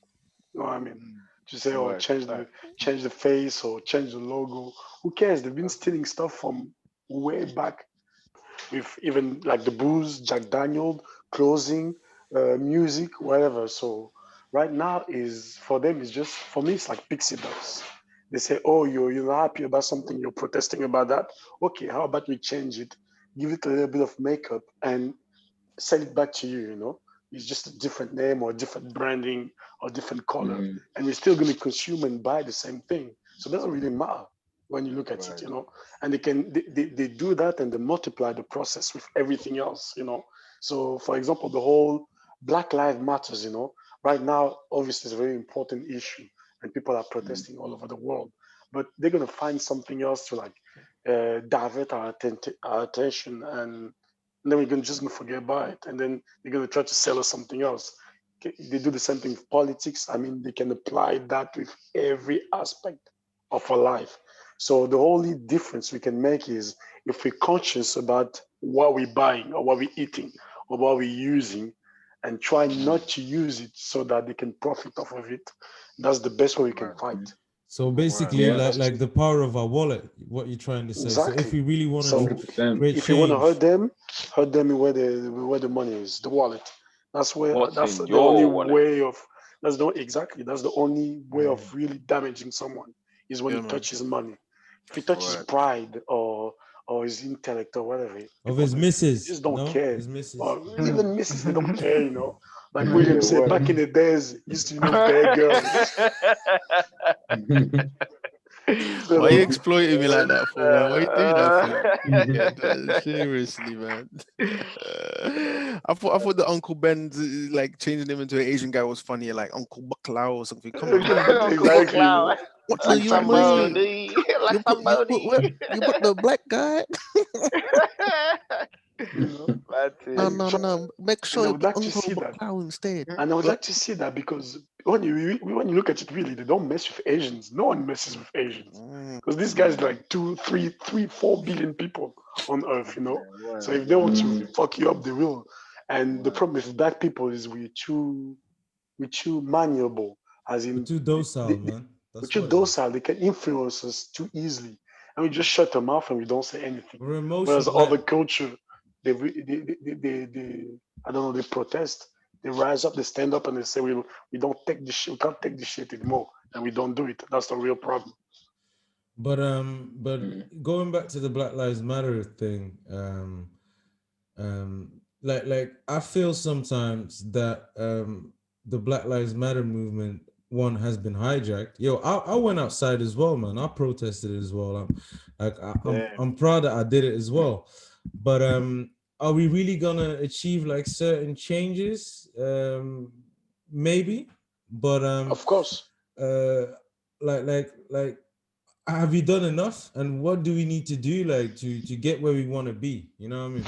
You know what I mean? To say, change the face or change the logo. Who cares? They've been stealing stuff from way back, with even like the booze, Jack Daniel, clothing, music, whatever. So right now is for them. It's just for me. It's like pixie dust. They say, "Oh, you're not happy about something. You're protesting about that. Okay, how about we change it? Give it a little bit of makeup and sell it back to you. You know." It's just a different name or different branding or different color, and we're still going to consume and buy the same thing. So it doesn't really matter when you look at it, you know. And they do that, and they multiply the process with everything else, you know. So, for example, the whole Black Lives Matters, you know, right now, obviously, it's a very important issue, and people are protesting all over the world. But they're going to find something else to like divert our attention, and then we're just gonna forget about it, and then they're gonna try to sell us something else. They do the same thing with politics. I mean, they can apply that with every aspect of our life. So the only difference we can make is if we're conscious about what we're buying or what we're eating or what we're using, and try not to use it so that they can profit off of it. That's the best way we can fight. So basically, like the power of our wallet, what you're trying to say. Exactly. So if we really want to create if you want to hurt them where the money is, the wallet. That's the only way of That's the only way of really damaging someone is when Yeah, he man. touches money. If he touches Right. pride or his intellect or whatever, Of people his missus. just don't No, care. his missus. Or even misses, they don't care, you know. Like Yeah, William said, word. back in the days, used to, bad girls. So, Why you exploiting me like that for, man? Why you doing that for? Yeah, seriously, man. I thought the Uncle Ben like changing him into an Asian guy was funny, like Uncle Baklao or something. Come on, man. Uncle exactly, you Bucklow. know. What do Like you mean? somebody. Like You put somebody. you put the black guy? You know. No, And, no, no. Make sure and I you would put like to Uncle see that. Baklao instead. And I would like to see that because when you look at it, really, they don't mess with Asians. No one messes with Asians Mm. because these guys are like 2, 3, 4 billion people on Earth, you know. Word. So if they want to fuck you up, they will. And the problem with black people is we're too malleable, as in Too docile, man. we're That's too what it is. docile. They can influence us too easily, and we just shut them off and we don't say anything. We're Whereas emotional. other culture, they I don't know, they protest, they rise up, they stand up, and they say we don't take this shit, we can't take this shit anymore, and we don't do it. That's the real problem. But going back to the Black Lives Matter thing, like I feel sometimes that the Black Lives Matter movement has been hijacked. Yo, I went outside as well, man. I protested as well. I'm proud that I did it as well. But are we really gonna achieve like certain changes? Maybe, but Of course. like have you done enough? And what do we need to do like to get where we want to be? You know what I mean?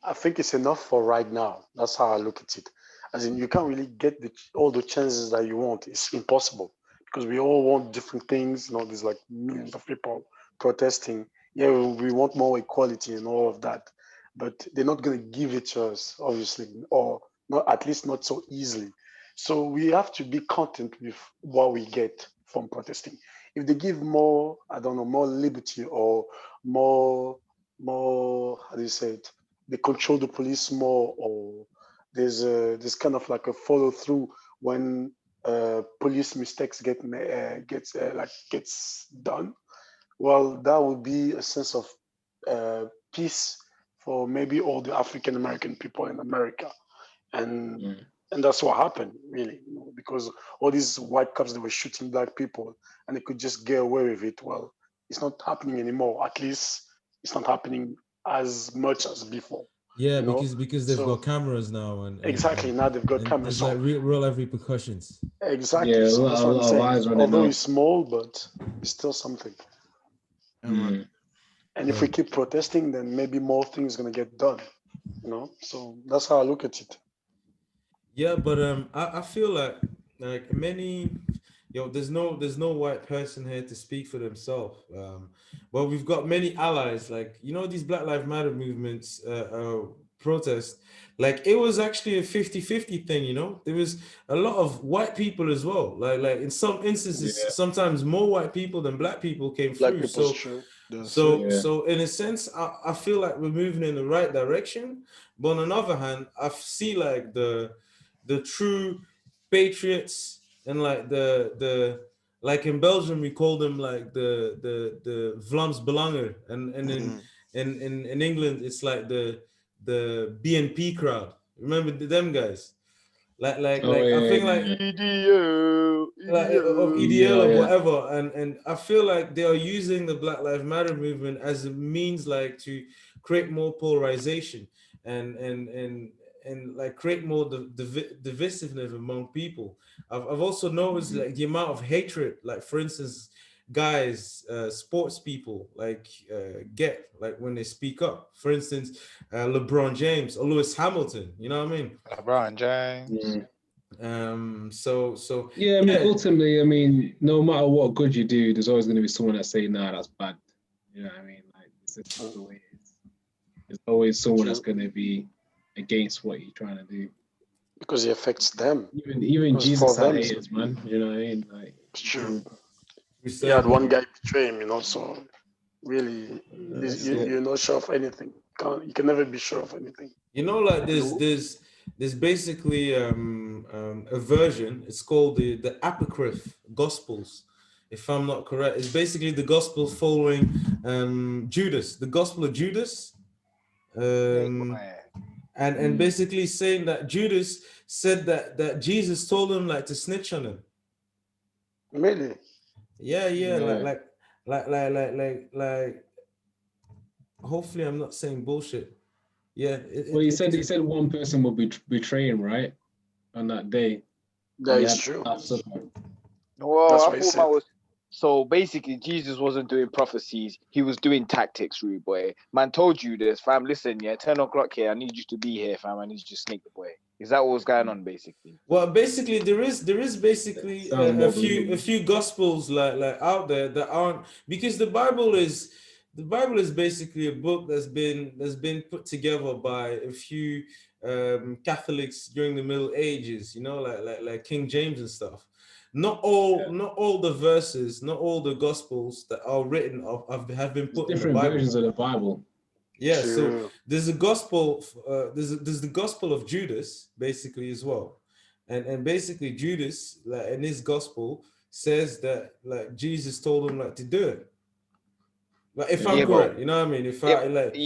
I think it's enough for right now. That's how I look at it. As in, you can't really get all the chances that you want. It's impossible because we all want different things. You know, there's like millions of people protesting. Yeah, we want more equality and all of that, but they're not going to give it to us, obviously, or not, at least not so easily. So we have to be content with what we get from protesting. If they give more, I don't know, more liberty or more, how do you say it? They control the police more, or there's kind of like a follow through when police mistakes gets done. Well, that would be a sense of peace for maybe all the African American people in America, and that's what happened really, because all these white cops, they were shooting black people and they could just get away with it. Well, it's not happening anymore. At least it's not happening as much as before. Yeah, you know? because they've got cameras now, and exactly, now they've got cameras. There's like real life repercussions. Exactly. Yeah, So that's what I'm saying. Although up. it's small, but it's still something. And if we keep protesting, then maybe more things gonna get done. So that's how I look at it. Yeah, but I feel like many, there's no white person here to speak for themselves. But we've got many allies, like these Black Lives Matter movements, protests. Like it was actually a 50-50 thing. There was a lot of white people as well. Like in some instances, sometimes more white people than black people came through. So in a sense, I feel like we're moving in the right direction. But on another hand, I see like the true patriots and like the like in Belgium we call them like the Vlaams Belanger, and in England it's like the BNP crowd. Remember them guys? I think like EDO, of EDL or whatever, and I feel like they are using the Black Lives Matter movement as a means like to create more polarization and like create more divisiveness among people. I've also noticed like the amount of hatred, like for instance, guys, sports people get like when they speak up. For instance, LeBron James or Lewis Hamilton. You know what I mean? LeBron James. So yeah, I mean, ultimately, I mean, no matter what good you do, there's always going to be someone that say, "Nah, that's bad." You know what I mean? Like, it's just the way it is. There's always someone that's going to be against what you're trying to do, because it affects them. Even Jesus had haters, man. You know what I mean? Like, it's true. He had one guy betray him, so really, you're not sure of anything. You can never be sure of anything. Like there's there's basically a version. It's called the Apocryph Gospels, if I'm not correct. It's basically the gospel following Judas, the Gospel of Judas, and basically saying that Judas said that Jesus told him like to snitch on him. Really? Yeah, like. Hopefully, I'm not saying bullshit. Yeah. Well, he said one person would betray him, right, on that day. That is true. Well, That's I what he thought said. man was. So basically, Jesus wasn't doing prophecies; he was doing tactics, rude boy. Man told you this, fam. Listen, yeah, 10 o'clock here. I need you to be here, fam. I need you to snake the boy. Is that what was going on, basically? Well, basically, there is basically a few gospels like out there that aren't, because the Bible is basically a book that's been put together by a few Catholics during the Middle Ages. You know, like King James and stuff. Not all the verses, not all the gospels that are written have been put in the different Bible. versions of the Bible. Yeah, so there's a gospel, there's the gospel of Judas basically as well, and basically Judas, like in his gospel, says that like Jesus told him like to do it. Like if I'm correct, you know what I mean? If I like,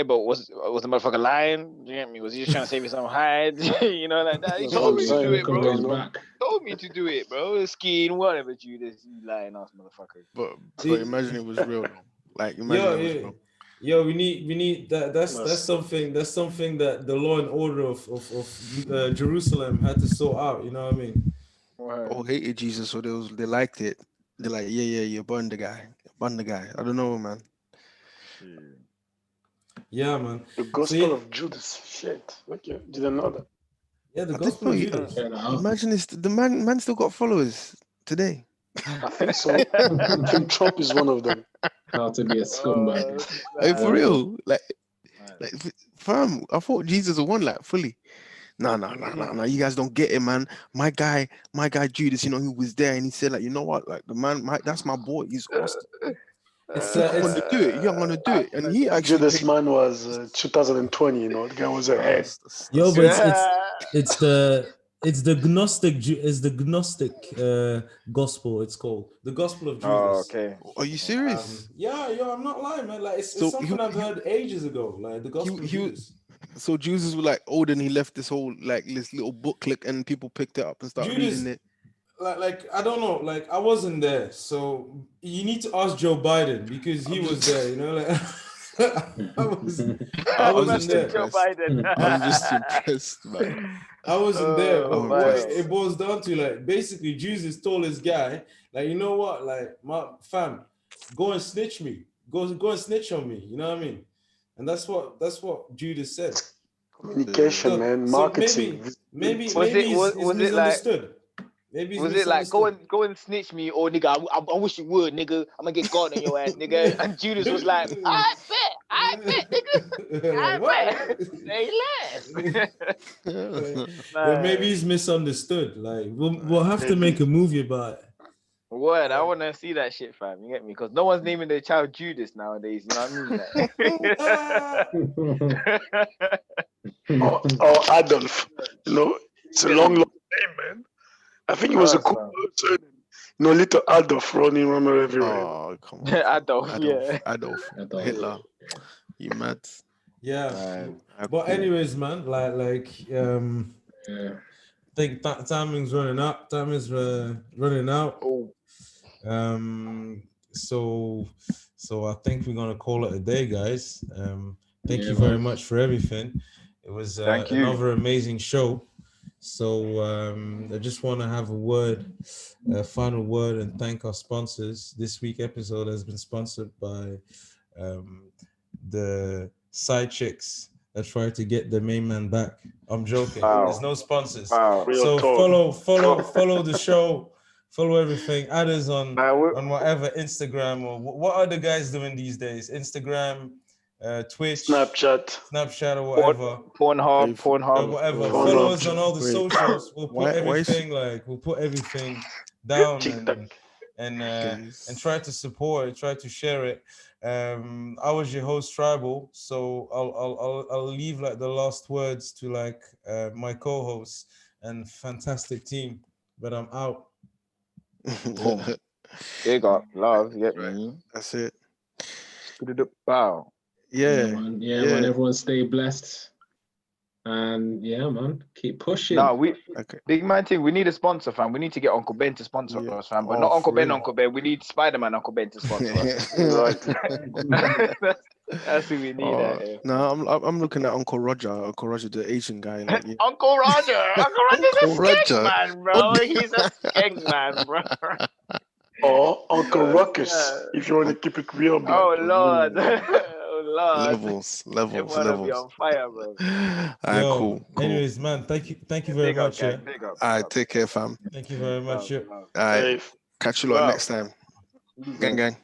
but was the motherfucker lying? You get me? Was he just trying to save his own hide? You know, like that. He told me to do it, bro. Told me to do it, bro. Skiing, whatever, Judas, you lying ass motherfucker. But imagine it was real, though. Like imagine it was real. Yo, we need that. That's something that the law and order of Jerusalem had to sort out. You know what I mean? All hated Jesus, so they liked it. They're like, yeah, burn the guy. I don't know, man. Yeah, man. The gospel of Judas. Shit. Okay, didn't know that. Yeah, the gospel of Judas. Imagine this. The man still got followers today. I think so. I think Trump is one of them. How to be a scumbag. Hey, for real, like, fam. I thought Jesus won like fully. No. You guys don't get it, man. My guy Judas, you know, he was there and he said, like, you know what, like the man, that's my boy. He's awesome. It's gonna do it. You're gonna do it, and he actually. Judas man was 2020. You know, the guy was ahead. Yo, but it's the Gnostic gospel. It's called the Gospel of Judas. Oh, okay. Are you serious? Yeah, I'm not lying, man. Like it's something I've heard ages ago. Like the Gospel of Judas. So Jesus was like old and he left this whole like this little booklet and people picked it up and started reading it. Like I don't know, like I wasn't there, so you need to ask Joe Biden because he was there. You know, like I wasn't there. Joe Biden. I'm just impressed, man. I wasn't there, but what it boils down to, like, basically Jesus told his guy, like, you know what, like, my fam, go and snitch me, go and snitch on me. You know what I mean? And that's what Judas said. Communication, man, marketing. So maybe it's misunderstood. Maybe was it like go and snitch me, or nigga? I wish you would, nigga. I'm gonna get God on your ass, nigga. And Judas was like, I bet, nigga. I bet. Say less. Maybe he's misunderstood. Like we'll have to make a movie about it. What? I want to see that shit, fam. You get me? Because no one's naming their child Judas nowadays. You know what I mean? or Adolf. You know, it's a long name, man. I think it was a cool surname. You know, little Adolf running around everywhere. Oh, come on. Adolf, yeah. Adolf. Hitler. You mad? Yeah. But anyways, man, like I think timing's running out. Time is running out. So I think we're gonna call it a day, guys. Thank you very much for everything. It was another amazing show. So I just want to have a final word, and thank our sponsors. This week's episode has been sponsored by the side chicks that try to get the main man back. I'm joking. There's no sponsors. So follow the show, follow everything. Add us on whatever Instagram or what are the guys doing these days? Instagram, Twitch, Snapchat, or whatever. Pornhub, whatever. Follow us on all the socials. We'll put everything down. and try to support it, try to share it. I was your host, Tribal, so I'll leave like the last words to like my co-hosts and fantastic team. But I'm out. Boom. Big up, love. You get me? That's it. Bow. Yeah, man. Everyone stay blessed. And yeah, man, keep pushing. No, big man thing. We need a sponsor, fam. We need to get Uncle Ben to sponsor us, fam. But not Uncle Ben, Uncle Ben. We need Spider-Man Uncle Ben to sponsor us. That's who we need. No, I'm looking at Uncle Roger, the Asian guy. Like, yeah. Uncle Roger, Uncle Roger's a skank man, bro. He's a skank man, bro. Or Uncle Ruckus, if you want to keep it real. Bro. Oh Lord. Lord. Levels. Everyone be on fire, bro. Alright, cool. Anyways, man, thank you very much. Alright, take care, fam. Thank you very much. Alright, catch you lot next time. Gang.